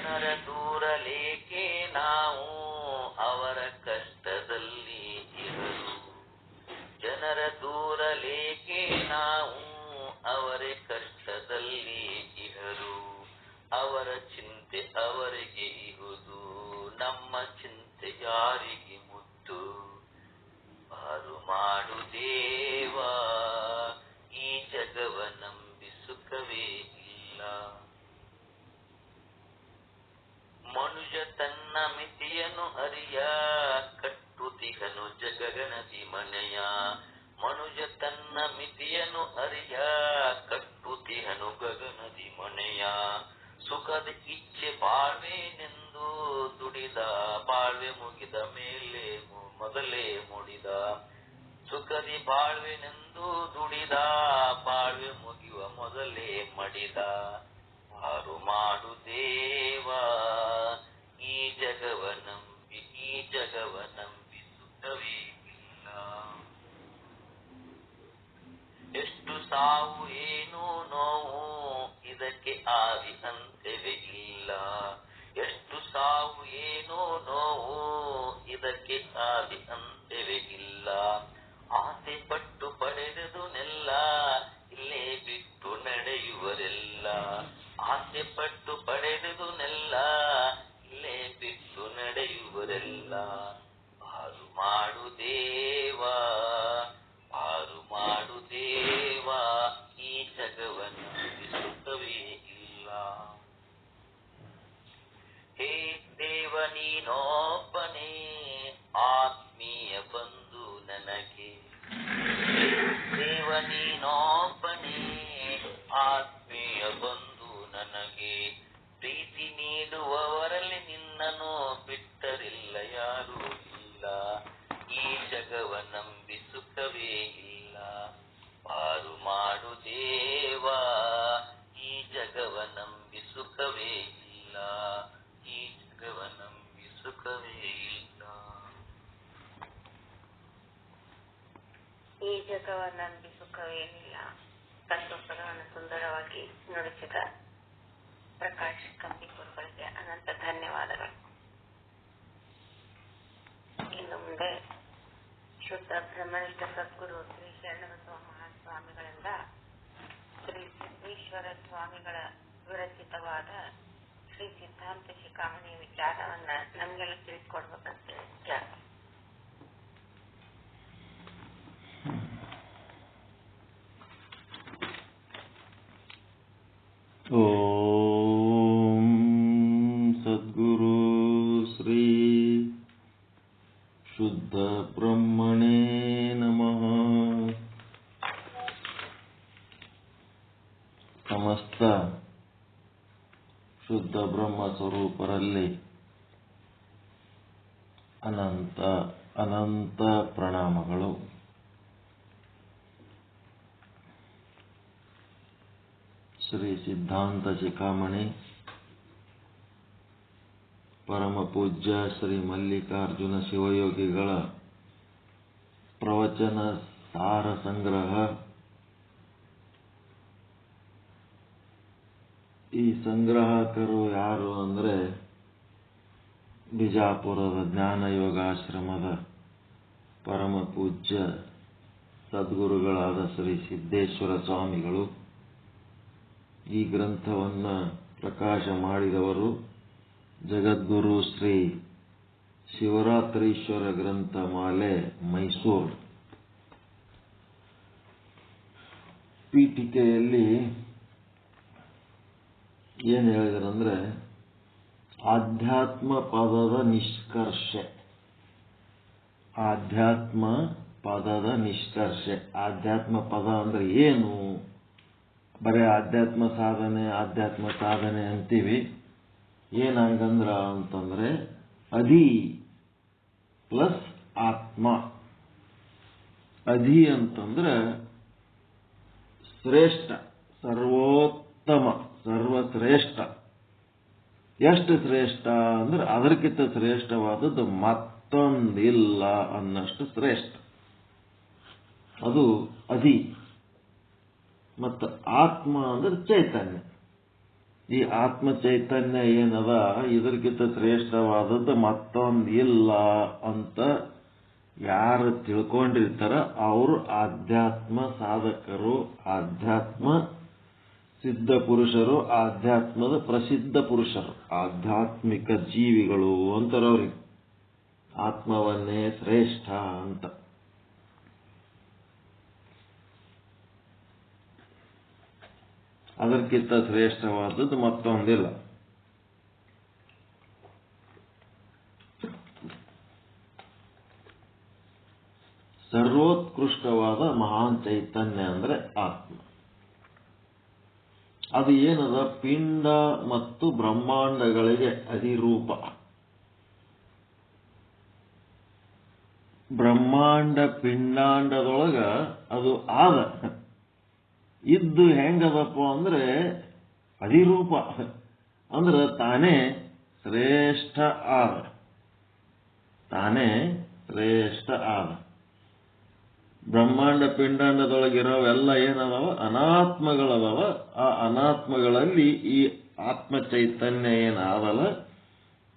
ಜನರ ದೂರಲೇಕೆ ನಾವು ಅವರ ಕಷ್ಟದಲ್ಲಿ ಇರಲು. ಜನರ ದೂರಲೇಕೆ ನಾವು ಅವರ ಕಷ್ಟದಲ್ಲಿ ಇಹರು. ಅವರ ಚಿಂತೆ ಅವರಿಗೆ ಇಹುದು, ನಮ್ಮ ಚಿಂತೆ ಯಾರಿಗೆ ಮುದ್ದು. ಪಾರು ಮಾಡು ದೇವಾ, ಈ ಜಗವ ನಂಬಿ ಸುಖವೇ ಇಲ್ಲ. ಮನುಜ ತನ್ನ ಮಿತಿಯನ್ನು ಅರಿಯ, ಕಟ್ಟುತಿಗನು ಜಗಗಣತಿ ಮನೆಯ. ಮನುಜ ತನ್ನ ಮಿತಿಯನ್ನು ಅರಿಯ, ಕಟ್ಟುತಿಹನು ಗಗನದಿ ಮನೆಯ. ಸುಖದ ಇಚ್ಛೆ ಬಾಳ್ವೇನೆಂದು ದುಡಿದ, ಬಾಳ್ವೆ ಮುಗಿದ ಮೇಲೆ ಮೊದಲೇ ಮುಡಿದ. ಸುಖದಿ ಬಾಳ್ವೆನೆಂದು ದುಡಿದ, ಬಾಳ್ವೆ ಮುಗಿಯುವ ಮೊದಲೇ ಮಡಿದ. ಪಾರು ಮಾಡು ದೇವಾ, ಈ ಜಗವ ನಂಬಿ ಸುಖವೇ ಇಲ್ಲ. ಎಷ್ಟು ಸಾವು ಏನು ನೋವು, ಇದಕ್ಕೆ ಆದಿ ಅಂತ್ಯವೇ ಇಲ್ಲ. ಎಷ್ಟು ಸಾವು ಏನು ನೋವು, ಇದಕ್ಕೆ ಆದಿ ಅಂತ್ಯವೇ ಇಲ್ಲ. ಆಸೆ ಪಟ್ಟು ಪಡೆದುನೆಲ್ಲ ಇಲ್ಲೇ ಬಿಟ್ಟು ನಡೆಯುವರೆಲ್ಲ. ಆಸೆ ಪಟ್ಟು ಪಡೆದುನೆಲ್ಲ ಇಲ್ಲೇ ಬಿಟ್ಟು ನಡೆಯುವರೆಲ್ಲ. ಪಾರು ಮಾಡು ದೇವಾ, ಪಾರು ಮಾಡು ದೇವಾ, ಈ ಜಗವನ್ನು ಸುಖವೇ ಇಲ್ಲ. ಹೇ ದೇವ ನೀನೊಬ್ಬನೇ ಆತ್ಮೀಯ ಬಂಧು ನನಗೆ. ದೇವ ನೀನೊಬ್ಬನೇ ಆತ್ಮೀಯ ಬಂಧು ನನಗೆ. ಪ್ರೀತಿ ನೀಡುವವರಲ್ಲಿ ನಿನ್ನನ್ನು ಬಿಟ್ಟರಿಲ್ಲ ಯಾರೂ ಇಲ್ಲ. ಈ ಜಗವ ನಂಬಿ ಸುಖವೇ ಇಲ್ಲ. ಪಾರು ಮಾಡು ದೇವಾ, ಈ ಜಗವ ನಂಬಿ ಸುಖವೇ ಇಲ್ಲ. ಈ ಜಗವ ನಂಬಿ ಸುಖವೇ ಇಲ್ಲ. ಈ ಜಗವ ನಂಬಿ ಸುಖವೇನಿಲ್ಲ ತತ್ವಪದವನ್ನು ಸುಂದರವಾಗಿ ನುಡಿಸಿದ ಪ್ರಕಾಶ್ ಕಂಬಿಕೂರುಗಳಿಗೆ ಅನಂತ ಧನ್ಯವಾದಗಳು. ಇನ್ನು ಮುಂದೆ ಶುದ್ಧ ಬ್ರಹ್ಮನಿಷ್ಠ ಸದ್ಗುರು ಶ್ರೀ ಶರಣಬಸವ ಮಹಾಸ್ವಾಮಿಗಳಿಂದ ಶ್ರೀ ಸಿದ್ದೇಶ್ವರ ಸ್ವಾಮಿಗಳ ವಿರಚಿತವಾದ ಶ್ರೀ ಸಿದ್ಧಾಂತ ಶಿಖಾಮಣಿ ವಿಚಾರವನ್ನ ನಮಗೆಲ್ಲ ತಿಳಿಸ್ಕೊಡ್ಬೇಕಂತ ವಿಚಾರ. ಓಂ ಸದ್ಗುರು ಶ್ರೀ ಶುದ್ಧ ಬ್ರಹ್ಮಣೇ ನಮಃ. ಸಮಸ್ತ ಶುದ್ಧ ಬ್ರಹ್ಮ ಸ್ವರೂಪರಲ್ಲಿ ಅನಂತ ಅನಂತ ಪ್ರಣಾಮಗಳು. ಶ್ರೀ ಸಿದ್ಧಾಂತ ಶಿಖಾಮಣಿ ಪರಮ ಪೂಜ್ಯ ಶ್ರೀ ಮಲ್ಲಿಕಾರ್ಜುನ ಶಿವಯೋಗಿಗಳ ಪ್ರವಚನ ಸಾರ ಸಂಗ್ರಹ. ಈ ಸಂಗ್ರಾಹಕರು ಯಾರು ಅಂದರೆ ಬಿಜಾಪುರದ ಜ್ಞಾನ ಯೋಗಾಶ್ರಮದ ಪರಮ ಪೂಜ್ಯ ಸದ್ಗುರುಗಳಾದ ಶ್ರೀ ಸಿದ್ದೇಶ್ವರ ಸ್ವಾಮಿಗಳು. ಈ ಗ್ರಂಥವನ್ನು ಪ್ರಕಾಶ ಮಾಡಿದವರು ಜಗದ್ಗುರು ಶ್ರೀ ಶಿವರಾತ್ರೀಶ್ವರ ಗ್ರಂಥಮಾಲೆ, ಮೈಸೂರು. ಪೀಠಿಕೆಯಲ್ಲಿ ಏನು ಹೇಳಿದರಂದ್ರೆ, ಆಧ್ಯಾತ್ಮ ಪದದ ನಿಷ್ಕರ್ಷೆ. ಆಧ್ಯಾತ್ಮ ಪದದ ನಿಷ್ಕರ್ಷೆ. ಆಧ್ಯಾತ್ಮ ಪದ ಅಂದ್ರೆ ಏನು? ಬರೀ ಆಧ್ಯಾತ್ಮ ಸಾಧನೆ ಅಂತೀವಿ. ಏನಂಗಂದ್ರ ಅಂತಂದ್ರೆ ಅಧಿ ಪ್ಲಸ್ ಆತ್ಮ. ಅಧಿ ಅಂತಂದ್ರೆ ಶ್ರೇಷ್ಠ, ಸರ್ವೋತ್ತಮ, ಸರ್ವಶ್ರೇಷ್ಠ. ಎಷ್ಟು ಶ್ರೇಷ್ಠ ಅಂದ್ರೆ ಅದಕ್ಕಿಂತ ಶ್ರೇಷ್ಠವಾದದ್ದು ಮತ್ತೊಂದಿಲ್ಲ ಅನ್ನಷ್ಟು ಶ್ರೇಷ್ಠ. ಅದು ಅಧಿ. ಮತ್ತು ಆತ್ಮ ಅಂದ್ರೆ ಚೈತನ್ಯ. ಈ ಆತ್ಮ ಚೈತನ್ಯ ಏನದ ಇದಕ್ಕಿಂತ ಶ್ರೇಷ್ಠವಾದದ್ದು ಮತ್ತೊಂದು ಇಲ್ಲ ಅಂತ ಯಾರು ತಿಳ್ಕೊಂಡಿರ್ತಾರ ಅವರು ಆಧ್ಯಾತ್ಮ ಸಾಧಕರು, ಆಧ್ಯಾತ್ಮ ಸಿದ್ಧ ಪುರುಷರು, ಆಧ್ಯಾತ್ಮದ ಪ್ರಸಿದ್ಧ ಪುರುಷರು, ಆಧ್ಯಾತ್ಮಿಕ ಜೀವಿಗಳು ಅಂತಾರೆ ಅವ್ರಿಗೆ. ಆತ್ಮವನ್ನೇ ಶ್ರೇಷ್ಠ ಅಂತ. ಅದಕ್ಕಿಂತ ಶ್ರೇಷ್ಠವಾದದ್ದು ಮತ್ತೊಂದಿಲ್ಲ. ಸರ್ವೋತ್ಕೃಷ್ಟವಾದ ಮಹಾನ್ ಚೈತನ್ಯ ಅಂದ್ರೆ ಆತ್ಮ. ಅದು ಏನದ ಪಿಂಡ ಮತ್ತು ಬ್ರಹ್ಮಾಂಡಗಳಿಗೆ ಅಧಿರೂಪ. ಬ್ರಹ್ಮಾಂಡ ಪಿಂಡಾಂಡದೊಳಗ ಅದು ಆದ ಇದ್ದು ಹೆಂಗದಪ್ಪ ಅಂದ್ರೆ ಅಧಿರೂಪ ಅಂದ್ರೆ ತಾನೇ ಶ್ರೇಷ್ಠ ಆದ, ತಾನೇ ಶ್ರೇಷ್ಠ ಆದ. ಬ್ರಹ್ಮಾಂಡ ಪಿಂಡಾಂಡದೊಳಗಿರೋವೆಲ್ಲ ಏನದಾವ ಅನಾತ್ಮಗಳದಾವ. ಆ ಅನಾತ್ಮಗಳಲ್ಲಿ ಈ ಆತ್ಮ ಚೈತನ್ಯ ಏನಾದಲ್ಲ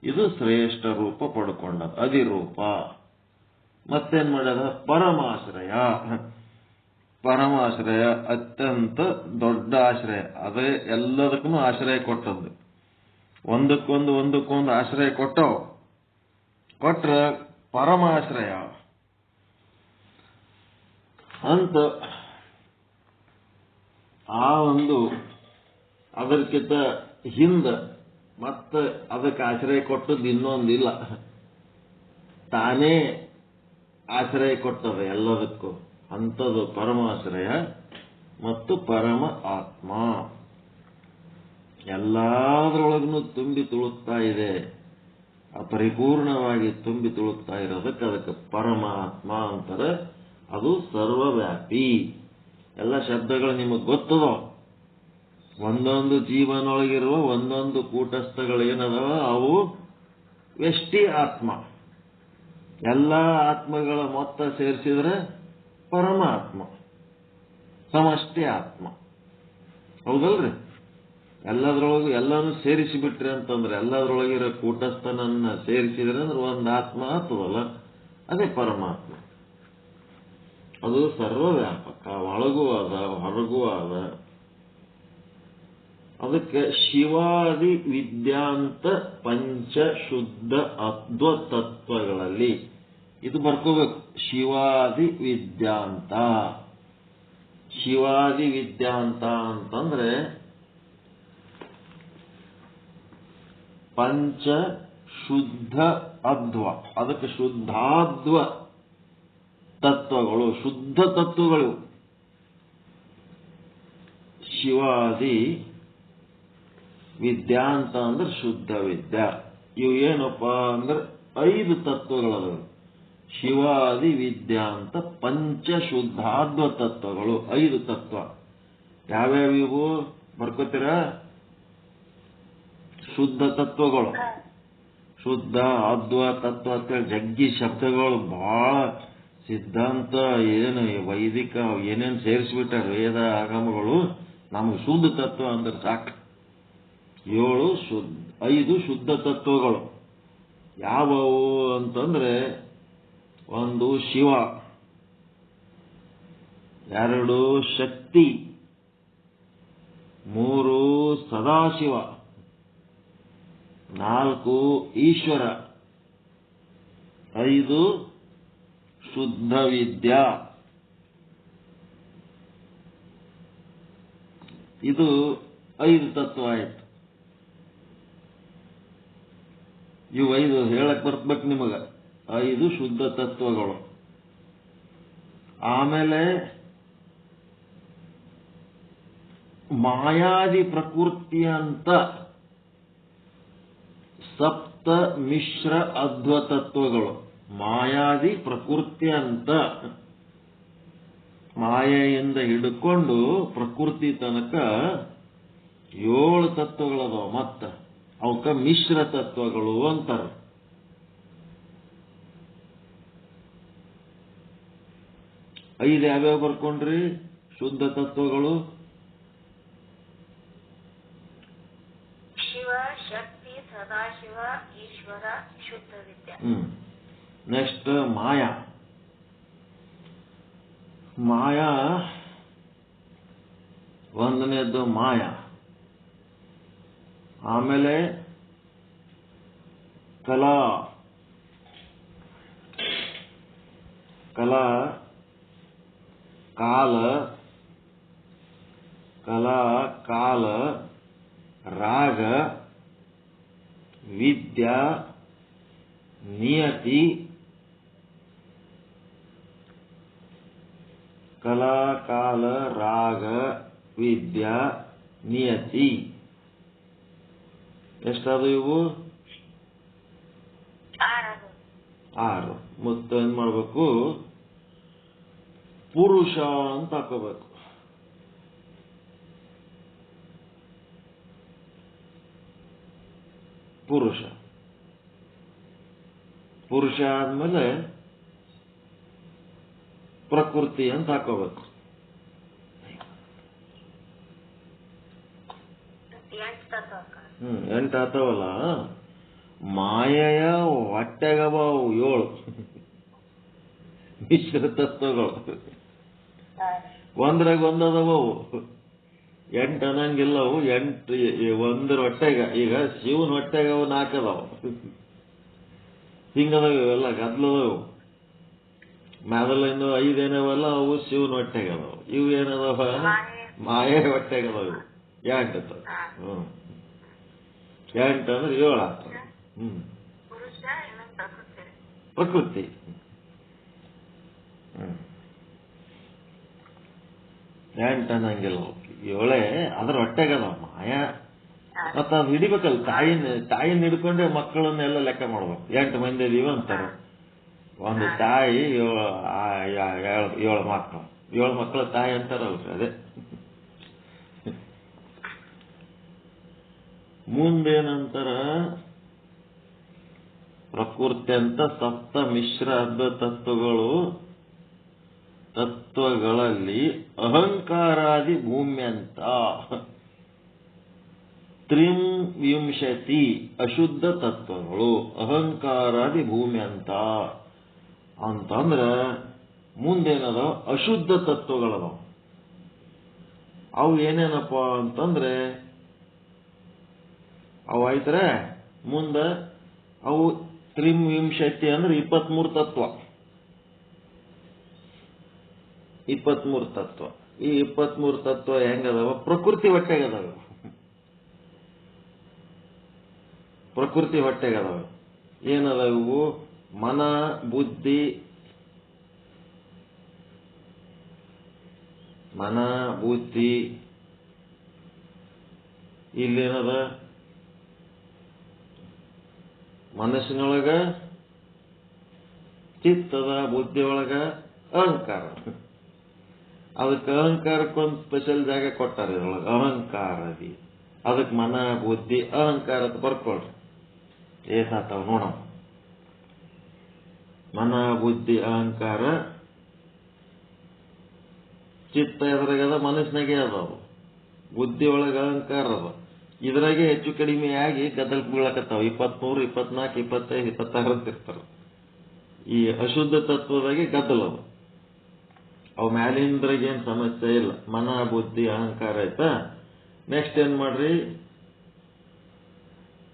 ಇದು ಶ್ರೇಷ್ಠ ರೂಪ ಪಡ್ಕೊಂಡದ, ಅಧಿರೂಪ. ಮತ್ತೇನ್ ಮಾಡ್ಯದ? ಪರಮಾಶ್ರಯ. ಪರಮಾಶ್ರಯ ಅತ್ಯಂತ ದೊಡ್ಡ ಆಶ್ರಯ. ಅದೇ ಎಲ್ಲದಕ್ಕೂ ಆಶ್ರಯ ಕೊಟ್ಟದ್ದು. ಒಂದಕ್ಕೊಂದು ಆಶ್ರಯ ಕೊಟ್ರ ಪರಮಾಶ್ರಯ ಅಂತ. ಆ ಒಂದು ಅದಕ್ಕಿಂತ ಹಿಂದ ಮತ್ತೆ ಅದಕ್ಕೆ ಆಶ್ರಯ ಕೊಟ್ಟದ್ದು ಇನ್ನೊಂದಿಲ್ಲ, ತಾನೇ ಆಶ್ರಯ ಕೊಟ್ಟದ ಎಲ್ಲದಕ್ಕೂ. ಅಂಥದ್ದು ಪರಮಾಶ್ರಯ ಮತ್ತು ಪರಮ ಆತ್ಮ ಎಲ್ಲದರೊಳಗೂ ತುಂಬಿ ತುಳುಕ್ತಾ ಇದೆ. ಪರಿಪೂರ್ಣವಾಗಿ ತುಂಬಿ ತುಳುಕ್ತಾ ಇರೋದಕ್ಕೆ ಅದಕ್ಕೆ ಪರಮಾತ್ಮ ಅಂತಾರೆ. ಅದು ಸರ್ವವ್ಯಾಪಿ. ಎಲ್ಲ ಶಬ್ದಗಳು ನಿಮಗೆ ಗೊತ್ತದೋ. ಒಂದೊಂದು ಜೀವನೊಳಗಿರುವ ಒಂದೊಂದು ಕೂಟಸ್ಥಗಳೇನದವ ಅವು ವ್ಯಷ್ಟಿ ಆತ್ಮ. ಎಲ್ಲ ಆತ್ಮಗಳ ಮೊತ್ತ ಸೇರಿಸಿದ್ರೆ ಪರಮಾತ್ಮ, ಸಮಷ್ಟಿ ಆತ್ಮ. ಹೌದಲ್ರಿ? ಎಲ್ಲದರೊಳಗೂ ಎಲ್ಲಾನು ಸೇರಿಸಿಬಿಟ್ರಿ ಅಂತಂದ್ರೆ, ಎಲ್ಲದರೊಳಗಿರೋ ಕೂಟಸ್ಥನನ್ನ ಸೇರಿಸಿದ್ರೆ ಅಂದ್ರೆ ಒಂದು ಆತ್ಮ ಆಗ್ತದಲ್ಲ, ಅದೇ ಪರಮಾತ್ಮ. ಅದು ಸರ್ವವ್ಯಾಪಕ, ಒಳಗೂ ಅದ ಹೊರಗೂ ಅದ. ಅದಕ್ಕೆ ಶಿವಾದಿ ವಿದ್ಯಾಂತ ಪಂಚ ಶುದ್ಧ ಅದ್ವತತ್ವಗಳಲ್ಲಿ ಇದು ಬರ್ಕೋಬೇಕು. ಶಿವಾದಿ ವಿದ್ಯಾಂತ. ಶಿವಾದಿ ವಿದ್ಯಾಂತ ಅಂತಂದ್ರೆ ಪಂಚ ಶುದ್ಧ ಅದ್ವ. ಅದಕ್ಕೆ ಶುದ್ಧಾದ್ವ ತತ್ವಗಳು, ಶುದ್ಧ ತತ್ವಗಳು. ಶಿವಾದಿ ವಿದ್ಯಾಂತ ಅಂದ್ರೆ ಶುದ್ಧ ವಿದ್ಯಾ. ಇವು ಏನಪ್ಪ ಅಂದ್ರೆ 5 ತತ್ವಗಳದ. ಶಿವಾದಿ ವಿದ್ಯಾಂತ ಪಂಚ ಶುದ್ಧಾದ್ವ ತತ್ವಗಳು, 5 ತತ್ವ. ಯಾವ್ಯಾವಿವು ಬರ್ಕೋತೀರ? ಶುದ್ಧ ತತ್ವಗಳು, ಶುದ್ಧ ಅದ್ವ ತತ್ವ ಅಂತೇಳಿ ಜಗ್ಗಿ ಶಬ್ದಗಳು ಬಹಳ. ಸಿದ್ಧಾಂತ ಏನು ವೈದಿಕ ಏನೇನು ಸೇರಿಸ್ಬಿಟ್ಟಾರ ವೇದ ಆಗಮಗಳು. ನಮ್ಗೆ ಶುದ್ಧ ತತ್ವ ಅಂದ್ರೆ ಸಾಕು. 5 ಶುದ್ಧ ತತ್ವಗಳು ಯಾವುವು ಅಂತಂದ್ರೆ, 1 ಶಿವ, 2 ಶಕ್ತಿ, 3 ಸದಾಶಿವ, 4 ಈಶ್ವರ, 5 ಶುದ್ಧ ವಿದ್ಯಾ. ಇದು 5 ತತ್ವ ಆಯ್ತು. ಇವು 5 ಹೇಳಕ್ ಬರ್ಬೇಕು ನಿಮಗ. 5 ಶುದ್ಧ ತತ್ವಗಳು. ಆಮೇಲೆ ಮಾಯಾದಿ ಪ್ರಕೃತಿ ಅಂತ ಸಪ್ತ ಮಿಶ್ರ ಅದ್ವ ತತ್ವಗಳು. ಮಾಯಾದಿ ಪ್ರಕೃತಿ ಅಂತ ಮಾಯೆಯಿಂದ ಹಿಡ್ಕೊಂಡು ಪ್ರಕೃತಿ ತನಕ 7 ತತ್ವಗಳದಾವ. ಮತ್ತ ಅವಕ್ಕ ಮಿಶ್ರ ತತ್ವಗಳು ಅಂತಾರೆ. ಐದು ಯಾವ್ಯಾವ ಬರ್ಕೊಂಡ್ರಿ? ಶುದ್ಧ ತತ್ವಗಳು ಶಕ್ತಿ ಸದಾಶಿವ ಈಶ್ವರ ಶುದ್ಧ ವಿದ್ಯೆ. ನೆಕ್ಸ್ಟ್ ಮಾಯಾ. ಮಾಯಾ ಒಂದನೇದ್ದು ಮಾಯಾ. ಆಮೇಲೆ ಕಲಾ. ಕಲಾ ಕಾಲ. ಕಲಾ ಕಾಲ ರಾಗ ವಿದ್ಯಾ ನಿಯತಿ. ಕಲಾ ಕಾಲ ರಾಗ ವಿದ್ಯಾ ನಿಯತಿ. ಎಷ್ಟಾದವು ಇವು? 6. ಮತ್ತು ಏನ್ ಮಾಡ್ಬೇಕು? ಪುರುಷ ಅಂತ ಹಾಕೋಬೇಕು. ಪುರುಷ. ಪುರುಷ ಆದ್ಮೇಲೆ ಪ್ರಕೃತಿ ಅಂತ ಹಾಕೋಬೇಕು. 8 ಆತವಲ್ಲ. ಮಾಯೆಯ ಹೊಟ್ಟೆಗವ 7 ಮಿಶ್ರ ತತ್ವಗಳು. ಒಂದ್ರಾಗ ಒಂದದವು 8 ಅನ್ನಂಗಿಲ್ಲವು. 8 ಒಂದ್ರ ಹೊಟ್ಟೆಗ. ಈಗ ಶಿವನ ಹೊಟ್ಟೆಗ 4 ಅದಾವ. ಹಿಂಗದಾವ ಇವೆಲ್ಲ ಗದ್ಲದವು. ಮೊದಲಿಂದ 5 ಏನವಲ್ಲ ಅವು ಶಿವನ ಹೊಟ್ಟೆಗ ಅದಾವ. ಇವು ಏನದಾವ? ಮಾಯೆ ಹೊಟ್ಟೆಗದಾವ. 8 ಅದಾವ. 8 ಅಂದ್ರೆ 7 ಆಗ್ತದೆ. ಪ್ರಕೃತಿ. 8 ಅನ್ನಂಗಿಲ್ಲ. 7 ಅದ್ರ ಹೊಟ್ಟೆಗದ ಮಾಯಾ. ಮತ್ತ ಅದು ಹಿಡಿಬೇಕಲ್ಲ. ತಾಯಿನ ಹಿಡ್ಕೊಂಡೆ ಮಕ್ಕಳನ್ನೆಲ್ಲ ಲೆಕ್ಕ ಮಾಡ್ಬೇಕು. 8 ಮಂದಿ ಇದೀವ ಅಂತಾರೆ. ಒಂದು ತಾಯಿ 7 ಮಕ್ಕಳು. 7 ಮಕ್ಕಳ ತಾಯಿ ಅಂತಾರಲ್ರಿ, ಅದೇ. ಮುಂದೇನಂತಾರ? ಪ್ರಕೃತಿ ಅಂತ ಸಪ್ತ ಮಿಶ್ರ ತತ್ವಗಳಲ್ಲಿ ಅಹಂಕಾರಾದಿ ಭೂಮ್ಯಂತ 23 ಅಶುದ್ಧ ತತ್ವಗಳು. ಅಹಂಕಾರಾದಿ ಭೂಮ್ಯಂತ ಅಂತಂದ್ರ ಮುಂದೇನದ? ಅಶುದ್ಧ ತತ್ವಗಳದಾವ. ಅವು ಏನೇನಪ್ಪ ಅಂತಂದ್ರೆ ಅವು ಆಯ್ತಾರೆ. ಮುಂದ ಅವು 23 ಅಂದ್ರೆ 23 ತತ್ವ. 23 ತತ್ವ. ಈ 23 ತತ್ವ ಹೆಂಗದಾವ? ಪ್ರಕೃತಿ ಹೊಟ್ಟೆಗದಾವ. ಪ್ರಕೃತಿ ಹೊಟ್ಟೆಗದಾವ. ಏನದಾವ ಇವು? ಮನ ಬುದ್ಧಿ. ಮನ ಬುದ್ಧಿ. ಇಲ್ಲೇನದ? ಮನಸ್ಸಿನೊಳಗ ಚಿತ್ತದ, ಬುದ್ಧಿ ಒಳಗ ಅಹಂಕಾರ. ಅದಕ್ಕೆ ಅಹಂಕಾರಕ್ಕೊಂದು ಸ್ಪೆಷಲ್ ಜಾಗ ಕೊಟ್ಟಾರ ಇದ್ರೊಳಗೆ. ಅಹಂಕಾರದಿ. ಅದಕ್ಕೆ ಮನ ಬುದ್ಧಿ ಅಹಂಕಾರ ಅಂತ ಬರ್ಕೊಳ್ರಿ. ಏಸಾತಾವ ನೋಡೋಣ. ಮನ ಬುದ್ಧಿ ಅಹಂಕಾರ. ಚಿತ್ತ ಎದ್ರಾಗದ? ಮನಸ್ಸಿನಾಗೆ ಅದಾವ. ಬುದ್ಧಿ ಒಳಗ ಅಹಂಕಾರ ಅದ. ಇದ್ರಾಗೆ ಹೆಚ್ಚು ಕಡಿಮೆ ಆಗಿ ಗದ್ದಲಕ್ಕೆ ಬೀಳಕತ್ತಾವ. 23, 24, 25, 26 ಅಂತ ಇರ್ತಾರ. ಈ ಅಶುದ್ಧ ತತ್ವದಾಗೆ ಗದ್ದಲವ. ಅವು ಮ್ಯಾಲಿಂದ್ರಾಗೇನು ಸಮಸ್ಯೆ ಇಲ್ಲ. ಮನ ಬುದ್ಧಿ ಅಹಂಕಾರ ಆಯ್ತಾ. ನೆಕ್ಸ್ಟ್ ಏನ್ ಮಾಡ್ರಿ?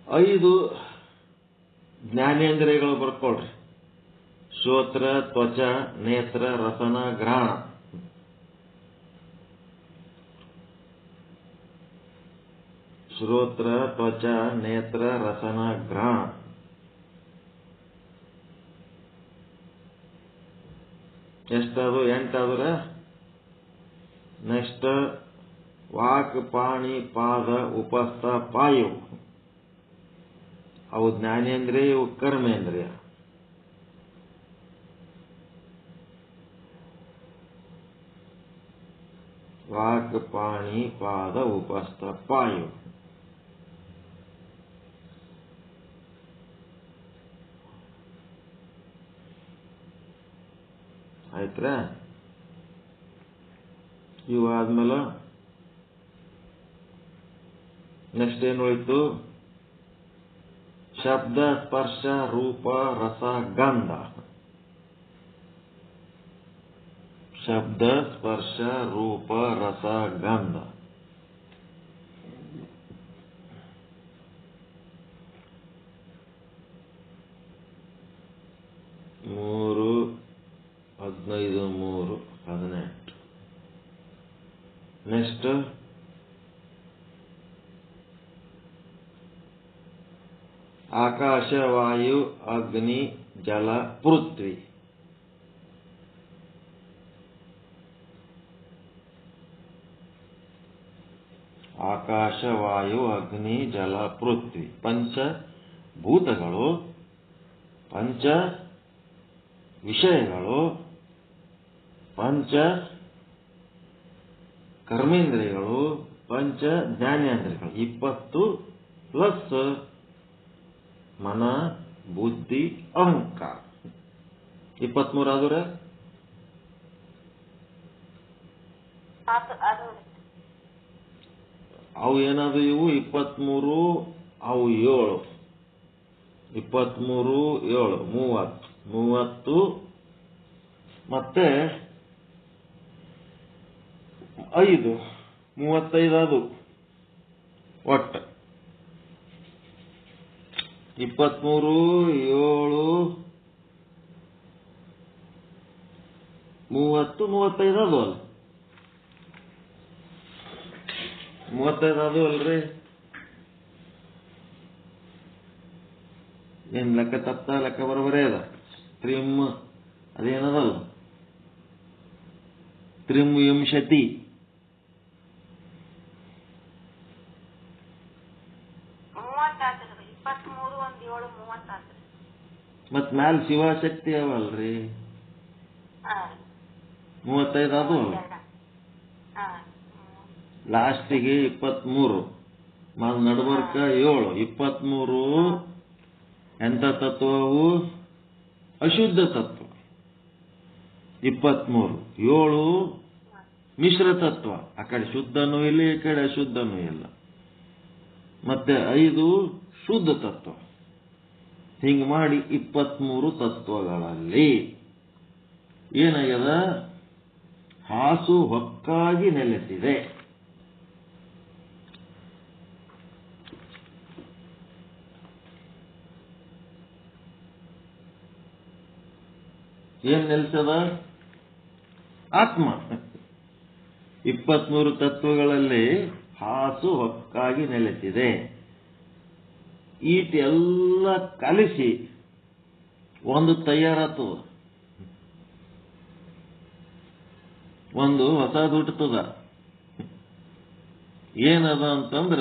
5 ಜ್ಞಾನೇಂದ್ರಿಯಗಳು ಬರ್ಕೊಳ್ರಿ. ಶ್ರೋತ್ರ, ತ್ವಚ, ನೇತ್ರ, ರಸನ, ಗ್ರಹಣ. ಶ್ರೋತ್ರ, ತ್ವಚ, ನೇತ್ರ, ರಸನ, ಗ್ರಹಣ. ಎಷ್ಟದು? 8 ಆದ್ರ ನೆಕ್ಸ್ಟ್ ವಾಕ್, ಪಾಣಿ, ಪಾದ, ಉಪಸ್ಥ, ಪಾಯು. ಅವು ಜ್ಞಾನೇಂದ್ರಿಯ, ಇವು ಕರ್ಮೇಂದ್ರಿಯ. ವಾಕ್, ಪಾಣಿ, ಪಾದ, ಉಪಸ್ಥ, ಪಾಯು. ಆಯ್ತ್ರ? ಇವು ಆದ್ಮೇಲೆ ನೆಕ್ಸ್ಟ್ ಏನು ಉಳಿತು? ಶಬ್ದ ಸ್ಪರ್ಶ ರೂಪ ರಸ ಗಂಧ. ಶಬ್ದ ಸ್ಪರ್ಶ ರೂಪ ರಸ ಗಂಧ. ಮೂರು 15 3 18. ನೆಕ್ಸ್ಟ್ ಆಕಾಶ ವಾಯು ಅಗ್ನಿ ಜಲ ಪೃಥ್ವಿ. ಆಕಾಶ ವಾಯು ಅಗ್ನಿ ಜಲ ಪೃಥ್ವಿ ಪಂಚಭೂತಗಳು, ಪಂಚ ವಿಷಯಗಳು, ಪಂಚ ಕರ್ಮೇಂದ್ರಿಯಗಳು, ಪಂಚ ಜ್ಞಾನೇಂದ್ರಿಯಗಳು. 20 ಪ್ಲಸ್ ಮನ ಬುದ್ಧಿ ಅಹಂಕಾರ 23 ಆದ್ರೆ ಅವು ಏನಾದ್ರು ಇವು 23 ಅವು 7 23 7 30 ಮತ್ತೆ 5 35 ಅದು ಒಟ್ಟು 23 7 30 35 ಅದು ಅಲ್ಲ 35 ಅದು ಅಲ್ರಿ. ಏನ್ ಲೆಕ್ಕ ತಪ್ಪ ಲೆಕ್ಕ ಬರೋಬರೇ ಅದ. ತ್ರಿಮ್ ಅದೇನದಲ್ಲ ತ್ರಿವಿಂಶತಿ. ಮತ್ ಮ್ಯಾಲ ಶಿವಶಕ್ತಿ ಅವಲ್ರಿ 35 ಅದು ಅಲ್ಲ. ಲಾಸ್ಟಿಗೆ 23 ನಡಬರ್ಕ 7 23 ಎಂತ ತತ್ವವು ಅಶುದ್ಧ ತತ್ವ. 23 7 ಮಿಶ್ರ ತತ್ವ. ಆ ಕಡೆ ಶುದ್ಧನೂ ಇಲ್ಲ ಈ ಕಡೆ ಅಶುದ್ಧನೂ ಇಲ್ಲ. ಮತ್ತೆ 5 ಶುದ್ಧ ತತ್ವ. ಹಿಂಗ ಮಾಡಿ 23 ತತ್ವಗಳಲ್ಲಿ ಏನಾಗ್ಯದ ಹಾಸು ಹೊಕ್ಕಾಗಿ ನೆಲೆಸಿದೆ. ಏನ್ ನೆಲೆಸದ? ಆತ್ಮ. 23 ತತ್ವಗಳಲ್ಲಿ ಹಾಸು ಹೊಕ್ಕಾಗಿ ನೆಲೆಸಿದೆ. ಈಟೆಲ್ಲ ಕಲಿಸಿ ಒಂದು ತಯಾರಾತು, ಒಂದು ಹೊಸದು ಹುಟ್ಟುತ್ತದ. ಏನದ ಅಂತಂದ್ರ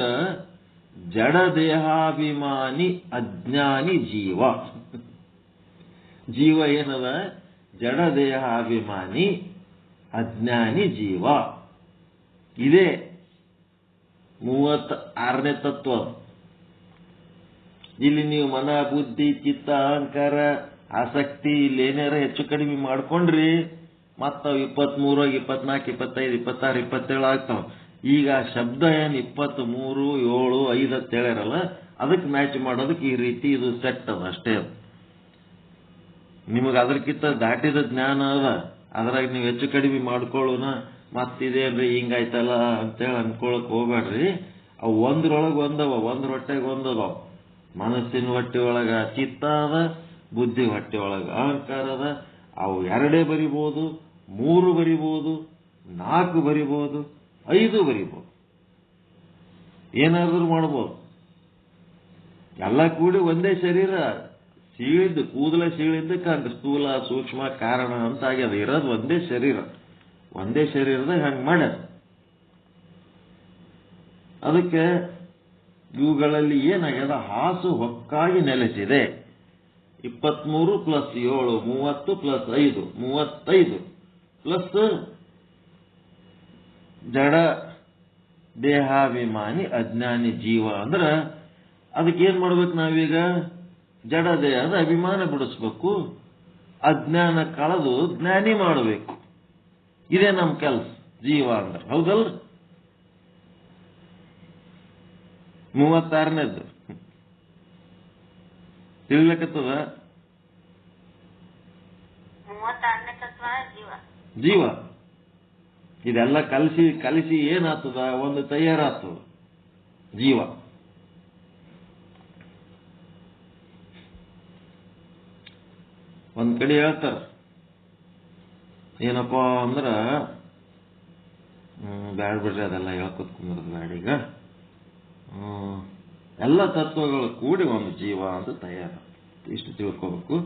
ಜಡ ದೇಹಾಭಿಮಾನಿ ಅಜ್ಞಾನಿ ಜೀವ. ಜೀವ ಏನದ? ಜಡ ದೇಹಾಭಿಮಾನಿ ಅಜ್ಞಾನಿ ಜೀವ. ಇದೇ 36ನೇ ತತ್ವ. ಇಲ್ಲಿ ನೀವು ಮನ ಬುದ್ಧಿ ಚಿತ್ತ ಅಹಂಕಾರ ಆಸಕ್ತಿ ಇಲ್ಲಿ ಏನಾರ ಹೆಚ್ಚು ಕಡಿಮೆ ಮಾಡ್ಕೊಂಡ್ರಿ ಮತ್ತ 23 24 25 26 27 ಆಗ್ತಾವ. ಈಗ ಶಬ್ದ ಏನ್ 23 7 5 ಅಂತ ಹೇಳ್ಯಾರಲ್ಲ ಅದಕ್ಕೆ ಮ್ಯಾಚ್ ಮಾಡೋದಕ್ಕೆ ಈ ರೀತಿ ಇದು ಸೆಟ್ ಅದ ಅಷ್ಟೇ. ನಿಮಗೆ ಅದಕ್ಕಿಂತ ದಾಟಿದ ಜ್ಞಾನ ಅದ. ಅದ್ರಾಗ ನೀವು ಹೆಚ್ಚು ಕಡಿಮೆ ಮಾಡ್ಕೊಳ್ಳೋಣ ಮತ್ತಿದೇನ್ರಿ ಹಿಂಗಾಯ್ತಲ್ಲ ಅಂತೇಳಿ ಅನ್ಕೊಳಕ್ ಹೋಗ್ಬೇಡ್ರಿ. ಅವು ಒಂದ್ರೊಳಗೆ ಒಂದವ, ಒಂದ್ರ ಹೊಟ್ಟೆಗೆ ಒಂದವ. ಮನಸ್ಸಿನ ಹೊಟ್ಟೆ ಒಳಗ ಚಿತ್ತ ಅದ, ಬುದ್ಧಿ ಹೊಟ್ಟೆ ಒಳಗ ಅಹಂಕಾರ ಅದ. ಅವು 2 ಬರಿಬಹುದು, 3 ಬರಿಬಹುದು, 4 ಬರಿಬಹುದು, 5 ಬರಿಬಹುದು, ಏನಾದ್ರೂ ಮಾಡ್ಬೋದು. ಎಲ್ಲ ಕೂಡಿ ಒಂದೇ ಶರೀರ. ಸೀಳಿದ್ದು ಕೂದಲ ಸೀಳಿದ್ದಕ್ಕೆ ಹಂಗ ಸ್ಥೂಲ ಸೂಕ್ಷ್ಮ ಕಾರಣ ಅಂತ ಆಗ್ಯದ. ಇರೋದು ಒಂದೇ ಶರೀರ. ಒಂದೇ ಶರೀರದಾಗ ಹಂಗ ಮಾಡ್ಯಾರ. ಅದಕ್ಕೆ ಇವುಗಳಲ್ಲಿ ಏನಾಗ್ಯದ ಹಾಸು ಹೊಕ್ಕಾಗಿ ನೆಲೆಸಿದೆ. 23 ಪ್ಲಸ್ 7 30 ಪ್ಲಸ್ 5 35 ಪ್ಲಸ್ ಜಡ ದೇಹಾಭಿಮಾನಿ ಅಜ್ಞಾನಿ ಜೀವ. ಅಂದ್ರ ಅದಕ್ಕೆ ಏನ್ ಮಾಡ್ಬೇಕು ನಾವೀಗ? ಜಡ ದೇಹದ ಅಭಿಮಾನ ಬಿಡಿಸ್ಬೇಕು, ಅಜ್ಞಾನ ಕಳೆದು ಜ್ಞಾನಿ ಮಾಡಬೇಕು. ಇದೇ ನಮ್ಮ ಕೆಲಸ ಜೀವ ಅಂದ್ರೆ. ಹೌದಲ್ರಿ? 36ನೇದ್ದು ತಿಳಿಲಕತ್ತದ? 32ನೇ ತತ್ವ ಜೀವ. ಜೀವ. ಇದೆಲ್ಲ ಕಲಿಸಿ ಏನಾಗ್ತದ? ಒಂದು ತಯಾರಾಗ್ತದ ಜೀವ. ಒಂದ್ ಕಡೆ ಹೇಳ್ತಾರ ಏನಪ್ಪಾ ಅಂದ್ರ, ಬ್ಯಾಡ್ ಬಿಡ್ರಿ ಅದೆಲ್ಲ ಹೇಳ್ಕೊತ್ ಕುಂದ್ರದು ಬ್ಯಾಡ ಈಗ. ಎಲ್ಲ ತತ್ವಗಳು ಕೂಡಿ ಒಂದು ಜೀವ ಅಂತ ತಯಾರ, ಇಷ್ಟು ತಿಳ್ಕೋಬೇಕು.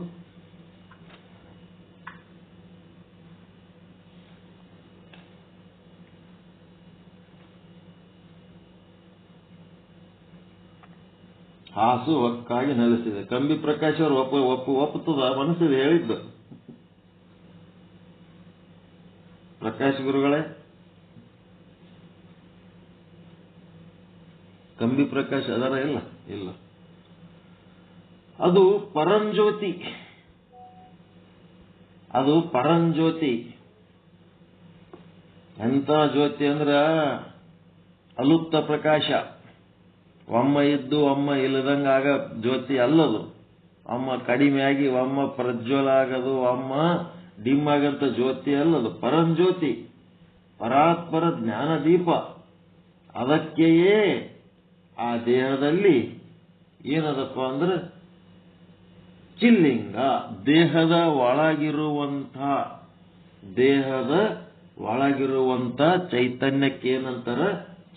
ಹಾಸು ಒಕ್ಕಾಗಿ ನೆಲೆಸಿದೆ. ಕಂಬಿ ಪ್ರಕಾಶ್ ಅವರು ಒಪ್ಪುತ್ತದ ಮನಸ್ಸಿದೆ ಹೇಳಿದ್ದು. ಪ್ರಕಾಶ್ ಗುರುಗಳೇ, ಕಂಬಿ ಪ್ರಕಾಶ್ ಅದರ ಇಲ್ಲ. ಅದು ಪರಂಜ್ಯೋತಿ. ಎಂತ ಜ್ಯೋತಿ ಅಂದ್ರ ಅಲುಪ್ತ ಪ್ರಕಾಶ. ಒಮ್ಮ ಇದ್ದು ಒಮ್ಮ ಇಲ್ಲದಂಗ ಆಗ ಜ್ಯೋತಿ ಅಲ್ಲದು. ಒಮ್ಮ ಕಡಿಮೆ ಆಗಿ ಒಮ್ಮ ಪ್ರಜ್ವಲ ಆಗದು, ಒಮ್ಮ ಡಿಮ್ ಆಗಂತ ಜ್ಯೋತಿ ಅಲ್ಲದು. ಪರಂಜ್ಯೋತಿ, ಪರಾತ್ಪರ ಜ್ಞಾನದೀಪ. ಅದಕ್ಕೆಯೇ ಆ ದೇಹದಲ್ಲಿ ಏನದಪ್ಪ ಅಂದ್ರೆ ಚಿಲ್ಲಿಂಗ. ದೇಹದ ಒಳಗಿರುವಂತ ಚೈತನ್ಯಕ್ಕೇನಂತಾರ?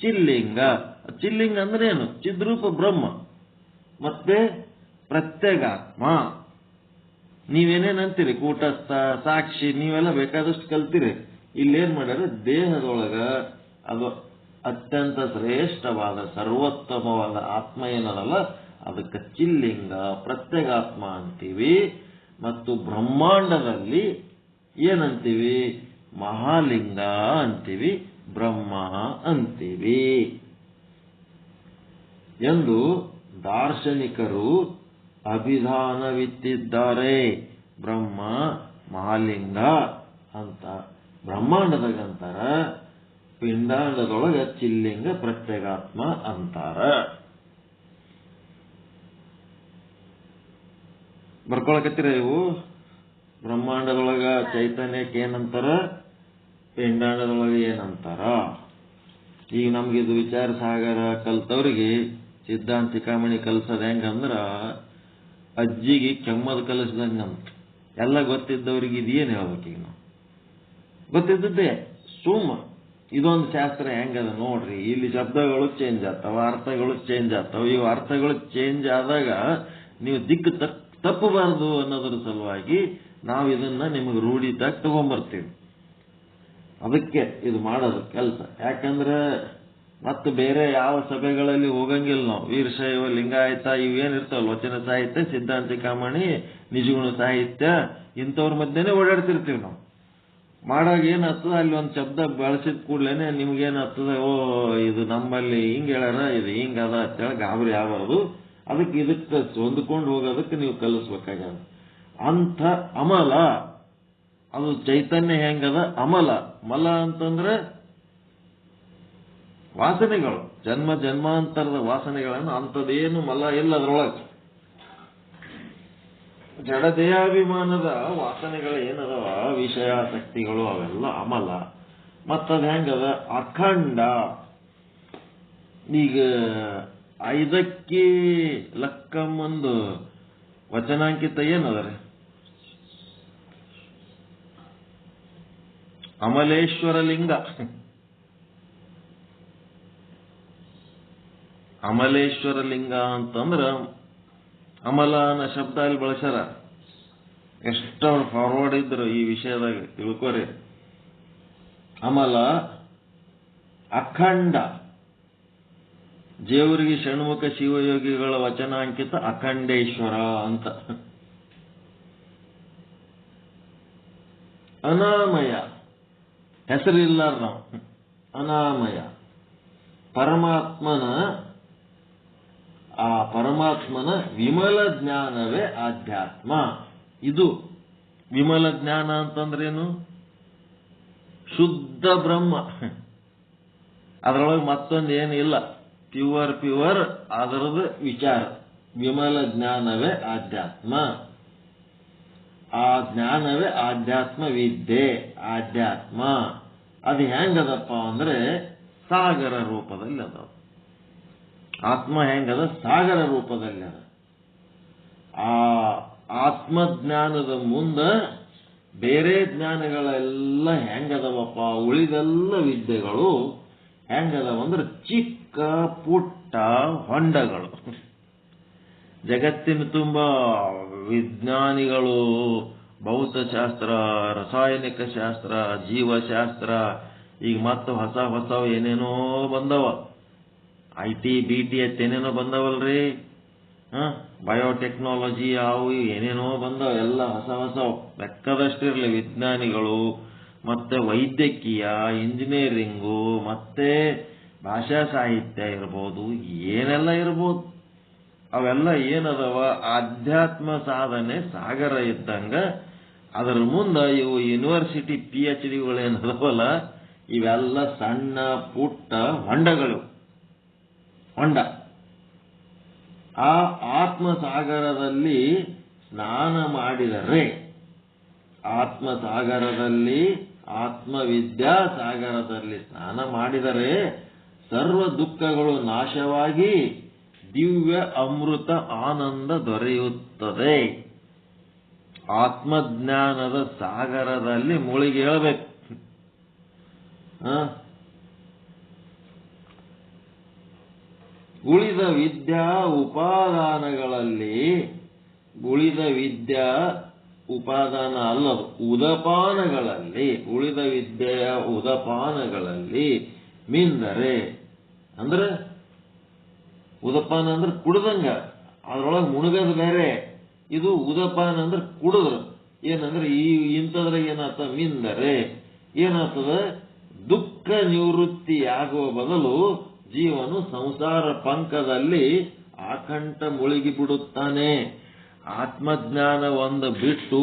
ಚಿಲ್ಲಿಂಗ. ಚಿಲ್ಲಿಂಗ ಅಂದ್ರೆ ಏನು? ಚಿದ್ರೂಪ ಬ್ರಹ್ಮ. ಮತ್ತೆ ಪ್ರತ್ಯೇಗಾತ್ಮ. ನೀವೇನೇನಂತೀರಿ? ಕೂಟಸ್ಥ, ಸಾಕ್ಷಿ, ನೀವೆಲ್ಲ ಬೇಕಾದಷ್ಟು ಕಲ್ತೀರಿ. ಇಲ್ಲೇನ್ ಮಾಡ್ಯಾರ? ದೇಹದೊಳಗ ಅದು ಅತ್ಯಂತ ಶ್ರೇಷ್ಠವಾದ ಸರ್ವೋತ್ತಮವಾದ ಆತ್ಮ ಏನದಲ್ಲ, ಅದಕ್ಕೆ ಚಿಲ್ಲಿಂಗ, ಪ್ರತ್ಯೇಗಾತ್ಮ ಅಂತೀವಿ. ಮತ್ತು ಬ್ರಹ್ಮಾಂಡದಲ್ಲಿ ಏನಂತೀವಿ? ಮಹಾಲಿಂಗ ಅಂತೀವಿ, ಬ್ರಹ್ಮ ಅಂತೀವಿ ಎಂದು ದಾರ್ಶನಿಕರು ಅಭಿಧಾನವಿತ್ತಿದ್ದಾರೆ. ಬ್ರಹ್ಮ ಮಹಾಲಿಂಗ ಅಂತ ಬ್ರಹ್ಮಾಂಡದಾಗಂತಾರ, ಪಿಂಡಾಂಡದೊಳಗ ಚಿಲ್ಲಿಂಗ ಪ್ರತ್ಯೇಗಾತ್ಮ ಅಂತಾರ. ಬರ್ಕೊಳಕತ್ತೀರ ಇವು? ಬ್ರಹ್ಮಾಂಡದೊಳಗ ಚೈತನ್ಯಕ್ಕೆ ಏನಂತಾರ, ಪಿಂಡಾಂಡದೊಳಗ ಏನಂತಾರ. ಈಗ ನಮ್ಗಿದು ವಿಚಾರ ಸಾಗರ ಕಲ್ತವ್ರಿಗೆ ಸಿದ್ಧಾಂತ ಚಿಕಾಮಣಿ ಕಲ್ಸದ ಹೆಂಗಂದ್ರ ಅಜ್ಜಿಗೆ ಕೆಮ್ಮದ್ ಕಲಿಸ್ದಂಗಂತ. ಎಲ್ಲ ಗೊತ್ತಿದ್ದವ್ರಿಗೆ ಇದೇನು ಹೇಳ್ಬೇಕೀಗ ನಾವು? ಗೊತ್ತಿದ್ದೇ ಸುಮ್ಮ ಇದೊಂದು ಶಾಸ್ತ್ರ ಹೆಂಗದ ನೋಡ್ರಿ. ಇಲ್ಲಿ ಶಬ್ದಗಳು ಚೇಂಜ್ ಆಗ್ತಾವ, ಅರ್ಥಗಳು ಚೇಂಜ್ ಆಗ್ತಾವ. ಇವು ಅರ್ಥಗಳು ಚೇಂಜ್ ಆದಾಗ ನೀವು ದಿಕ್ಕು ತಪ್ಪಬಾರದು ಅನ್ನೋದ್ರ ಸಲುವಾಗಿ ನಾವು ಇದನ್ನ ನಿಮಗೆ ರೂಢಿದಾಗ ತಗೊಂಡ್ಬರ್ತೀವಿ. ಅದಕ್ಕೆ ಇದು ಮಾಡೋದು ಕೆಲಸ. ಯಾಕಂದ್ರೆ ಮತ್ತೆ ಬೇರೆ ಯಾವ ಸಭೆಗಳಲ್ಲಿ ಹೋಗಂಗಿಲ್ಲ ನಾವು. ವೀರಶೈವ, ಲಿಂಗಾಯತ ಇವೇನಿರ್ತಾವಲ್ಲ, ವಚನ ಸಾಹಿತ್ಯ, ಸಿದ್ಧಾಂತ ಚಿಕಾಮಣಿ, ನಿಜಗುಣ ಸಾಹಿತ್ಯ, ಇಂಥವ್ರ ಮಧ್ಯೆನೇ ಓಡಾಡ್ತಿರ್ತೀವಿ ನಾವು. ಮಾಡಾಗ ಏನಾಗ್ತದ, ಅಲ್ಲಿ ಒಂದು ಶಬ್ದ ಬಳಸಿದ ಕೂಡ್ಲೇನೆ ನಿಮ್ಗೇನಾಗ್ತದ, ಓ ಇದು ನಮ್ಮಲ್ಲಿ ಹಿಂಗ್ ಹೇಳ್ಯಾರ, ಇದು ಹಿಂಗದ ಅಂತೇಳಿ ಗಾಬರಿ ಆಗಬಾರದು. ಅದಕ್ಕೆ ಇದಕ್ಕೆ ಹೊಂದ್ಕೊಂಡು ಹೋಗೋದಕ್ಕೆ ನೀವು ಕಲಿಸ್ಬೇಕಾಗ್ಯದ. ಅಂಥ ಅಮಲ ಅದು ಚೈತನ್ಯ ಹೆಂಗದ? ಅಮಲ. ಮಲ ಅಂತಂದ್ರೆ ವಾಸನೆಗಳು, ಜನ್ಮ ಜನ್ಮಾಂತರದ ವಾಸನೆಗಳನ್ನು. ಅಂಥದ್ದೇನು ಮಲ ಇಲ್ಲ ಅದ್ರೊಳಗೆ. ಜಡದೇಹಾಭಿಮಾನದ ವಾಸನೆಗಳು ಏನದವ, ವಿಷಯಾಸಕ್ತಿಗಳು, ಅವೆಲ್ಲ ಅಮಲ. ಮತ್ತದ ಹೆಂಗದ? ಅಖಂಡ. ಈಗ 5ಕ್ಕೆ ಲಕ್ಕಮ್ಮಂದು ವಚನಾಂಕಿತ ಏನದ? ಅಮಲೇಶ್ವರ ಲಿಂಗ. ಅಮಲೇಶ್ವರ ಲಿಂಗ ಅಂತಂದ್ರ ಅಮಲ ಅನ್ನೋ ಶಬ್ದ ಅಲ್ಲಿ ಬಳಸ್ಯಾರ. ಎಷ್ಟವ್ರು ಫಾರ್ವರ್ಡ್ ಇದ್ರು ಈ ವಿಷಯದಾಗ ತಿಳ್ಕೊರಿ. ಅಮಲ, ಅಖಂಡ. ಜೇವರಿಗೆ ಷಣ್ಮುಖ ಶಿವಯೋಗಿಗಳ ವಚನಾಂಕಿತ ಅಖಂಡೇಶ್ವರ ಅಂತ. ಅನಾಮಯ, ಹೆಸರಿಲ್ಲಾರ ನಾವು. ಅನಾಮಯ. ಪರಮಾತ್ಮನ ವಿಮಲ ಜ್ಞಾನವೇ ಆಧ್ಯಾತ್ಮ. ಇದು ವಿಮಲ ಜ್ಞಾನ ಅಂತಂದ್ರೇನು? ಶುದ್ಧ ಬ್ರಹ್ಮ. ಅದರೊಳಗೆ ಮತ್ತೊಂದು ಏನಿಲ್ಲ. ಪ್ಯೂರ್ ಅದರದ್ದು ವಿಚಾರ. ವಿಮಲ ಜ್ಞಾನವೇ ಆಧ್ಯಾತ್ಮ. ಆ ಜ್ಞಾನವೇ ಆಧ್ಯಾತ್ಮ ವಿದ್ಯೆ. ಆಧ್ಯಾತ್ಮ ಅದು ಹೆಂಗದಪ್ಪ ಅಂದ್ರೆ ಸಾಗರ ರೂಪದಲ್ಲಿ ಅದ. ಆತ್ಮ ಹೆಂಗದ? ಸಾಗರ ರೂಪದಲ್ಲಿ ಅದ. ಆ ಆತ್ಮಜ್ಞಾನದ ಮುಂದ ಬೇರೆ ಜ್ಞಾನಗಳೆಲ್ಲ ಹೆಂಗದವಪ್ಪ? ಉಳಿದೆಲ್ಲ ವಿದ್ಯೆಗಳು ಹೆಂಗದವಂದ್ರೆ ಚಿಕ್ಕ ಪುಟ್ಟ ಹೊಂಡಗಳು. ಜಗತ್ತಿನ ತುಂಬ ವಿಜ್ಞಾನಿಗಳು ಭೌತಶಾಸ್ತ್ರ, ರಾಸಾಯನಿಕ ಶಾಸ್ತ್ರ, ಜೀವಶಾಸ್ತ್ರ, ಈಗ ಮತ್ತೆ ಹೊಸ ಏನೇನೋ ಬಂದವ. IT BT ಏನೇನೋ ಬಂದವಲ್ರಿ. ಬಯೋಟೆಕ್ನಾಲಜಿ ಅವು ಏನೇನೋ ಬಂದವ. ಎಲ್ಲ ಹೊಸ ಲೆಕ್ಕದಷ್ಟಿರಲಿ ವಿಜ್ಞಾನಿಗಳು. ಮತ್ತೆ ವೈದ್ಯಕೀಯ, ಇಂಜಿನಿಯರಿಂಗು, ಮತ್ತೆ ಭಾಷಾ ಸಾಹಿತ್ಯ ಇರ್ಬೋದು, ಏನೆಲ್ಲ ಇರ್ಬೋದು. ಅವೆಲ್ಲ ಏನದವ? ಆಧ್ಯಾತ್ಮ ಸಾಧನೆ ಸಾಗರ ಇದ್ದಂಗ. ಅದರ ಮುಂದೆ ಇವು ಯೂನಿವರ್ಸಿಟಿ PhDಗಳೇನದವಲ್ಲ, ಇವೆಲ್ಲ ಸಣ್ಣ ಪುಟ್ಟ ಹೊಂಡಗಳು. ಹೊಂಡ. ಆ ಆತ್ಮಸಾಗರದಲ್ಲಿ ಸ್ನಾನ ಮಾಡಿದರೆ, ಆತ್ಮಸಾಗರದಲ್ಲಿ, ಆತ್ಮವಿದ್ಯಾ ಸಾಗರದಲ್ಲಿ ಸ್ನಾನ ಮಾಡಿದರೆ ಸರ್ವ ದುಃಖಗಳು ನಾಶವಾಗಿ ದಿವ್ಯ ಅಮೃತ ಆನಂದ ದೊರೆಯುತ್ತದೆ. ಆತ್ಮಜ್ಞಾನದ ಸಾಗರದಲ್ಲಿ ಮುಳುಗಿ ಹೇಳಬೇಕು. ಉಳಿದ ವಿದ್ಯಾ ಉಪಾದಾನಗಳಲ್ಲಿ, ಉಳಿದ ವಿದ್ಯಾ ಉಪಾದಾನ ಅಲ್ಲದು, ಉದಪಾನಗಳಲ್ಲಿ, ಉಳಿದ ವಿದ್ಯೆಯ ಉದಪಾನಗಳಲ್ಲಿ ಮಿಂದರೆ ಅಂದ್ರೆ ಉದಪಾನ ಅಂದ್ರೆ ಕುಡ್ದಂಗ, ಅದ್ರೊಳಗೆ ಮುಳುಗದ ಬೇರೆ. ಇದು ಉದಪಾನ ಅಂದ್ರೆ ಕುಡಿದ್ರು. ಏನಂದ್ರೆ ಇಂಥದ್ರಾಗ ಏನಾಗ್ತದ? ಮಿಂದರೆ ಏನಾಗ್ತದ? ದುಃಖ ನಿವೃತ್ತಿಯಾಗುವ ಬದಲು ಜೀವನು ಸಂಸಾರ ಪಂಕದಲ್ಲಿ ಆಕಂಠ ಮುಳುಗಿ ಬಿಡುತ್ತಾನೆ. ಆತ್ಮಜ್ಞಾನ ಒಂದು ಬಿಟ್ಟು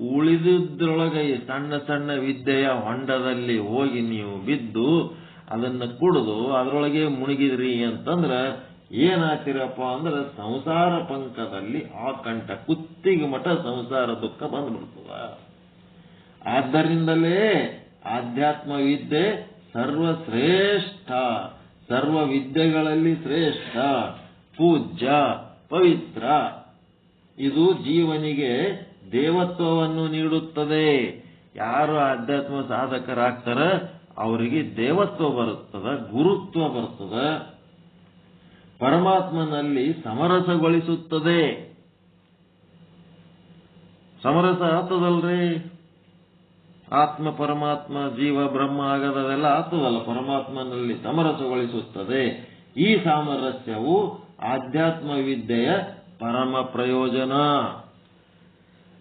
ಉಳಿದಿದ್ರೊಳಗೆ ಸಣ್ಣ ಸಣ್ಣ ವಿದ್ಯೆಯ ಹೊಂಡದಲ್ಲಿ ಹೋಗಿ ನೀವು ಬಿದ್ದು ಅದನ್ನ ಕುಡಿದು ಅದರೊಳಗೆ ಮುಳುಗಿದ್ರಿ ಅಂತಂದ್ರ ಏನಾಗ್ತಿರಪ್ಪ ಅಂದ್ರೆ ಸಂಸಾರ ಪಂಕದಲ್ಲಿ ಆಕಂಠ ಕುತ್ತಿಗೆ ಮಠ ಸಂಸಾರ ದುಃಖ ಬಂದ್ಬಿಡ್ತದ. ಆದ್ದರಿಂದಲೇ ಆಧ್ಯಾತ್ಮ ವಿದ್ಯೆ ಸರ್ವಶ್ರೇಷ್ಠ, ಸರ್ವ ವಿದ್ಯೆಗಳಲ್ಲಿ ಶ್ರೇಷ್ಠ, ಪೂಜ್ಯ, ಪವಿತ್ರ. ಇದು ಜೀವನಿಗೆ ದೇವತ್ವವನ್ನು ನೀಡುತ್ತದೆ. ಯಾರು ಆಧ್ಯಾತ್ಮ ಸಾಧಕರಾಗ್ತಾರ ಅವರಿಗೆ ದೇವತ್ವ ಬರುತ್ತದ, ಗುರುತ್ವ ಬರ್ತದ, ಪರಮಾತ್ಮನಲ್ಲಿ ಸಮರಸಗೊಳಿಸುತ್ತದೆ. ಸಮರಸ ಆಗ್ತದಲ್ರಿ. ಆತ್ಮ ಪರಮಾತ್ಮ ಜೀವ ಬ್ರಹ್ಮ ಆಗದವೆಲ್ಲ ಆಗ್ತದಲ್ಲ, ಪರಮಾತ್ಮನಲ್ಲಿ ಸಮರಸಗೊಳಿಸುತ್ತದೆ. ಈ ಸಾಮರಸ್ಯವು ಆಧ್ಯಾತ್ಮ ವಿದ್ಯೆಯ ಪರಮ ಪ್ರಯೋಜನ.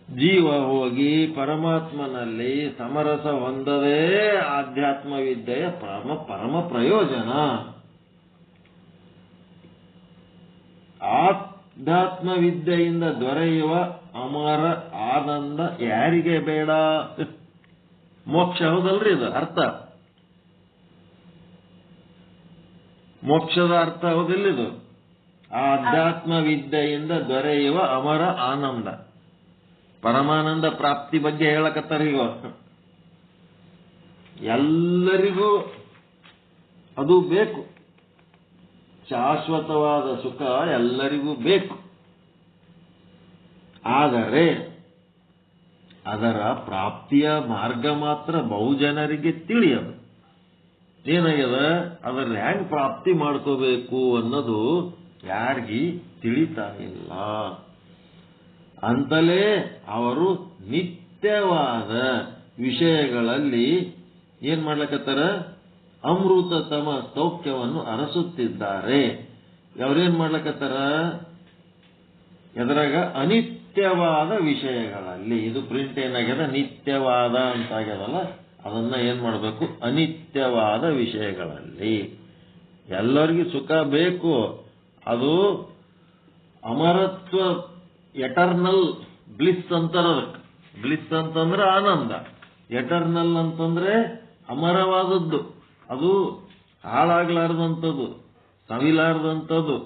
ಜೀವ ಹೋಗಿ ಪರಮಾತ್ಮನಲ್ಲಿ ಸಮರಸ ಹೊಂದದೇ ಆಧ್ಯಾತ್ಮ ವಿದ್ಯೆಯ ಪರಮ ಪ್ರಯೋಜನ. ಆಧ್ಯಾತ್ಮ ವಿದ್ಯೆಯಿಂದ ದೊರೆಯುವ ಅಮರ ಆನಂದ ಯಾರಿಗೆ ಬೇಡ? ಮೋಕ್ಷ ಹೌದಲ್ರಿ ಇದು ಅರ್ಥ. ಮೋಕ್ಷದ ಅರ್ಥ ಹೌದಿಲ್ಲಿದು. ಆಧ್ಯಾತ್ಮ ವಿದ್ಯೆಯಿಂದ ದೊರೆಯುವ ಅಮರ ಆನಂದ, ಪರಮಾನಂದ ಪ್ರಾಪ್ತಿ ಬಗ್ಗೆ ಹೇಳಕತ್ತಾರ. ಈಗ ಎಲ್ಲರಿಗೂ ಅದು ಬೇಕು. ಶಾಶ್ವತವಾದ ಸುಖ ಎಲ್ಲರಿಗೂ ಬೇಕು. ಆದರೆ ಅದರ ಪ್ರಾಪ್ತಿಯ ಮಾರ್ಗ ಮಾತ್ರ ಬಹುಜನರಿಗೆ ತಿಳಿಯದು. ಏನಾಗ್ಯದ? ಅದರ ಹ್ಯಾಂಗ್ ಪ್ರಾಪ್ತಿ ಮಾಡ್ಕೋಬೇಕು ಅನ್ನೋದು ಯಾರಿಗಿ ತಿಳಿತಾ ಇಲ್ಲ. ಅಂತಲೇ ಅವರು ನಿತ್ಯವಾದ ವಿಷಯಗಳಲ್ಲಿ ಏನ್ ಮಾಡ್ಲಕತ್ತಾರ? ಅಮೃತತಮ ಸೌಖ್ಯವನ್ನು ಅರಸುತ್ತಿದ್ದಾರೆ. ಅವರೇನ್ ಮಾಡ್ಲಕತ್ತಾರ? ಎದರಾಗ? ಅನಿತ್ಯವಾದ ವಿಷಯಗಳಲ್ಲಿ. ಇದು ಪ್ರಿಂಟ್ ಏನಾಗ್ಯದ? ನಿತ್ಯವಾದ ಅಂತ ಆಗ್ಯದಲ್ಲ, ಅದನ್ನ ಏನ್ ಮಾಡಬೇಕು? ಅನಿತ್ಯವಾದ ವಿಷಯಗಳಲ್ಲಿ. ಎಲ್ಲರಿಗೂ ಸುಖ ಬೇಕು. ಅದು ಅಮರತ್ವ, ಎಟರ್ನಲ್ ಬ್ಲಿಸ್ ಅಂತಾರ. ಬ್ಲಿಸ್ ಅಂತಂದ್ರೆ ಆನಂದ, ಎಟರ್ನಲ್ ಅಂತಂದ್ರೆ ಅಮರವಾದದ್ದು. ಅದು ಹಾಳಾಗ್ಲಾರ್ದಂಥದ್ದು, ಸವಿಲಾರ್ದಂಥದ್ದು.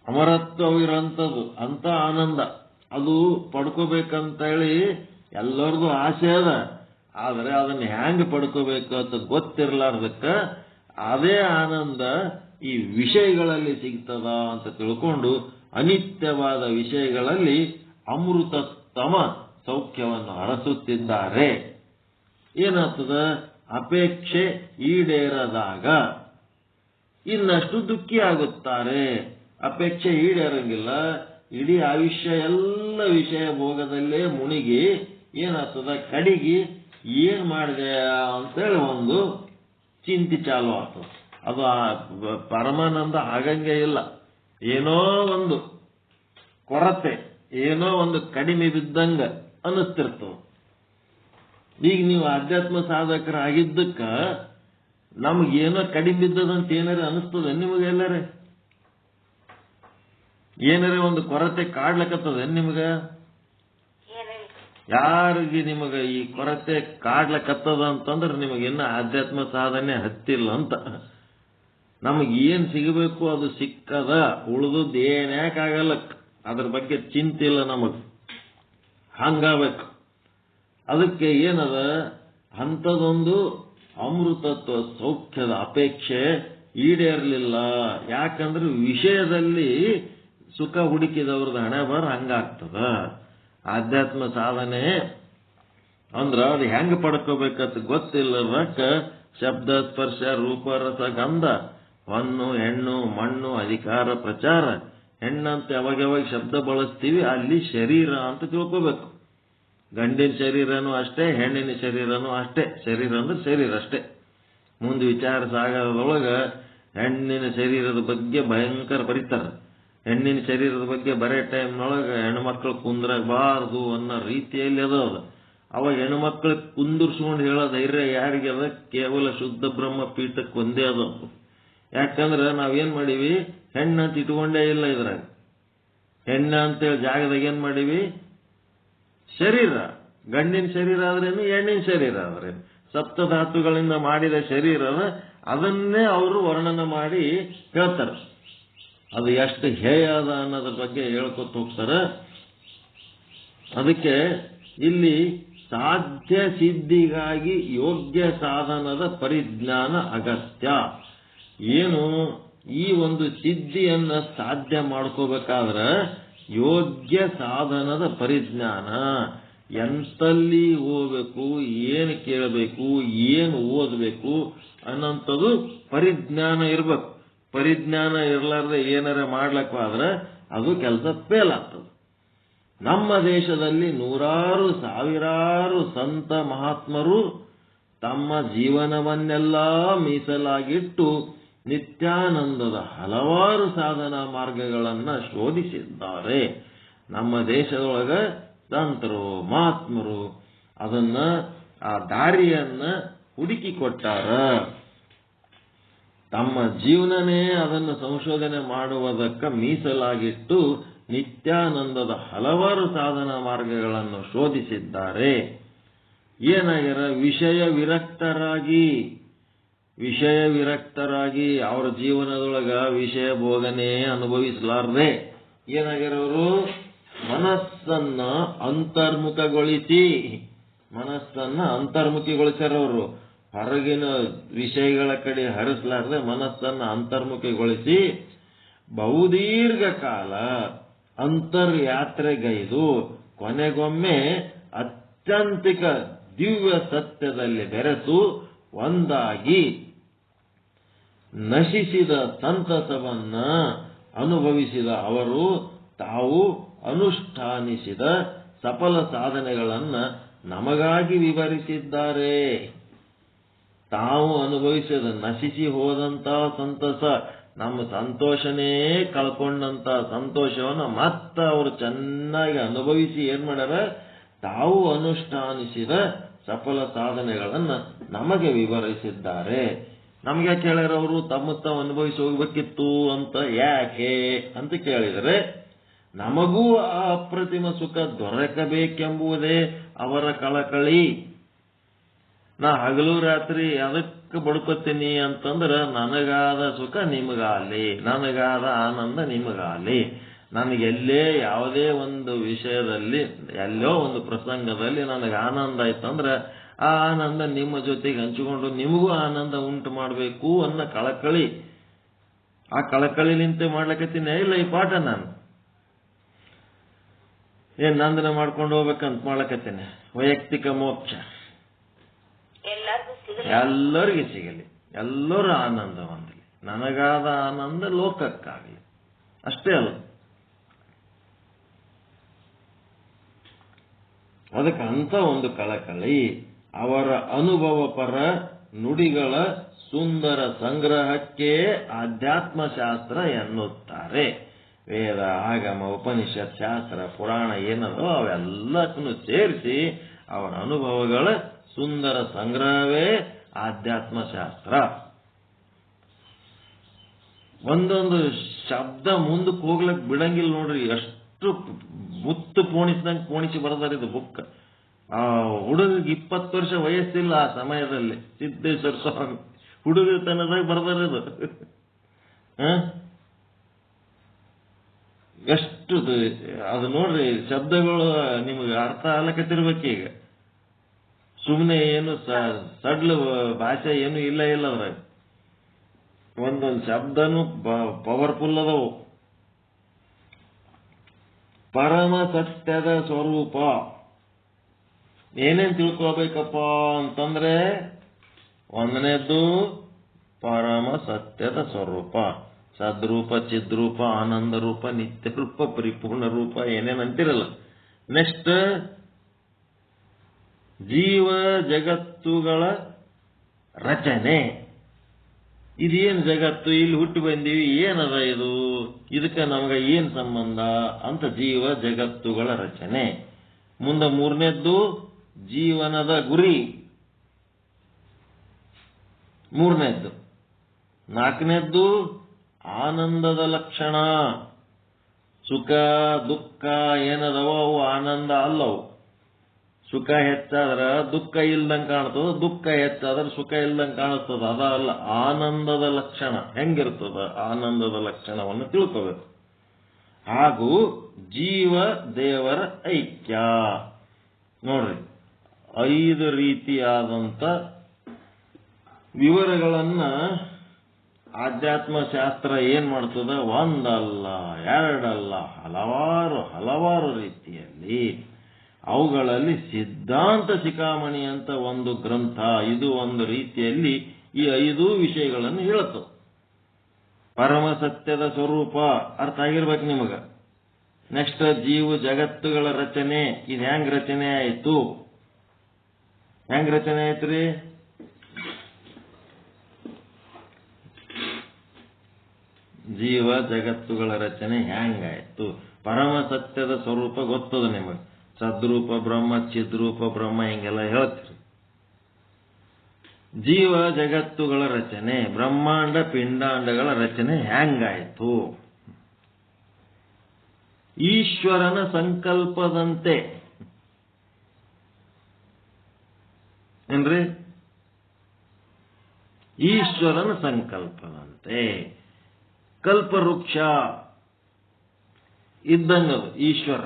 ಅಮರತ್ವವಿರೋಂಥದ್ದು ಅಂತ ಆನಂದ ಅದು ಪಡ್ಕೋಬೇಕಂತ ಹೇಳಿ ಎಲ್ಲರದು ಆಸೆ ಅದ. ಆದರೆ ಅದನ್ನ ಹ್ಯಾಂಗ ಪಡ್ಕೋಬೇಕು ಅಂತ ಗೊತ್ತಿರ್ಲಾರ್ದಕ್ಕ ಅದೇ ಆನಂದ ಈ ವಿಷಯಗಳಲ್ಲಿ ಸಿಗ್ತದ ಅಂತ ತಿಳ್ಕೊಂಡು ಅನಿತ್ಯವಾದ ವಿಷಯಗಳಲ್ಲಿ ಅಮೃತತಮ ಸೌಖ್ಯವನ್ನು ಹರಸುತ್ತಿದ್ದಾರೆ. ಏನಾಗ್ತದ? ಅಪೇಕ್ಷೆ ಈಡೇರದಾಗ ಇನ್ನಷ್ಟು ದುಃಖಿ ಆಗುತ್ತಾರೆ. ಅಪೇಕ್ಷೆ ಈಡೇರಂಗಿಲ್ಲ, ಇಡೀ ಆಯುಷ್ಯ ಎಲ್ಲ ವಿಷಯ ಭೋಗದಲ್ಲೇ ಮುಳುಗಿ ಏನಾಗ್ತದ? ಕಡಿಗೆ ಏನ್ ಮಾಡಿದೆ ಅಂತೇಳಿ ಒಂದು ಚಿಂತೆ ಚಾಲು ಆಗ್ತದೆ. ಅದು ಪರಮಾನಂದ ಆಗಂಗೆ ಇಲ್ಲ. ಏನೋ ಒಂದು ಕೊರತೆ, ಏನೋ ಒಂದು ಕಡಿಮೆ ಬಿದ್ದಂಗ ಅನ್ನಿಸ್ತಿರ್ತವೆ. ಈಗ ನೀವು ಅಧ್ಯಾತ್ಮ ಸಾಧಕರಾಗಿದ್ದಕ್ಕ ನಮಗೇನೋ ಕಡಿಮೆ ಬಿದ್ದದಂತ ಏನಾರ ಅನಿಸ್ತದೆ ನಿಮಗೆ? ಎಲ್ಲರೇ ಏನಾರ ಒಂದು ಕೊರತೆ ಕಾಡ್ಲಕತ್ತದ ನಿಮಗೆ? ಯಾರಿಗೆ ನಿಮಗೆ ಈ ಕೊರತೆ ಕಾಡ್ಲಕತ್ತದ ಅಂತಂದ್ರೆ ನಿಮಗೆ ಇನ್ನ ಅಧ್ಯಾತ್ಮ ಸಾಧನೆ ಹತ್ತಿಲ್ಲ ಅಂತ. ನಮಗೆ ಏನ್ ಸಿಗಬೇಕು ಅದು ಸಿಕ್ಕದ, ಉಳಿದದ್ದು ಏನ್ಯಾಕಾಗಲ್ಲ, ಅದ್ರ ಬಗ್ಗೆ ಚಿಂತೆ ಇಲ್ಲ ನಮಗ್. ಹಂಗಾಗಬೇಕು. ಅದಕ್ಕೆ ಏನದ? ಅಂಥದೊಂದು ಅಮೃತತ್ವ ಸೌಖ್ಯದ ಅಪೇಕ್ಷೆ ಈಡೇರಲಿಲ್ಲ. ಯಾಕಂದ್ರೆ ವಿಷಯದಲ್ಲಿ ಸುಖ ಹುಡುಕಿದವ್ರದ್ದು ಹಣೆ ಬರ ಹಂಗಾಗ್ತದ. ಆಧ್ಯಾತ್ಮ ಸಾಧನೆ ಅಂದ್ರ ಅದು ಹೆಂಗ್ ಪಡ್ಕೋಬೇಕಂತ ಗೊತ್ತಿಲ್ಲದಕ್ಕ ಶಬ್ದ ಸ್ಪರ್ಶ ರೂಪ ರಸ ಗಂಧ ಹೊನ್ನು ಹೆಣ್ಣು ಮಣ್ಣು ಅಧಿಕಾರ ಪ್ರಚಾರ. ಹೆಣ್ಣಂತ ಯಾವಾಗ ಶಬ್ದ ಬಳಸ್ತೀವಿ ಅಲ್ಲಿ ಶರೀರ ಅಂತ ತಿಳ್ಕೋಬೇಕು. ಗಂಡಿನ ಶರೀರನೂ ಅಷ್ಟೇ, ಹೆಣ್ಣಿನ ಶರೀರನೂ ಅಷ್ಟೇ. ಶರೀರ ಅಂದ್ರೆ ಶರೀರ ಅಷ್ಟೇ. ಮುಂದೆ ವಿಚಾರ ಸಾಗರದೊಳಗ ಹೆಣ್ಣಿನ ಶರೀರದ ಬಗ್ಗೆ ಭಯಂಕರ ಬರೀತಾರೆ. ಹೆಣ್ಣಿನ ಶರೀರದ ಬಗ್ಗೆ ಬರೇ ಟೈಮ್ನೊಳಗೆ ಹೆಣ್ಮಕ್ಳು ಕುಂದ್ರಬಾರದು ಅನ್ನೋ ರೀತಿಯಲ್ಲಿ ಅದ. ಅವಾಗ ಹೆಣ್ಮಕ್ಳು ಕುಂದಿರ್ಸ್ಕೊಂಡು ಹೇಳೋ ಧೈರ್ಯ ಯಾರಿಗೆ ಅದ? ಕೇವಲ ಶುದ್ಧ ಬ್ರಹ್ಮ ಪೀಠಕ್ಕೆ ಒಂದೇ ಅದು. ಯಾಕಂದ್ರೆ ನಾವೇನ್ ಮಾಡೀವಿ? ಹೆಣ್ಣಂತ ಇಟ್ಕೊಂಡೇ ಇಲ್ಲ ಇದ್ರಾಗ. ಹೆಣ್ಣ ಅಂತೇಳಿ ಜಾಗದಾಗ ಏನ್ ಮಾಡೀವಿ? ಶರೀರ. ಗಂಡಿನ ಶರೀರ ಆದ್ರೇನು, ಹೆಣ್ಣಿನ ಶರೀರ ಆದ್ರೇನು, ಸಪ್ತಧಾತುಗಳಿಂದ ಮಾಡಿದ ಶರೀರದ ಅದನ್ನೇ ಅವರು ವರ್ಣನೆ ಮಾಡಿ ಹೇಳ್ತಾರೆ. ಅದು ಎಷ್ಟು ಹೇಯ ಅದ ಅನ್ನೋದ್ರ ಬಗ್ಗೆ ಹೇಳ್ಕೊತ ಹೋಗ್ತಾರೆ. ಅದಕ್ಕೆ ಇಲ್ಲಿ ಸಾಧ್ಯ ಸಿದ್ಧಿಗಾಗಿ ಯೋಗ್ಯ ಸಾಧನದ ಪರಿಜ್ಞಾನ ಅಗತ್ಯ. ಏನು ಈ ಒಂದು ಸಿದ್ಧಿಯನ್ನ ಸಾಧ್ಯ ಮಾಡ್ಕೋಬೇಕಾದ್ರೆ ಯೋಗ್ಯ ಸಾಧನದ ಪರಿಜ್ಞಾನ, ಎಂತಲ್ಲಿ ಹೋಗ್ಬೇಕು, ಏನು ಕೇಳಬೇಕು, ಏನು ಓದಬೇಕು ಅನ್ನೋಂಥದ್ದು ಪರಿಜ್ಞಾನ ಇರ್ಬೇಕು. ಪರಿಜ್ಞಾನ ಇರಲಾರ್ದೆ ಏನಾರ ಮಾಡ್ಲಕ್ಕಾದ್ರೆ ಅದು ಕೆಲಸ ಫೇಲ್ ಆಗ್ತದೆ. ನಮ್ಮ ದೇಶದಲ್ಲಿ ನೂರಾರು ಸಾವಿರಾರು ಸಂತ ಮಹಾತ್ಮರು ತಮ್ಮ ಜೀವನವನ್ನೆಲ್ಲ ಮೀಸಲಾಗಿಟ್ಟು ನಿತ್ಯಾನಂದದ ಹಲವಾರು ಸಾಧನಾ ಮಾರ್ಗಗಳನ್ನ ಶೋಧಿಸಿದ್ದಾರೆ. ನಮ್ಮ ದೇಶದೊಳಗ ಸಂತರು ಮಹಾತ್ಮರು ಅದನ್ನ ಆ ದಾರಿಯನ್ನ ಹುಡುಕಿ ಕೊಟ್ಟಾರ. ತಮ್ಮ ಜೀವನನೇ ಅದನ್ನು ಸಂಶೋಧನೆ ಮಾಡುವುದಕ್ಕೆ ಮೀಸಲಾಗಿಟ್ಟು ನಿತ್ಯಾನಂದದ ಹಲವಾರು ಸಾಧನಾ ಮಾರ್ಗಗಳನ್ನು ಶೋಧಿಸಿದ್ದಾರೆ. ಏನಾಗ್ಯಾರ? ವಿಷಯ ವಿರಕ್ತರಾಗಿ ಅವರ ಜೀವನದೊಳಗ ವಿಷಯ ಭೋಗನೆ ಅನುಭವಿಸಲಾರದೆ ಏನಾಗ್ಯಾರ? ಅವರು ಮನಸ್ಸನ್ನ ಅಂತರ್ಮುಖಿಗೊಳಿಸ್ಯಾರ. ಅವರು ಹೊರಗಿನ ವಿಷಯಗಳ ಕಡೆ ಹರಿಸಲಾರದೆ ಮನಸ್ಸನ್ನ ಅಂತರ್ಮುಖಿಗೊಳಿಸಿ ಬಹುದೀರ್ಘ ಕಾಲ ಅಂತರ್ಯಾತ್ರೆಗೈದು ಕೊನೆಗೊಮ್ಮೆ ಅತ್ಯಂತಿಕ ದಿವ್ಯ ಸತ್ಯದಲ್ಲಿ ಬೆರೆತು ಒಂದಾಗಿ ನಶಿಸಿದ ಸಂತಸವನ್ನ ಅನುಭವಿಸಿದ ಅವರು ತಾವು ಅನುಷ್ಠಾನಿಸಿದ ಸಫಲ ಸಾಧನೆಗಳನ್ನ ನಮಗಾಗಿ ವಿವರಿಸಿದ್ದಾರೆ. ತಾವು ಅನುಭವಿಸಿದ ನಶಿಸಿ ಹೋದಂತ ಸಂತಸ, ನಮ್ಮ ಸಂತೋಷನೇ ಕಳ್ಕೊಂಡಂತ ಸಂತೋಷವನ್ನು ಮತ್ತ ಅವರು ಚೆನ್ನಾಗಿ ಅನುಭವಿಸಿ ಏನ್ ಮಾಡ್ಯಾರ? ತಾವು ಅನುಷ್ಠಾನಿಸಿದ ಸಫಲ ಸಾಧನೆಗಳನ್ನ ನಮಗೆ ವಿವರಿಸಿದ್ದಾರೆ. ನಮಗೆ ಕೇಳ್ಯಾರ ಅವರು ತಮ್ಮ ತಾವು ಅನುಭವಿಸಿ ಹೋಗ್ಬೇಕಿತ್ತು ಅಂತ. ಯಾಕೆ ಅಂತ ಕೇಳಿದರೆ, ನಮಗೂ ಆ ಅಪ್ರತಿಮ ಸುಖ ದೊರಕಬೇಕೆಂಬುದೇ ಅವರ ಕಳಕಳಿ. ನಾ ಹಗಲು ರಾತ್ರಿ ಅದಕ್ಕ ಸುಖಕ್ಕೆ ಬಡ್ಕೋತೀನಿ ಅಂತಂದ್ರೆ ನನಗಾದ ಸುಖ ನಿಮಗಾಲಿ, ನನಗಾದ ಆನಂದ ನಿಮಗಾಲಿ. ನನಗೆಲ್ಲೇ ಯಾವುದೇ ಒಂದು ವಿಷಯದಲ್ಲಿ ಎಲ್ಲೋ ಒಂದು ಪ್ರಸಂಗದಲ್ಲಿ ನನಗೆ ಆನಂದ ಆಯ್ತಂದ್ರೆ ಆ ಆನಂದ ನಿಮ್ಮ ಜೊತೆಗೆ ಹಂಚಿಕೊಂಡು ನಿಮಗೂ ಆನಂದ ಉಂಟು ಮಾಡಬೇಕು ಅನ್ನೋ ಕಳಕಳಿ. ಆ ಕಳಕಳಿಲಿಂತೆ ಮಾಡ್ಲಕತ್ತೀನಿ ಇಲ್ಲ ಈ ಪಾಠ. ನಾನು ಏನ್ ನಂದನ ಮಾಡ್ಕೊಂಡು ಹೋಗ್ಬೇಕಂತ ಮಾಡ್ಲಕತ್ತೀನಿ. ವೈಯಕ್ತಿಕ ಮೋಕ್ಷ ಎಲ್ಲರಿಗೂ ಸಿಗಲಿ, ಎಲ್ಲರೂ ಆನಂದ ಹೊಂದಲಿ, ನನಗಾದ ಆನಂದ ಲೋಕಕ್ಕಾಗಲಿ, ಅಷ್ಟೇ ಅಲ್ಲ. ಅದಕ್ಕೆ ಅಂತ ಒಂದು ಕಳಕಳಿ ಅವರ ಅನುಭವ ಪರ ನುಡಿಗಳ ಸುಂದರ ಸಂಗ್ರಹಕ್ಕೆ ಆಧ್ಯಾತ್ಮಶಾಸ್ತ್ರ ಎನ್ನುತ್ತಾರೆ. ವೇದ, ಆಗಮ, ಉಪನಿಷತ್, ಶಾಸ್ತ್ರ, ಪುರಾಣ ಏನದೋ ಅವೆಲ್ಲಕ್ಕೂ ಸೇರಿಸಿ ಅವರ ಅನುಭವಗಳ ಸುಂದರ ಸಂಗ್ರಹವೇ ಆಧ್ಯಾತ್ಮಶಾಸ್ತ್ರ. ಒಂದೊಂದು ಶಬ್ದ ಮುಂದಕ್ಕೆ ಹೋಗ್ಲಕ್ ಬಿಡಂಗಿಲ್ಲ ನೋಡ್ರಿ, ಎಷ್ಟು ಮುತ್ತು ಪೋಣಿಸಿದಂಗೆ ಪೋಣಿಸಿ ಬರ್ದಾರ ಇದು ಬುಕ್. ಆ ಹುಡುಗಿಗೆ 20 ವರ್ಷ ವಯಸ್ಸಿಲ್ಲ ಆ ಸಮಯದಲ್ಲಿ. ಸಿದ್ದೇಶ್ವರ ಸ್ವಾಮಿ ಹುಡುಗತನದಾಗ ಬರ್ದಾರದು. ಎಷ್ಟು ಅದು ನೋಡ್ರಿ, ಶಬ್ದಗಳು ನಿಮ್ಗೆ ಅರ್ಥ ಆಗ್ಲಕತ್ತಿರ್ಬೇಕೀಗ. ಸುಮ್ಮನೆ ಏನು ಸಡ್ಲು ಭಾಷೆ ಏನು ಇಲ್ಲ ಅದ್ರಾಗ. ಒಂದೊಂದು ಶಬ್ದನು ಪವರ್ಫುಲ್ ಅದಾವು. ಪರಮ ಸತ್ಯದ ಸ್ವರೂಪ ಏನೇನ್ ತಿಳ್ಕೋಬೇಕಪ್ಪ ಅಂತಂದ್ರೆ, ಒಂದನೇದ್ದು ಪರಮ ಸತ್ಯದ ಸ್ವರೂಪ, ಸದ್ರೂಪ, ಚಿದ್ರೂಪ, ಆನಂದ ರೂಪ, ನಿತ್ಯ ರೂಪ, ಪರಿಪೂರ್ಣ ರೂಪ, ಏನೇನ್ ಅಂತಿರಲ್ಲ. ನೆಕ್ಸ್ಟ್ ಜೀವ ಜಗತ್ತುಗಳ ರಚನೆ. ಇದೇನು ಜಗತ್ತು, ಇಲ್ಲಿ ಹುಟ್ಟಿ ಬಂದೀವಿ, ಏನದ ಇದು, ಇದಕ್ಕೆ ನಮಗ ಏನ್ ಸಂಬಂಧ ಅಂತ ಜೀವ ಜಗತ್ತುಗಳ ರಚನೆ. ಮುಂದೆ ಮೂರನೇದ್ದು ಜೀವನದ ಗುರಿ, ಮೂರನೇದ್ದು. ನಾಲ್ಕನೇದ್ದು ಆನಂದದ ಲಕ್ಷಣ. ಸುಖ ದುಃಖ ಏನದವ ಅವು ಆನಂದ ಅಲ್ಲವು. ಸುಖ ಹೆಚ್ಚಾದ್ರ ದುಃಖ ಇಲ್ದಂಗೆ ಕಾಣ್ತದ, ದುಃಖ ಹೆಚ್ಚಾದ್ರೆ ಸುಖ ಇಲ್ದಂಗೆ ಕಾಣಿಸ್ತದ. ಅದಲ್ಲ ಆನಂದದ ಲಕ್ಷಣ. ಹೆಂಗಿರ್ತದ ಆನಂದದ ಲಕ್ಷಣವನ್ನು ತಿಳ್ಕೋಬೇಕು. ಹಾಗೂ ಜೀವ ದೇವರ ಐಕ್ಯ. ನೋಡ್ರಿ, 5 ರೀತಿಯಾದಂತ ವಿವರಗಳನ್ನ ಆಧ್ಯಾತ್ಮಶಾಸ್ತ್ರ ಏನ್ ಮಾಡ್ತದ, ಒಂದಲ್ಲ ಎರಡಲ್ಲ ಹಲವಾರು ರೀತಿಯಲ್ಲಿ. ಅವುಗಳಲ್ಲಿ ಸಿದ್ಧಾಂತ ಶಿಖಾಮಣಿ ಅಂತ ಒಂದು ಗ್ರಂಥ, ಇದು ಒಂದು ರೀತಿಯಲ್ಲಿ ಈ 5 ವಿಷಯಗಳನ್ನು ಹೇಳುತ್ತದೆ. ಪರಮ ಸತ್ಯದ ಸ್ವರೂಪ ಅರ್ಥ ಆಗಿರ್ಬೇಕು ನಿಮಗ. ನೆಕ್ಸ್ಟ್ ಜೀವ ಜಗತ್ತುಗಳ ರಚನೆ, ಇದು ಹೆಂಗ್ ರಚನೆ ಆಯ್ತು, ಹೆಂಗ್ ರಚನೆ ಆಯ್ತ್ರಿ? ಜೀವ ಜಗತ್ತುಗಳ ರಚನೆ ಹೆಂಗಾಯ್ತು? ಪರಮ ಸತ್ಯದ ಸ್ವರೂಪ ಗೊತ್ತದ ನಿಮಗೆ. ಸದ್ರೂಪ ಬ್ರಹ್ಮ, ಚಿದ್ರೂಪ ಬ್ರಹ್ಮ, ಹಿಂಗೆಲ್ಲ ಹೇಳ್ತೀರಿ. ಜೀವ ಜಗತ್ತುಗಳ ರಚನೆ, ಬ್ರಹ್ಮಾಂಡ ಪಿಂಡಾಂಡಗಳ ರಚನೆ ಹೆಂಗಾಯ್ತು? ಈಶ್ವರನ ಸಂಕಲ್ಪದಂತೆ. ಏನ್ರಿ? ಈಶ್ವರನ ಸಂಕಲ್ಪದಂತೆ. ಕಲ್ಪವೃಕ್ಷ ಇದ್ದಂಗದು ಈಶ್ವರ.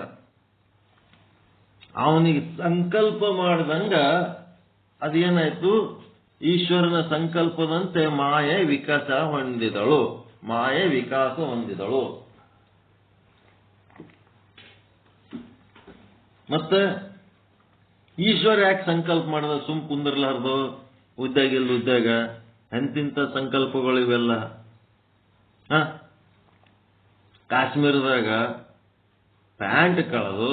ಅವನಿಗೆ ಸಂಕಲ್ಪ ಮಾಡಿದಂಗ ಅದೇನಾಯ್ತು? ಈಶ್ವರನ ಸಂಕಲ್ಪದಂತೆ ಮಾಯೆ ವಿಕಾಸ ಹೊಂದಿದಳು. ಮತ್ತೆ ಈಶ್ವರ ಯಾಕೆ ಸಂಕಲ್ಪ ಮಾಡಿದ? ಸುಮ್ ಕುಂದಿರ್ಲಾರ್ದು ಉದ್ದಾಗ ಎಂತಿಂತ ಸಂಕಲ್ಪಗಳು ಇವೆಲ್ಲ. ಕಾಶ್ಮೀರದಾಗ ಪ್ಯಾಂಟ್ ಕಳೆದು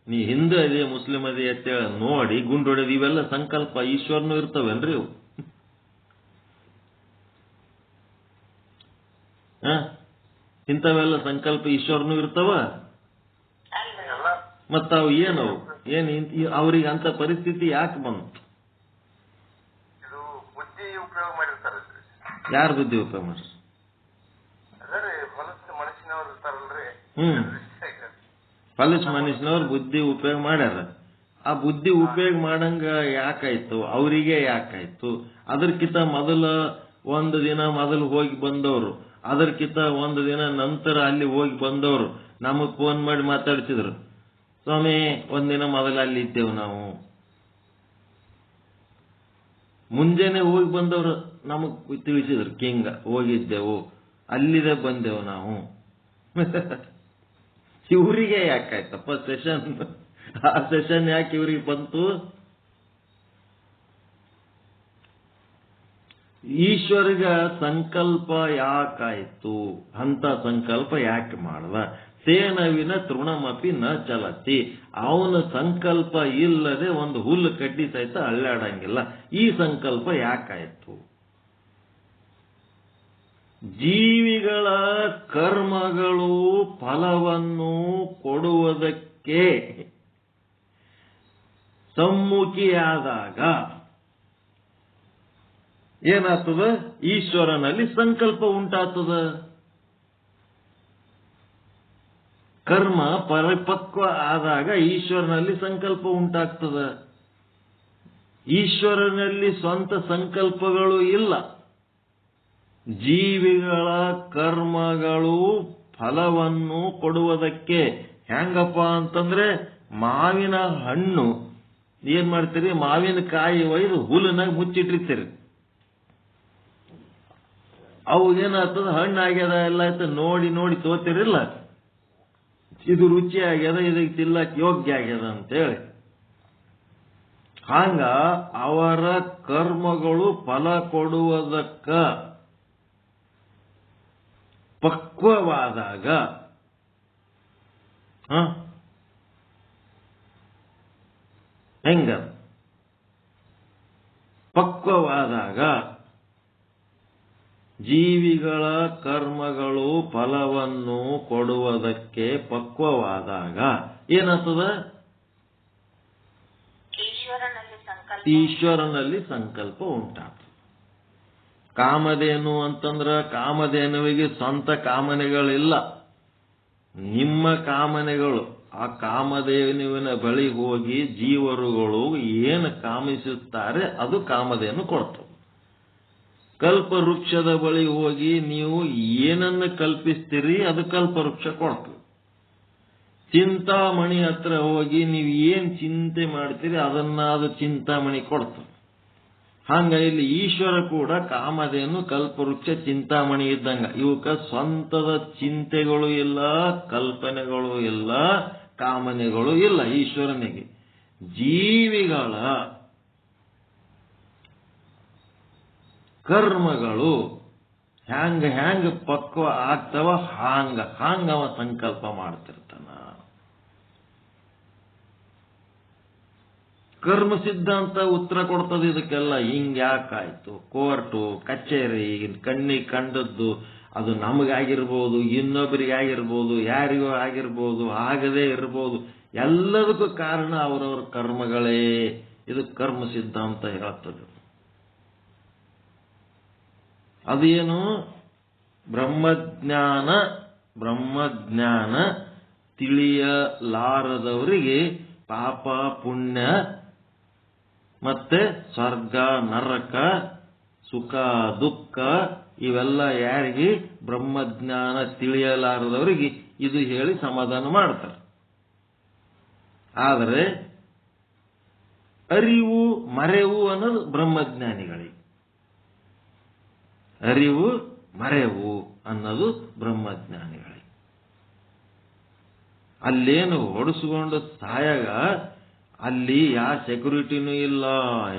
ನೀ ಹಿಂದೂ ಅದೇ ಮುಸ್ಲಿಂ ಅದೇ ಅಂತೇಳಿ ನೋಡಿ ಗುಂಡು ಹೊಡೆದು, ಇವೆಲ್ಲ ಸಂಕಲ್ಪ ಈಶ್ವರನು ಇರ್ತವೇನ್ರಿ ಇವು? ಇಂಥವೆಲ್ಲ ಸಂಕಲ್ಪ ಈಶ್ವರನು ಇರ್ತವ? ಮತ್ತ ಅವು ಏನವು? ಅವ್ರಿಗೆ ಅಂತ ಪರಿಸ್ಥಿತಿ ಯಾಕೆ ಬಂತು? ಯಾರು ಬುದ್ಧಿ ಉಪಯೋಗ ಮಾಡ್ರಿ? ಫಲಸ್ ಮನುಷ್ಯನವ್ರು ಬುದ್ಧಿ ಉಪಯೋಗ ಮಾಡ್ಯಾರ. ಆ ಬುದ್ಧಿ ಉಪಯೋಗ ಮಾಡಂಗ ಯಾಕಾಯ್ತು, ಅವರಿಗೆ ಯಾಕಾಯ್ತು? ಅದಕ್ಕಿಂತ ಒಂದು ದಿನ ಮೊದಲು ಹೋಗಿ ಬಂದವರು, ಅದಕ್ಕಿಂತ ಒಂದು ದಿನ ನಂತರ ಅಲ್ಲಿ ಹೋಗಿ ಬಂದವರು ನಮಗ್ ಫೋನ್ ಮಾಡಿ ಮಾತಾಡ್ತಿದ್ರು, ಸ್ವಾಮಿ ಒಂದಿನ ಮೊದಲು ಅಲ್ಲಿ ಇದ್ದೇವು ನಾವು. ಮುಂಜಾನೆ ಹೋಗಿ ಬಂದವರು ನಮಗ್ ತಿಳಿಸಿದ್ರು, ಹಿಂಗ ಹೋಗಿದ್ದೆವು, ಅಲ್ಲಿದೆ ಬಂದೆವು ನಾವು. ಇವರಿಗೆ ಯಾಕಾಯ್ತಪ್ಪ ಸೆಷನ್? ಆ ಸೆಷನ್ ಯಾಕೆ ಇವ್ರಿಗೆ ಬಂತು? ಈಶ್ವರಿಗ ಸಂಕಲ್ಪ ಯಾಕಾಯ್ತು? ಅಂತ ಸಂಕಲ್ಪ ಯಾಕೆ ಮಾಡ್ದ? ಸೇನವಿನ ತೃಣಮಪಿ ನ ಚಲತಿ. ಅವನ ಸಂಕಲ್ಪ ಇಲ್ಲದೆ ಒಂದು ಹುಲ್ಲು ಕಡ್ಡಿ ಸಹಿತ ಅಳ್ಳಾಡಂಗಿಲ್ಲ. ಈ ಸಂಕಲ್ಪ ಯಾಕಾಯ್ತು? ಜೀವಿಗಳ ಕರ್ಮಗಳು ಫಲವನ್ನು ಕೊಡುವುದಕ್ಕೆ ಸಮ್ಮುಖಿಯಾದಾಗ ಏನಾಗ್ತದ? ಈಶ್ವರನಲ್ಲಿ ಸಂಕಲ್ಪ ಉಂಟಾಗ್ತದ. ಕರ್ಮ ಪರಿಪಕ್ವ ಆದಾಗ ಈಶ್ವರನಲ್ಲಿ ಸಂಕಲ್ಪ ಉಂಟಾಗ್ತದ. ಈಶ್ವರನಲ್ಲಿ ಸ್ವಂತ ಸಂಕಲ್ಪಗಳು ಇಲ್ಲ. ಜೀವಿಗಳ ಕರ್ಮಗಳು ಫಲವನ್ನು ಕೊಡುವುದಕ್ಕೆ ಹೆಂಗಪ್ಪ ಅಂತಂದ್ರೆ, ಮಾವಿನ ಹಣ್ಣು ಏನ್ ಮಾಡ್ತೀರಿ? ಮಾವಿನ ಕಾಯಿ ಒಯ್ದು ಹುಲ್ಲಿನಾಗ ಮುಚ್ಚಿಟ್ಟಿರ್ತೀರಿ. ಅವು ಏನಾಗ್ತದ? ಹಣ್ಣಾಗ್ಯದ ಎಲ್ಲ ಆಯ್ತು ನೋಡಿ ನೋಡಿ ತೋತಿರಿಲ್ಲ, ಇದು ರುಚಿ ಆಗ್ಯದ, ಇದಕ್ಕೆ ತಿಲ್ಲಕ್ ಯೋಗ್ಯ ಆಗ್ಯದ ಅಂತೇಳಿ. ಹಂಗ ಅವರ ಕರ್ಮಗಳು ಫಲ ಕೊಡುವುದಕ್ಕ ಪಕ್ವವಾದಾಗ ಹೆಂಗ? ಪಕ್ವವಾದಾಗ ಜೀವಿಗಳ ಕರ್ಮಗಳು ಫಲವನ್ನು ಕೊಡುವುದಕ್ಕೆ ಪಕ್ವವಾದಾಗ ಏನಾಗ್ತದ? ಈಶ್ವರನಲ್ಲಿ ಸಂಕಲ್ಪ ಉಂಟಾಗ್ತದೆ. ಕಾಮಧೇನು ಅಂತಂದ್ರ ಕಾಮಧೇನುವಿಗೆ ಸ್ವಂತ ಕಾಮನೆಗಳಿಲ್ಲ, ನಿಮ್ಮ ಕಾಮನೆಗಳು. ಆ ಕಾಮಧೇನುವಿನ ಬಳಿ ಹೋಗಿ ಜೀವರುಗಳು ಏನು ಕಾಮಿಸುತ್ತಾರೆ ಅದು ಕಾಮಧೇನು ಕೊಡ್ತದೆ. ಕಲ್ಪವೃಕ್ಷದ ಬಳಿ ಹೋಗಿ ನೀವು ಏನನ್ನು ಕಲ್ಪಿಸ್ತೀರಿ ಅದು ಕಲ್ಪವೃಕ್ಷ ಕೊಡ್ತದೆ. ಚಿಂತಾಮಣಿ ಹತ್ರ ಹೋಗಿ ನೀವು ಏನ್ ಚಿಂತೆ ಮಾಡ್ತೀರಿ ಅದನ್ನ ಅದು ಚಿಂತಾಮಣಿ ಕೊಡ್ತದೆ. ಹಂಗ ಇಲ್ಲಿ ಈಶ್ವರ ಕೂಡ ಕಾಮಧೇನು, ಕಲ್ಪವೃಕ್ಷ, ಚಿಂತಾಮಣಿ ಇದ್ದಂಗ. ಇವಕ್ಕ ಸ್ವಂತದ ಚಿಂತೆಗಳು ಇಲ್ಲ, ಕಲ್ಪನೆಗಳು ಇಲ್ಲ, ಕಾಮನೆಗಳು ಇಲ್ಲ ಈಶ್ವರನಿಗೆ. ಜೀವಿಗಳ ಕರ್ಮಗಳು ಹ್ಯಾಂಗ ಪಕ್ವ ಆಗ್ತವ ಹಾಂಗ ಅವ ಸಂಕಲ್ಪ ಮಾಡ್ತಿರ್ತಾನ. ಕರ್ಮ ಸಿದ್ಧಾಂತ ಉತ್ತರ ಕೊಡ್ತದೆ ಇದಕ್ಕೆಲ್ಲ. ಹಿಂಗ್ಯಾಕಾಯ್ತು? ಕೋರ್ಟು ಕಚೇರಿ ಕಣ್ಣಿಗೆ ಕಂಡದ್ದು ಅದು ನಮಗಾಗಿರ್ಬೋದು, ಇನ್ನೊಬ್ಬರಿಗಾಗಿರ್ಬೋದು, ಯಾರಿಗೂ ಆಗಿರ್ಬೋದು, ಆಗದೇ ಇರ್ಬೋದು. ಎಲ್ಲದಕ್ಕೂ ಕಾರಣ ಅವರವರ ಕರ್ಮಗಳೇ. ಇದು ಕರ್ಮ ಸಿದ್ಧಾಂತ ಹೇಳ್ತದೆ. ಅದೇನು? ಬ್ರಹ್ಮಜ್ಞಾನ ತಿಳಿಯಲಾರದವರಿಗೆ ಪಾಪ ಪುಣ್ಯ ಮತ್ತೆ ಸ್ವರ್ಗ ನರಕ ಸುಖ ದುಃಖ ಇವೆಲ್ಲ ಯಾರಿಗೆ? ಬ್ರಹ್ಮಜ್ಞಾನ ತಿಳಿಯಲಾರದವರಿಗೆ ಇದು ಹೇಳಿ ಸಮಾಧಾನ ಮಾಡ್ತಾರೆ. ಆದರೆ ಅರಿವು ಮರೆವು ಅನ್ನೋದು ಬ್ರಹ್ಮಜ್ಞಾನಿಗಳಿಗೆ. ಅರಿವು ಮರೆವು ಅನ್ನೋದು ಬ್ರಹ್ಮಜ್ಞಾನಿಗಳಿಗೆ. ಅಲ್ಲೇನು ಹೊಡೆಸ್ಕೊಂಡು ಸಾಯಾಗ ಅಲ್ಲಿ ಯಾವ ಸೆಕ್ಯೂರಿಟಿನೂ ಇಲ್ಲ,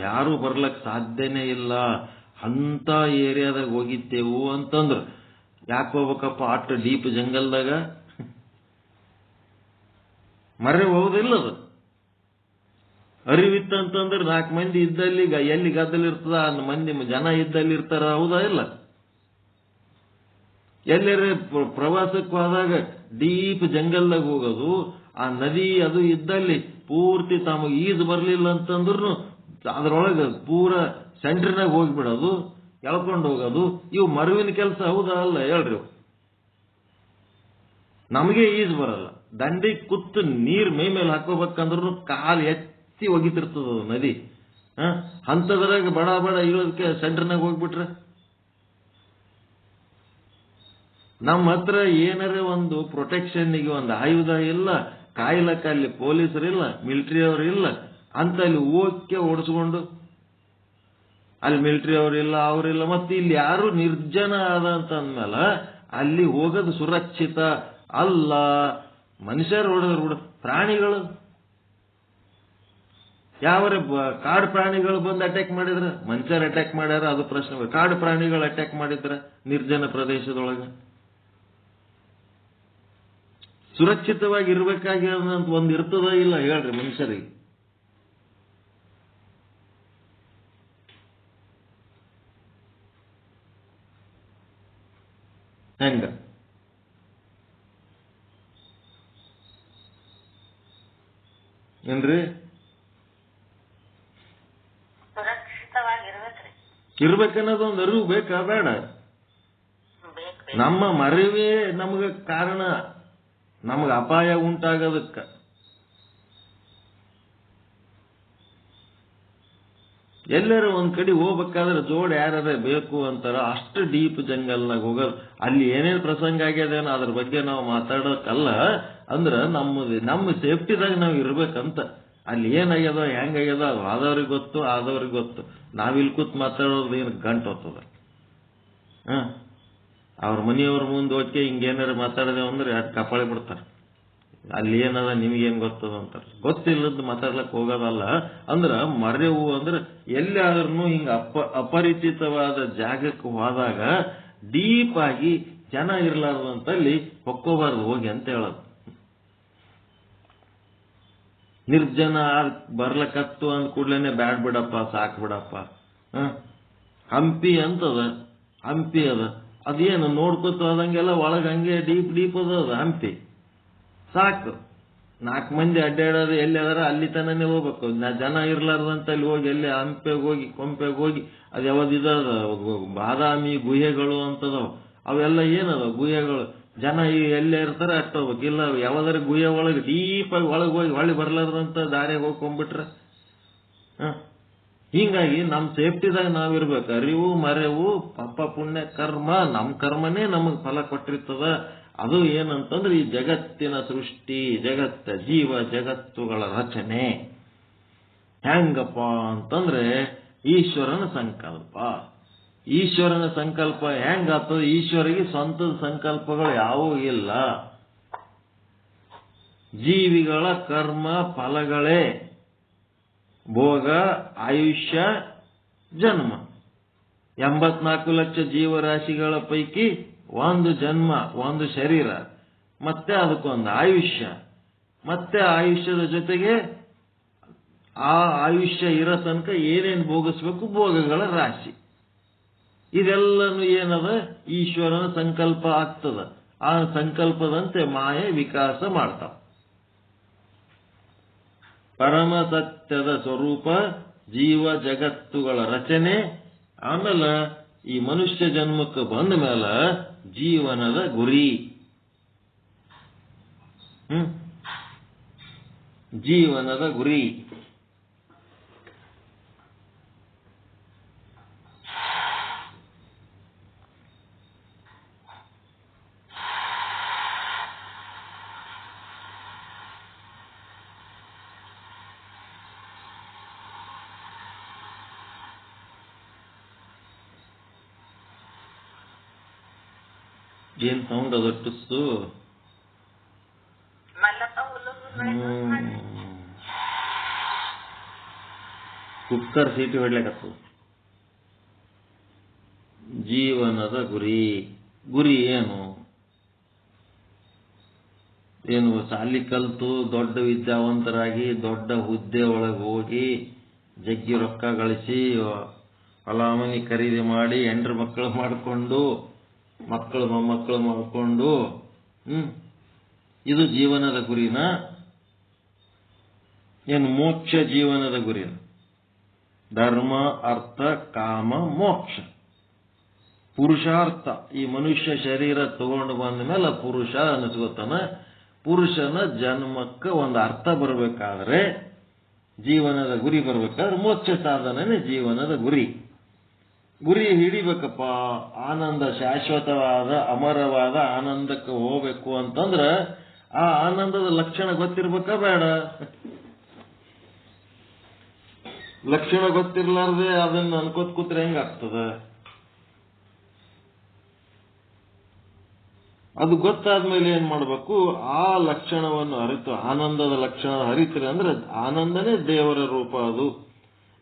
ಯಾರು ಬರ್ಲಕ್ ಸಾಧ್ಯನೇ ಇಲ್ಲ. ಅಂತ ಏರಿಯಾದಾಗ ಹೋಗಿದ್ದೇವು ಅಂತಂದ್ರ ಯಾಕೆ ಹೋಗ್ಬೇಕಪ್ಪ ಅಷ್ಟು ಡೀಪ್ ಜಂಗಲ್ದಾಗ? ಮರೆ ಹೋಗುದಿಲ್ಲದು. ಅರಿವಿತ್ತಂತಂದ್ರೆ 4 ಮಂದಿ ಇದ್ದಲ್ಲಿ ಎಲ್ಲಿ ಗದ್ದಲಿರ್ತದ 1 ಮಂದಿ ಜನ ಇದ್ದಲ್ಲಿ ಇರ್ತಾರ, ಹೌದಾ ಇಲ್ಲ? ಎಲ್ಲರ ಪ್ರವಾಸಕ್ಕೆ ಹೋದಾಗ ಡೀಪ್ ಜಂಗಲ್ದಾಗ ಹೋಗೋದು, ಆ ನದಿ ಅದು ಇದ್ದಲ್ಲಿ ಪೂರ್ತಿ ತಮಗೆ ಈಜು ಬರ್ಲಿಲ್ಲ ಅಂತಂದ್ರು ಅದ್ರೊಳಗೆ ಪೂರ ಸೆಂಟ್ರಿನಾಗ ಹೋಗ್ಬಿಡೋದು, ಎಳ್ಕೊಂಡು ಹೋಗೋದು. ಇವು ಮರುವಿನ ಕೆಲಸ, ಹೌದಾ ಅಲ್ಲ ಹೇಳ್ರಿ? ನಮಗೆ ಈಜು ಬರಲ್ಲ. ದಂಡಿ ಕೂತು ನೀರ್ ಮೈ ಮೇಲೆ ಹಾಕೋಬೇಕಂದ್ರು ಕಾಲು ಜಾಸ್ತಿ ಒಗಿತಿರ್ತದ ನದಿ. ಅಂಥದ್ರಾಗ ಬಡ ಬಡ ಇಳೋದಕ್ಕೆ ಸೆಂಟರ್ನಾಗ ಹೋಗ್ಬಿಟ್ರೆ ನಮ್ಮ ಹತ್ರ ಏನಾರ ಒಂದು ಪ್ರೊಟೆಕ್ಷನ್ಗೆ ಒಂದು ಆಯುಧ ಇಲ್ಲ, ಕಾಯ್ಲಕ್ಕ ಅಲ್ಲಿ ಪೊಲೀಸರಿಲ್ಲ, ಮಿಲಿಟರಿ ಅವರು ಇಲ್ಲ ಅಂತ ಅಲ್ಲಿ ಹೋಗಕ್ಕೆ ಓಡಿಸ್ಕೊಂಡು ಅಲ್ಲಿ ಮಿಲಿಟರಿ ಅವರಿಲ್ಲ, ಅವರಿಲ್ಲ, ಮತ್ತೆ ಇಲ್ಲಿ ಯಾರು ನಿರ್ಜನ ಆದ ಅಂತ ಅಂದ್ಮೇಲೆ ಅಲ್ಲಿ ಹೋಗೋದು ಸುರಕ್ಷಿತ ಅಲ್ಲ. ಮನುಷ್ಯರು ಹೊಡೆದ್ರು ಪ್ರಾಣಿಗಳು ಯಾವರ ಕಾಡು ಪ್ರಾಣಿಗಳು ಬಂದು ಅಟ್ಯಾಕ್ ಮಾಡಿದ್ರ, ಮನುಷ್ಯರು ಅಟ್ಯಾಕ್ ಮಾಡ್ಯಾರ ಅದು ಪ್ರಶ್ನೆ. ಕಾಡು ಪ್ರಾಣಿಗಳು ಅಟ್ಯಾಕ್ ಮಾಡಿದ್ರ ನಿರ್ಜನ ಪ್ರದೇಶದೊಳಗೆ ಸುರಕ್ಷಿತವಾಗಿ ಇರ್ಬೇಕಾಗಿರೋದಂತ ಒಂದು ಇರ್ತದ ಇಲ್ಲ ಹೇಳ್ರಿ ಮನುಷ್ಯರಿಗೆ? ಹೆಂಗ ಏನ್ರಿ? ಇರ್ಬೇಕನ್ನೋದು ಒಂದು ಅರಿವು ಬೇಕಾ ಬೇಡ? ನಮ್ಮ ಮರಿವೇ ನಮಗ ಕಾರಣ, ನಮಗ ಅಪಾಯ ಉಂಟಾಗೋದಕ್ಕ. ಎಲ್ಲರೂ ಒಂದ್ ಕಡೆ ಹೋಗ್ಬೇಕಾದ್ರೆ ಜೋಡ್ ಯಾರೇ ಬೇಕು ಅಂತಾರ. ಅಷ್ಟು ಡೀಪ್ ಜಂಗಲ್ನಾಗ ಹೋಗೋದು, ಅಲ್ಲಿ ಏನೇನು ಪ್ರಸಂಗ ಆಗ್ಯದೇನೋ ಅದ್ರ ಬಗ್ಗೆ ನಾವು ಮಾತಾಡೋಕಲ್ಲ. ಅಂದ್ರ ನಮ್ಮ ಸೇಫ್ಟಿದಾಗ ನಾವು ಇರ್ಬೇಕಂತ. ಅಲ್ಲಿ ಏನಾಗ್ಯದೋ ಹೆಂಗಾಗ್ಯದೋ ಅದು ಆದವ್ರಿಗೆ ಗೊತ್ತು. ನಾವಿಲ್ ಕೂತ್ ಮಾತಾಡೋದು ಏನು ಗಂಟು ಹೋಗ್ತದ? ಅವ್ರ ಮನೆಯವ್ರ ಮುಂದೆ ಹೋಗಿ ಹಿಂಗೇನಾರು ಮಾತಾಡದೇವ ಅಂದ್ರೆ ಯಾರು ಕಪಾಳಿ ಬಿಡ್ತಾರೆ. ಅಲ್ಲಿ ಏನದ ನಿಮ್ಗೇನ್ ಗೊತ್ತದ ಅಂತಾರ. ಗೊತ್ತಿಲ್ಲದ ಮಾತಾಡ್ಲಕ್ ಹೋಗೋದಲ್ಲ. ಅಂದ್ರ ಮರೆವು ಅಂದ್ರೆ ಎಲ್ಲಾದ್ರೂ ಹಿಂಗ ಅಪರಿಚಿತವಾದ ಜಾಗಕ್ಕೆ ಹೋದಾಗ ಡೀಪ್ ಆಗಿ ಜನ ಇರ್ಲಾರ್ದಂತಲ್ಲಿ ಹೊಕ್ಕೋಬಾರ್ದು ಹೋಗಿ ಅಂತ ಹೇಳೋದು. ನಿರ್ಜನ ಬರ್ಲಕತ್ತು ಅಂದ ಕೂಡ್ಲೇನೆ ಬ್ಯಾಡ್ ಬಿಡಪ್ಪ, ಸಾಕ್ ಬಿಡಪ್ಪ. ಹಂಪಿ ಅಂತದ, ಹಂಪಿ ಅದ, ಅದೇನು ನೋಡ್ಕೊತ ಹೋದಂಗೆಲ್ಲ ಒಳಗ ಹಂಗೆ ಡೀಪ್ ಅದ ಹಂಪಿ. ಸಾಕು, 4 ಮಂದಿ ಅಡ್ಡಾಡೋದು ಎಲ್ಲಿ ಅದಾರ ಅಲ್ಲಿ ತನನೇ ಹೋಗ್ಬೇಕು. ಜನ ಇರ್ಲಾರ್ದಂತ ಅಲ್ಲಿ ಹೋಗಿ ಎಲ್ಲಿ ಹಂಪೆಗೆ ಹೋಗಿ ಕೊಂಪೆಗೆ ಹೋಗಿ ಅದು ಯಾವ್ದಿದ ಬಾದಾಮಿ ಗುಹೆಗಳು ಅಂತದವ. ಅವೆಲ್ಲ ಏನದ ಗುಹೆಗಳು, ಜನ ಎಲ್ಲೇ ಇರ್ತಾರೆ ಅಷ್ಟು ಹೋಗ್ಬೇಕು. ಇಲ್ಲ ಯಾವ್ದಾರ ಗುಹೆ ಒಳಗೆ ಡೀಪ್ ಆಗಿ ಒಳಗೆ ಹೋಗಿ ಹೊಳ್ಳಿ ಬರ್ಲಾರ್ದಂತ ದಾರಿಯಾಗ ಹೋಗ್ಕೊಂಡ್ಬಿಟ್ರೆ. ಹೀಗಾಗಿ ನಮ್ ಸೇಫ್ಟಿದಾಗ ನಾವಿರ್ಬೇಕು. ಅರಿವು ಮರೆವು ಪಾಪ ಪುಣ್ಯ ಕರ್ಮ, ನಮ್ ಕರ್ಮನೇ ನಮಗ್ ಫಲ ಕೊಟ್ಟಿರ್ತದ. ಅದು ಏನಂತಂದ್ರೆ ಈ ಜಗತ್ತಿನ ಸೃಷ್ಟಿ, ಜೀವ ಜಗತ್ತುಗಳ ರಚನೆ ಹೆಂಗಪ್ಪ ಅಂತಂದ್ರೆ ಈಶ್ವರನ ಸಂಕಲ್ಪ. ಈಶ್ವರನ ಸಂಕಲ್ಪ ಹೆಂಗಾಗ್ತದ? ಈಶ್ವರಿಗೆ ಸ್ವಂತದ ಸಂಕಲ್ಪಗಳು ಯಾವೂ ಇಲ್ಲ. ಜೀವಿಗಳ ಕರ್ಮ ಫಲಗಳೇ ಭೋಗ, ಆಯುಷ್ಯ, ಜನ್ಮ. 84 ಲಕ್ಷ ಜೀವರಾಶಿಗಳ ಪೈಕಿ ಒಂದು ಜನ್ಮ, ಒಂದು ಶರೀರ, ಮತ್ತೆ ಅದಕ್ಕೊಂದು ಆಯುಷ್ಯ, ಮತ್ತೆ ಆಯುಷ್ಯದ ಜೊತೆಗೆ ಆ ಆಯುಷ್ಯ ಇರೋ ತನಕ ಏನೇನು ಭೋಗಿಸ್ಬೇಕು ಭೋಗಗಳ ರಾಶಿ. ಇದೆಲ್ಲನೂ ಏನದ? ಈಶ್ವರನ ಸಂಕಲ್ಪ ಆಗ್ತದ. ಆ ಸಂಕಲ್ಪದಂತೆ ಮಾಯೆ ವಿಕಾಸ ಮಾಡ್ತಾವ. ಪರಮ ಸತ್ಯದ ಸ್ವರೂಪ ಜೀವ ಜಗತ್ತುಗಳ ರಚನೆ. ಆಮೇಲೆ ಈ ಮನುಷ್ಯ ಜನ್ಮಕ್ಕೆ ಬಂದ ಮೇಲೆ ಜೀವನದ ಗುರಿ. ಜೀವನದ ಗುರಿ ಏನ್ ಸೌಂಡ್ ಅದ ಟುಸ್ಸು? ಕುಕ್ಕರ್ ಸೀಟಿ ಹೊಡ್ಲಿಕತ್ತು. ಜೀವನದ ಗುರಿ. ಗುರಿ ಏನು? ಶಾಲಿ ಕಲ್ತು ದೊಡ್ಡ ವಿದ್ಯಾವಂತರಾಗಿ ದೊಡ್ಡ ಹುದ್ದೆ ಒಳಗೆ ಹೋಗಿ ಜಗ್ಗಿ ರೊಕ್ಕ ಗಳಿಸಿ ಫಲಾಮಣಿ ಖರೀದಿ ಮಾಡಿ ಹೆಂಡ್ರು ಮಕ್ಕಳು ಮಾಡಿಕೊಂಡು ಮಕ್ಕಳು ಮೊಮ್ಮಕ್ಕಳು ಮಾಡ್ಕೊಂಡು ಇದು ಜೀವನದ ಗುರಿನ? ಏನು ಮೋಕ್ಷ ಜೀವನದ ಗುರಿನ? ಧರ್ಮ ಅರ್ಥ ಕಾಮ ಮೋಕ್ಷ ಪುರುಷಾರ್ಥ. ಈ ಮನುಷ್ಯ ಶರೀರ ತಗೊಂಡು ಬಂದ ಮೇಲೆ ಪುರುಷ ಅನಿಸ್ಕೊತಾನ. ಪುರುಷನ ಜನ್ಮಕ್ಕೆ ಒಂದು ಅರ್ಥ ಬರಬೇಕಾದ್ರೆ ಜೀವನದ ಗುರಿ ಬರ್ಬೇಕಾದ್ರೆ ಮೋಕ್ಷ ಸಾಧನೆ ಜೀವನದ ಗುರಿ. ಗುರಿ ಹಿಡಿಬೇಕಪ್ಪ, ಆನಂದ, ಶಾಶ್ವತವಾದ ಅಮರವಾದ ಆನಂದಕ್ಕೆ ಹೋಗ್ಬೇಕು ಅಂತಂದ್ರ ಆ ಆನಂದದ ಲಕ್ಷಣ ಗೊತ್ತಿರ್ಬೇಕಾ ಬೇಡ? ಲಕ್ಷಣ ಗೊತ್ತಿರ್ಲಾರ್ದೆ ಅದನ್ನ ಅನ್ಕೋತ್ ಕೂತ್ರೆ ಹೆಂಗಾಗ್ತದ? ಅದು ಗೊತ್ತಾದ್ಮೇಲೆ ಏನ್ ಮಾಡ್ಬೇಕು? ಆ ಲಕ್ಷಣವನ್ನು ಅರಿತು, ಆನಂದದ ಲಕ್ಷಣ ಅರಿತ್ರೆ ಅಂದ್ರೆ ಆನಂದನೇ ದೇವರ ರೂಪ. ಅದು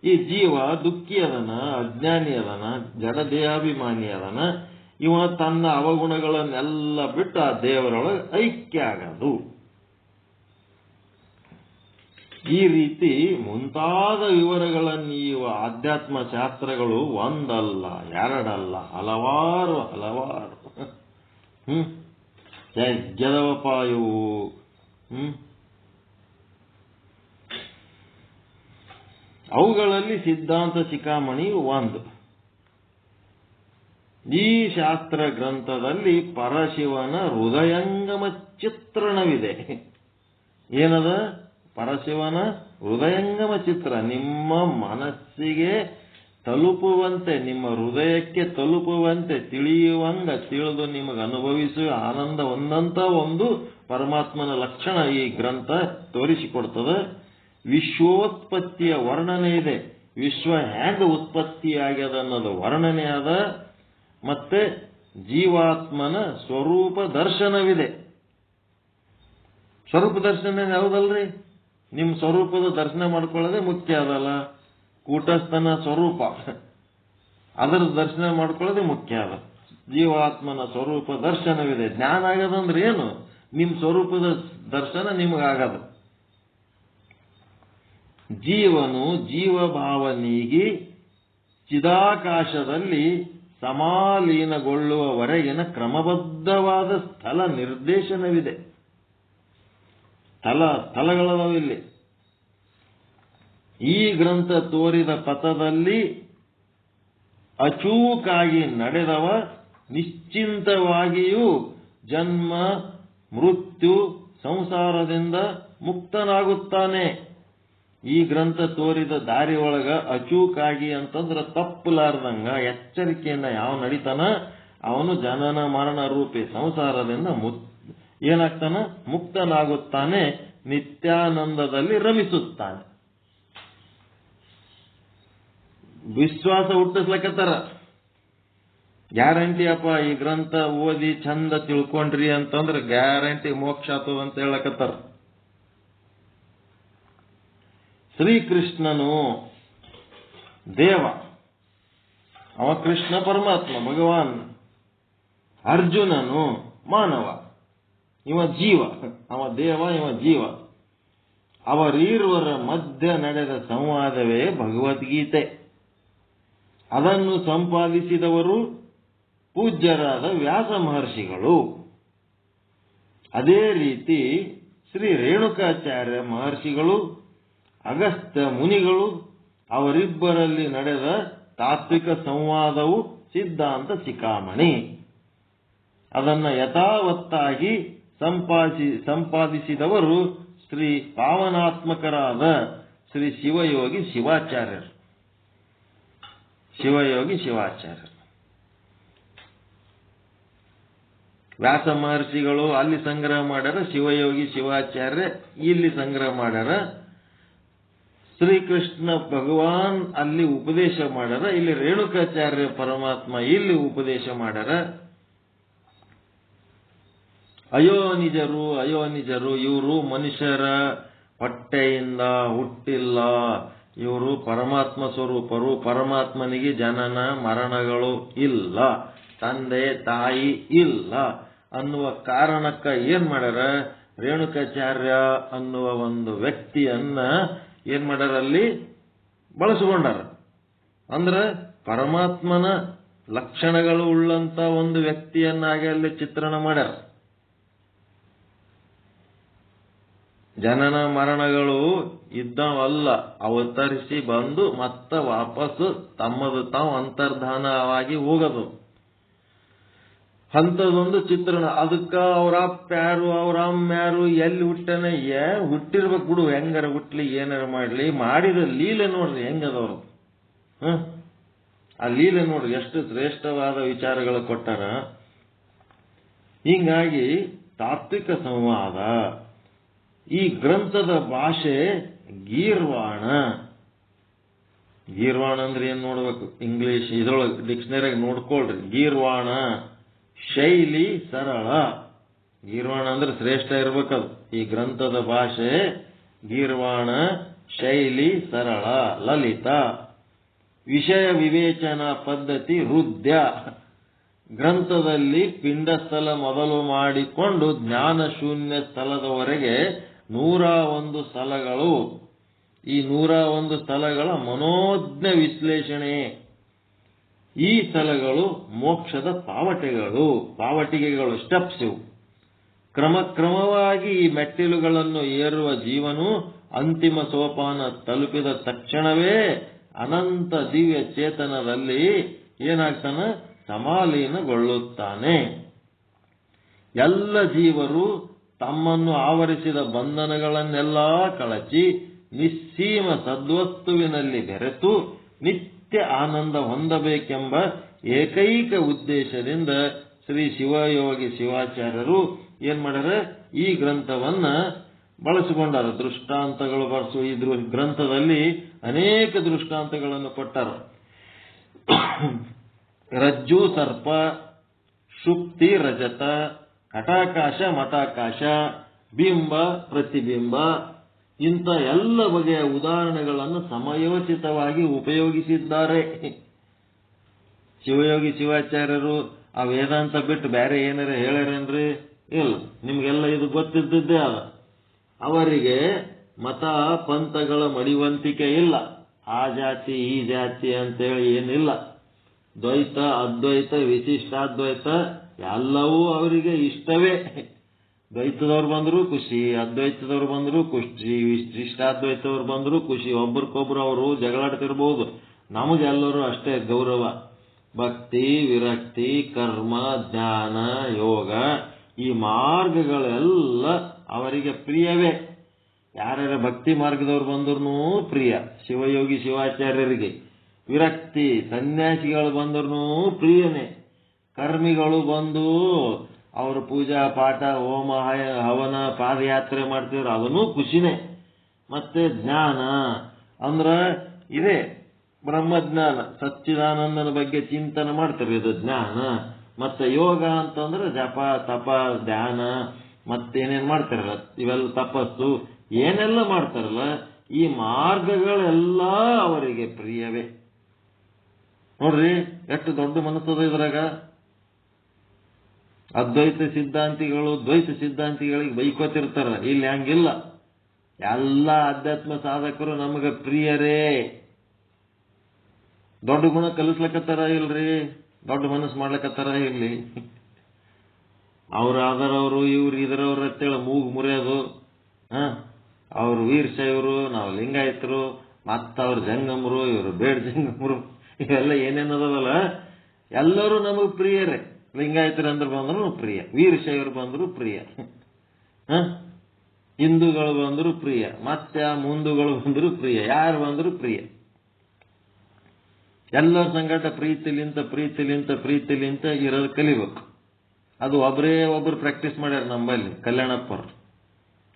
ಈ ಜೀವ ದುಃಖಿ ಅದನ, ಅಜ್ಞಾನಿ ಅದನ, ಜಡದೇಹಾಭಿಮಾನಿ ಅದನ. ಇವ ತನ್ನ ಅವಗುಣಗಳನ್ನೆಲ್ಲ ಬಿಟ್ಟು ಆ ದೇವರೊಳಗೆ ಐಕ್ಯ ಆಗದು. ಈ ರೀತಿ ಮುಂತಾದ ವಿವರಗಳನ್ನು ಈ ಆಧ್ಯಾತ್ಮ ಶಾಸ್ತ್ರಗಳು ಒಂದಲ್ಲ, ಎರಡಲ್ಲ, ಹಲವಾರು ಯಜ್ಞದವಪ್ಪ ಇವು. ಅವುಗಳಲ್ಲಿ ಸಿದ್ಧಾಂತ ಶಿಖಾಮಣಿ ಒಂದು. ಈ ಶಾಸ್ತ್ರ ಗ್ರಂಥದಲ್ಲಿ ಪರಶಿವನ ಹೃದಯಂಗಮ ಚಿತ್ರಣವಿದೆ. ಏನದ? ಪರಶಿವನ ಹೃದಯಂಗಮ ಚಿತ್ರ. ನಿಮ್ಮ ಮನಸ್ಸಿಗೆ ತಲುಪುವಂತೆ, ನಿಮ್ಮ ಹೃದಯಕ್ಕೆ ತಲುಪುವಂತೆ, ತಿಳಿದು ನಿಮಗೆ ಅನುಭವಿಸುವ ಆನಂದ ಒಂದಂತ ಒಂದು ಪರಮಾತ್ಮನ ಲಕ್ಷಣ ಈ ಗ್ರಂಥ ತೋರಿಸಿಕೊಡ್ತದೆ. ವಿಶ್ವೋತ್ಪತ್ತಿಯ ವರ್ಣನೆ ಇದೆ. ವಿಶ್ವ ಹ್ಯಾಂಗ ಉತ್ಪತ್ತಿಯಾಗ್ಯದ ಅನ್ನೋದು ವರ್ಣನೆ ಅದ. ಮತ್ತೆ ಜೀವಾತ್ಮನ ಸ್ವರೂಪ ದರ್ಶನವಿದೆ. ಸ್ವರೂಪ ದರ್ಶನ ಯಾವುದಲ್ರಿ? ನಿಮ್ಮ ಸ್ವರೂಪದ ದರ್ಶನ ಮಾಡ್ಕೊಳ್ಳೋದೇ ಮುಖ್ಯ ಅದಲ್ಲ. ಕೂಟಸ್ಥನ ಸ್ವರೂಪ, ಅದರ ದರ್ಶನ ಮಾಡ್ಕೊಳ್ಳೋದೇ ಮುಖ್ಯ ಅದ. ಜೀವಾತ್ಮನ ಸ್ವರೂಪ ದರ್ಶನವಿದೆ. ಜ್ಞಾನ ಆಗದಂದ್ರೆ ಏನು? ನಿಮ್ಮ ಸ್ವರೂಪದ ದರ್ಶನ ನಿಮಗಾಗದ. ಜೀವನು ಜೀವಭಾವನಿಗೆ ಚಿದಾಕಾಶದಲ್ಲಿ ಸಮಾಲೀನಗೊಳ್ಳುವವರೆಗಿನ ಕ್ರಮಬದ್ಧವಾದ ಸ್ಥಳ ನಿರ್ದೇಶನವಿದೆ. ಸ್ಥಳಗಳವಿಲ್ಲಿ. ಈ ಗ್ರಂಥ ತೋರಿದ ಪಥದಲ್ಲಿ ಅಚೂಕಾಗಿ ನಡೆದವ ನಿಶ್ಚಿಂತವಾಗಿಯೂ ಜನ್ಮ ಮೃತ್ಯು ಸಂಸಾರದಿಂದ ಮುಕ್ತನಾಗುತ್ತಾನೆ. ಈ ಗ್ರಂಥ ತೋರಿದ ದಾರಿ ಒಳಗ ಅಚೂಕಾಗಿ ಅಂತಂದ್ರ ತಪ್ಪಲಾರ್ದಂಗ ಎಚ್ಚರಿಕೆಯಿಂದ ಯಾವ ನಡೀತಾನ ಅವನು ಜನನ ಮರಣ ರೂಪಿ ಸಂಸಾರದಿಂದ ಏನಾಗ್ತಾನ? ಮುಕ್ತನಾಗುತ್ತಾನೆ, ನಿತ್ಯಾನಂದದಲ್ಲಿ ರಮಿಸುತ್ತಾನೆ. ವಿಶ್ವಾಸ ಹುಟ್ಟಿಸ್ಲಕತ್ತಾರ. ಗ್ಯಾರಂಟಿ ಅಪ್ಪ, ಈ ಗ್ರಂಥ ಓದಿ ಚಂದ ತಿಳ್ಕೊಂಡ್ರಿ ಅಂತಂದ್ರೆ ಗ್ಯಾರಂಟಿ ಮೋಕ್ಷ ಆಗ್ತದ ಅಂತ ಹೇಳಕತ್ತಾರ. ಶ್ರೀಕೃಷ್ಣನು ದೇವ, ಅವ ಕೃಷ್ಣ ಪರಮಾತ್ಮ ಭಗವಾನ್. ಅರ್ಜುನನು ಮಾನವ, ಇವ ಜೀವ. ಅವ ದೇವ, ಇವ ಜೀವ. ಅವರೀರ್ವರ ಮಧ್ಯ ನಡೆದ ಸಂವಾದವೇ ಭಗವದ್ಗೀತೆ. ಅದನ್ನು ಸಂಪಾದಿಸಿದವರು ಪೂಜ್ಯರಾದ ವ್ಯಾಸ ಮಹರ್ಷಿಗಳು. ಅದೇ ರೀತಿ ಶ್ರೀ ರೇಣುಕಾಚಾರ್ಯ ಮಹರ್ಷಿಗಳು, ಅಗಸ್ತ್ಯ ಮುನಿಗಳು, ಅವರಿಬ್ಬರಲ್ಲಿ ನಡೆದ ತಾತ್ವಿಕ ಸಂವಾದವು ಸಿದ್ಧಾಂತ ಶಿಖಾಮಣಿ. ಅದನ್ನ ಯಥಾವತ್ತಾಗಿ ಸಂಪಾದಿಸಿದವರು ಶ್ರೀ ಪಾವನಾತ್ಮಕರಾದ ಶ್ರೀ ಶಿವಯೋಗಿ ಶಿವಾಚಾರ್ಯರು. ವ್ಯಾಸ ಮಹರ್ಷಿಗಳು ಅಲ್ಲಿ ಸಂಗ್ರಹ ಮಾಡ್ಯಾರ, ಶಿವಯೋಗಿ ಶಿವಾಚಾರ್ಯ ಇಲ್ಲಿ ಸಂಗ್ರಹ ಮಾಡ್ಯಾರ. ಶ್ರೀಕೃಷ್ಣ ಭಗವಾನ್ ಅಲ್ಲಿ ಉಪದೇಶ ಮಾಡ್ಯಾರ, ಇಲ್ಲಿ ರೇಣುಕಾಚಾರ್ಯ ಪರಮಾತ್ಮ ಇಲ್ಲಿ ಉಪದೇಶ ಮಾಡ್ಯಾರ. ಅಯೋನಿಜರು ಇವರು ಮನುಷ್ಯರ ಹೊಟ್ಟೆಯಿಂದ ಹುಟ್ಟಿಲ್ಲ, ಇವರು ಪರಮಾತ್ಮ ಸ್ವರೂಪರು. ಪರಮಾತ್ಮನಿಗೆ ಜನನ ಮರಣಗಳು ಇಲ್ಲ, ತಂದೆ ತಾಯಿ ಇಲ್ಲ ಅನ್ನುವ ಕಾರಣಕ್ಕ ಏನ್ ಮಾಡ್ಯಾರ? ರೇಣುಕಾಚಾರ್ಯ ಅನ್ನುವ ಒಂದು ವ್ಯಕ್ತಿಯನ್ನ ಏನ್ ಮಾಡ್ಯಾರ? ಅಲ್ಲಿ ಬಳಸಿಕೊಂಡಾರ. ಅಂದ್ರೆ ಪರಮಾತ್ಮನ ಲಕ್ಷಣಗಳು ಉಳ್ಳಂತ ಒಂದು ವ್ಯಕ್ತಿಯನ್ನಾಗಿ ಅಲ್ಲಿ ಚಿತ್ರಣ ಮಾಡ್ಯಾರ. ಜನನ ಮರಣಗಳು ಇದ್ದವಲ್ಲ, ಅವತರಿಸಿ ಬಂದು ಮತ್ತ ವಾಪಸ್ಸು ತಮ್ಮದು ತಾವು ಅಂತರ್ಧಾನವಾಗಿ ಹೋಗದು. ಅಂಥದೊಂದು ಚಿತ್ರಣ. ಅದಕ್ಕ ಅವ್ರ ಅಪ್ಪ ಯಾರು, ಅವ್ರ ಅಮ್ಮ ಯಾರು, ಎಲ್ಲಿ ಹುಟ್ಟನೆ, ಹುಟ್ಟಿರ್ಬೇಕು ಬಿಡು, ಹೆಂಗಾರ ಹುಟ್ಲಿ, ಏನಾರ ಮಾಡ್ಲಿ, ಮಾಡಿದ ಲೀಲೆ ನೋಡ್ರಿ ಹೆಂಗದವ್ರು. ಆ ಲೀಲೆ ನೋಡ್ರಿ ಎಷ್ಟು ಶ್ರೇಷ್ಠವಾದ ವಿಚಾರಗಳು ಕೊಟ್ಟಾರ. ಹೀಗಾಗಿ ತಾತ್ವಿಕ ಸಂವಾದ. ಈ ಗ್ರಂಥದ ಭಾಷೆ ಗೀರ್ವಾಣ. ಗೀರ್ವಾಣ ಅಂದ್ರೆ ಏನ್ ನೋಡ್ಬೇಕು, ಇಂಗ್ಲಿಷ್ ಇದ್ರೊಳಗೆ ಡಿಕ್ಷನರಿಯಾಗ ನೋಡ್ಕೊಳ್ರಿ. ಗೀರ್ವಾಣ ಶೈಲಿ ಸರಳ. ಗೀರ್ವಾಣ ಅಂದ್ರೆ ಶ್ರೇಷ್ಠ ಇರ್ಬೇಕದು. ಈ ಗ್ರಂಥದ ಭಾಷೆ ಗೀರ್ವಾಣ ಶೈಲಿ ಸರಳ ಲಲಿತ. ವಿಷಯ ವಿವೇಚನಾ ಪದ್ಧತಿ ಹೃದಯ. ಗ್ರಂಥದಲ್ಲಿ ಪಿಂಡಸ್ಥಲ ಮೊದಲು ಮಾಡಿಕೊಂಡು ಜ್ಞಾನ ಶೂನ್ಯ ಸ್ಥಳದವರೆಗೆ 101 ಸ್ಥಳಗಳು. ಈ 101 ಸ್ಥಳಗಳ ಮನೋಜ್ಞ ವಿಶ್ಲೇಷಣೆ. ಈ ಸ್ಥಳಗಳು ಮೋಕ್ಷದ ಪಾವಟಿಗೆಗಳು, ಸ್ಟೆಪ್ಸ್ ಇವು. ಕ್ರಮಕ್ರಮವಾಗಿ ಈ ಮೆಟ್ಟಿಲುಗಳನ್ನು ಏರುವ ಜೀವನು ಅಂತಿಮ ಸೋಪಾನ ತಲುಪಿದ ತಕ್ಷಣವೇ ಅನಂತ ದಿವ್ಯ ಚೇತನದಲ್ಲಿ ಏನಾಗ್ತಾನೆ, ಸಮಾಲೀನಗೊಳ್ಳುತ್ತಾನೆ. ಎಲ್ಲ ಜೀವರು ತಮ್ಮನ್ನು ಆವರಿಸಿದ ಬಂಧನಗಳನ್ನೆಲ್ಲ ಕಳಚಿ ನಿಸ್ಸೀಮ ಸದ್ವಸ್ತುವಿನಲ್ಲಿ ಬೆರೆತು ನಿತ್ಯ ಆನಂದ ಹೊಂದಬೇಕೆಂಬ ಏಕೈಕ ಉದ್ದೇಶದಿಂದ ಶ್ರೀ ಶಿವಯೋಗಿ ಶಿವಾಚಾರ್ಯರು ಏನ್ ಮಾಡ್ಯಾರ, ಈ ಗ್ರಂಥವನ್ನ ಬಳಸಿಕೊಂಡಾರ. ದೃಷ್ಟಾಂತಗಳು ಬರ್ಸು. ಈ ಗ್ರಂಥದಲ್ಲಿ ಅನೇಕ ದೃಷ್ಟಾಂತಗಳನ್ನು ಕೊಟ್ಟಾರ. ರಜ್ಜು ಸರ್ಪ, ಶುಕ್ತಿ ರಜತ, ಘಟಾಕಾಶ ಮಠಾಕಾಶ, ಬಿಂಬ ಪ್ರತಿಬಿಂಬ, ಇಂಥ ಎಲ್ಲ ಬಗೆಯ ಉದಾಹರಣೆಗಳನ್ನು ಸಮಯೋಚಿತವಾಗಿ ಉಪಯೋಗಿಸಿದ್ದಾರೆ ಶಿವಯೋಗಿ ಶಿವಾಚಾರ್ಯರು. ಆ ವೇದಾಂತ ಬಿಟ್ಟು ಬೇರೆ ಏನಾರ ಹೇಳ್ಯಾರೇನ್ರಿ? ಇಲ್ಲ. ನಿಮ್ಗೆಲ್ಲ ಇದು ಗೊತ್ತಿದ್ದೇ ಅದ. ಅವರಿಗೆ ಮತ ಪಂಥಗಳ ಮಡಿವಂತಿಕೆ ಇಲ್ಲ. ಆ ಜಾತಿ ಈ ಜಾತಿ ಅಂತೇಳಿ ಏನಿಲ್ಲ. ದ್ವೈತ ಅದ್ವೈತ ವಿಶಿಷ್ಟಾದ್ವೈತ ಎಲ್ಲವೂ ಅವರಿಗೆ ಇಷ್ಟವೇ. ದ್ವೈತದವ್ರು ಬಂದ್ರು ಖುಷಿ, ಅದ್ವೈತದವ್ರು ಬಂದ್ರು ಖುಷಿ, ವಿಶಿಷ್ಟಾದ್ವೈತವ್ರು ಬಂದ್ರು ಖುಷಿ. ಒಬ್ರಿಗೊಬ್ರು ಅವರು ಜಗಳಾಡ್ತಿರ್ಬೋದು. ನಮಗೆಲ್ಲರೂ ಅಷ್ಟೇ ಗೌರವ. ಭಕ್ತಿ ವಿರಕ್ತಿ ಕರ್ಮ ಜ್ಞಾನ ಯೋಗ ಈ ಮಾರ್ಗಗಳೆಲ್ಲ ಅವರಿಗೆ ಪ್ರಿಯವೇ. ಯಾರ್ಯಾರ ಭಕ್ತಿ ಮಾರ್ಗದವ್ರು ಬಂದ್ರು ಪ್ರಿಯ ಶಿವಯೋಗಿ ಶಿವಾಚಾರ್ಯರಿಗೆ. ವಿರಕ್ತಿ ಸನ್ಯಾಸಿಗಳು ಬಂದ್ರು ಪ್ರಿಯನೇ. ಕರ್ಮಿಗಳು ಬಂದು ಅವರು ಪೂಜಾ ಪಾಠ ಹೋಮ ಹವನ ಪಾದಯಾತ್ರೆ ಮಾಡ್ತಿದ್ರು, ಅದನ್ನೂ ಖುಷಿನೇ. ಮತ್ತೆ ಜ್ಞಾನ ಅಂದ್ರ ಇದೆ ಬ್ರಹ್ಮಜ್ಞಾನ, ಸಚ್ಚಿದಾನಂದನ ಬಗ್ಗೆ ಚಿಂತನೆ ಮಾಡ್ತಾರೆ, ಇದು ಜ್ಞಾನ. ಮತ್ತೆ ಯೋಗ ಅಂತಂದ್ರೆ ಜಪ ತಪ ಧ್ಯಾನ ಮತ್ತೇನೇನ್ ಮಾಡ್ತಾರಲ್ಲ, ಇವೆಲ್ಲ ತಪಸ್ಸು ಏನೆಲ್ಲ ಮಾಡ್ತಾರಲ್ಲ, ಈ ಮಾರ್ಗಗಳೆಲ್ಲ ಅವರಿಗೆ ಪ್ರಿಯವೇ. ನೋಡ್ರಿ ಎಷ್ಟು ದೊಡ್ಡ ಮನಸ್ಸದ ಇದ್ರಾಗ. ಅದ್ವೈತ ಸಿದ್ಧಾಂತಿಗಳು ದ್ವೈತ ಸಿದ್ಧಾಂತಿಗಳಿಗೆ ಬೈಕೋತಿರ್ತಾರ. ಇಲ್ಲಿ ಹಂಗಿಲ್ಲ. ಎಲ್ಲ ಅಧ್ಯಾತ್ಮ ಸಾಧಕರು ನಮಗೆ ಪ್ರಿಯರೇ. ದೊಡ್ಡ ಗುಣ ಕಲಿಸ್ಲಕತ್ತಾರ ಇಲ್ರಿ, ದೊಡ್ಡ ಮನಸ್ಸು ಮಾಡ್ಲಕತ್ತಾರ ಇರ್ಲಿ. ಅವ್ರು ಆದರವರು ಇವ್ರು ಇದರವ್ರು ಅಂತೇಳಿ ಮೂಗು ಮುರಿಯೋದು. ಅವ್ರು ವೀರಶೈವರು, ನಾವು ಲಿಂಗಾಯತರು, ಮತ್ತವ್ರು ಜಂಗಮರು, ಇವರು ಬೇಡ ಜಂಗಮರು, ಇವೆಲ್ಲ ಏನೇನದವಲ್ಲ ಎಲ್ಲರೂ ನಮಗೆ ಪ್ರಿಯರೇ. ಲಿಂಗಾಯತರು ಅಂದ್ರೆ ಬಂದ್ರು ಪ್ರಿಯ, ವೀರಶೈವರು ಬಂದ್ರು ಪ್ರಿಯ, ಹಿಂದೂಗಳು ಬಂದ್ರು ಪ್ರಿಯ, ಮತ್ತೆ ಮುಂದುಗಳು ಬಂದ್ರು ಪ್ರಿಯ, ಯಾರು ಬಂದ್ರು ಪ್ರಿಯ. ಎಲ್ಲರ ಸಂಗಟ ಪ್ರೀತಿಲಿಂತ ಇರೋದು ಕಲಿಬೇಕು. ಅದು ಒಬ್ರು ಪ್ರಾಕ್ಟೀಸ್ ಮಾಡ್ಯಾರ ನಮ್ಮಲ್ಲಿ ಕಲ್ಯಾಣಪ್ಪರು.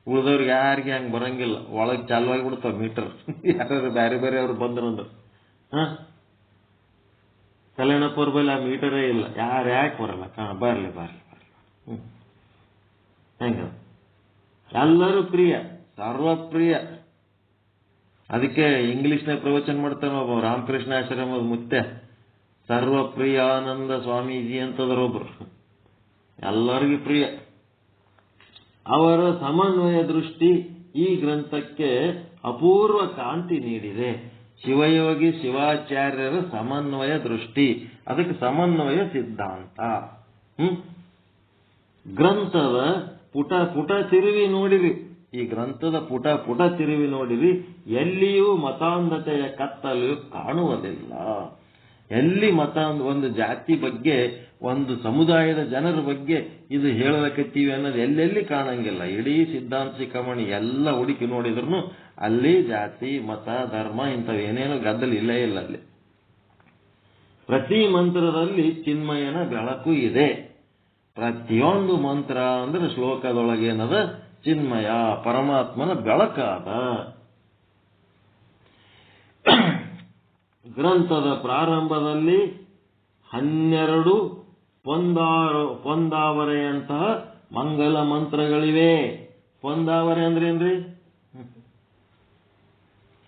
ಉಳಿದವ್ರಿಗೆ ಯಾರಿಗೆ ಹಂಗೆ ಬರಂಗಿಲ್ಲ. ಒಳಗೆ ಚಾಲು ಆಗಿಬಿಡ್ತಾವ ಮೀಟರ್. ಯಾರು ಬೇರೆ ಬೇರೆ ಅವ್ರು ಬಂದ್ರಂದ್ರೆ ಕಲ್ಯಾಣಪ್ಪವ್ರ ಬಲ್ಲಿ ಆ ಮೀಟರೇ ಇಲ್ಲ. ಯಾಕೆ ಬರಲ್ಲ? ಬರ್ಲಿ ಹೆಂಗ ಎಲ್ಲರೂ ಪ್ರಿಯ, ಸರ್ವಪ್ರಿಯ. ಅದಕ್ಕೆ ಇಂಗ್ಲಿಷ್ನ ಪ್ರವಚನ ಮಾಡ್ತಾನೆ ಒಬ್ಬ ರಾಮಕೃಷ್ಣ ಆಶ್ರಮದ ಮುತ್ತೆ, ಸರ್ವಪ್ರಿಯಾನಂದ ಸ್ವಾಮೀಜಿ ಅಂತದ್ರೊಬ್ರು. ಎಲ್ಲರಿಗೂ ಪ್ರಿಯ. ಅವರ ಸಮನ್ವಯ ದೃಷ್ಟಿ ಈ ಗ್ರಂಥಕ್ಕೆ ಅಪೂರ್ವ ಕಾಂತಿ ನೀಡಿದೆ. ಶಿವಯೋಗಿ ಶಿವಾಚಾರ್ಯರ ಸಮನ್ವಯ ದೃಷ್ಟಿ, ಅದಕ್ಕೆ ಸಮನ್ವಯ ಸಿದ್ಧಾಂತ. ಗ್ರಂಥದ ಪುಟ ತಿರುವಿ ನೋಡಿರಿ. ಈ ಗ್ರಂಥದ ಪುಟ ತಿರುವಿ ನೋಡಿರಿ, ಎಲ್ಲಿಯೂ ಮತಾಂಧತೆಯ ಕತ್ತಲು ಕಾಣುವುದಿಲ್ಲ. ಎಲ್ಲಿ ಮತ ಒಂದು ಜಾತಿ ಬಗ್ಗೆ ಒಂದು ಸಮುದಾಯದ ಜನರ ಬಗ್ಗೆ ಇದು ಹೇಳಲಕತ್ತೀವಿ ಅನ್ನೋದು ಎಲ್ಲೆಲ್ಲಿ ಕಾಣಂಗಿಲ್ಲ. ಇಡೀ ಸಿದ್ಧಾಂತ ಶಿಖಾಮಣಿ ಎಲ್ಲ ಹುಡುಕಿ ನೋಡಿದ್ರು ಅಲ್ಲಿ ಜಾತಿ ಮತ ಧರ್ಮ ಇಂಥವೇನೇನು ಗದ್ದಲ ಇಲ್ಲೇ ಇಲ್ಲ. ಅಲ್ಲಿ ಪ್ರತಿ ಮಂತ್ರದಲ್ಲಿ ಚಿನ್ಮಯನ ಬೆಳಕು ಇದೆ. ಪ್ರತಿಯೊಂದು ಮಂತ್ರ ಅಂದ್ರೆ ಶ್ಲೋಕದೊಳಗೇನದ ಚಿನ್ಮಯ ಪರಮಾತ್ಮನ ಬೆಳಕಾದ. ಗ್ರಂಥದ ಪ್ರಾರಂಭದಲ್ಲಿ 12 ಪೊಂದಾವರೆಯಂತಹ ಮಂಗಲ ಮಂತ್ರಗಳಿವೆ. ಪೊಂದಾವರೆ ಅಂದ್ರೇನ್ರಿ?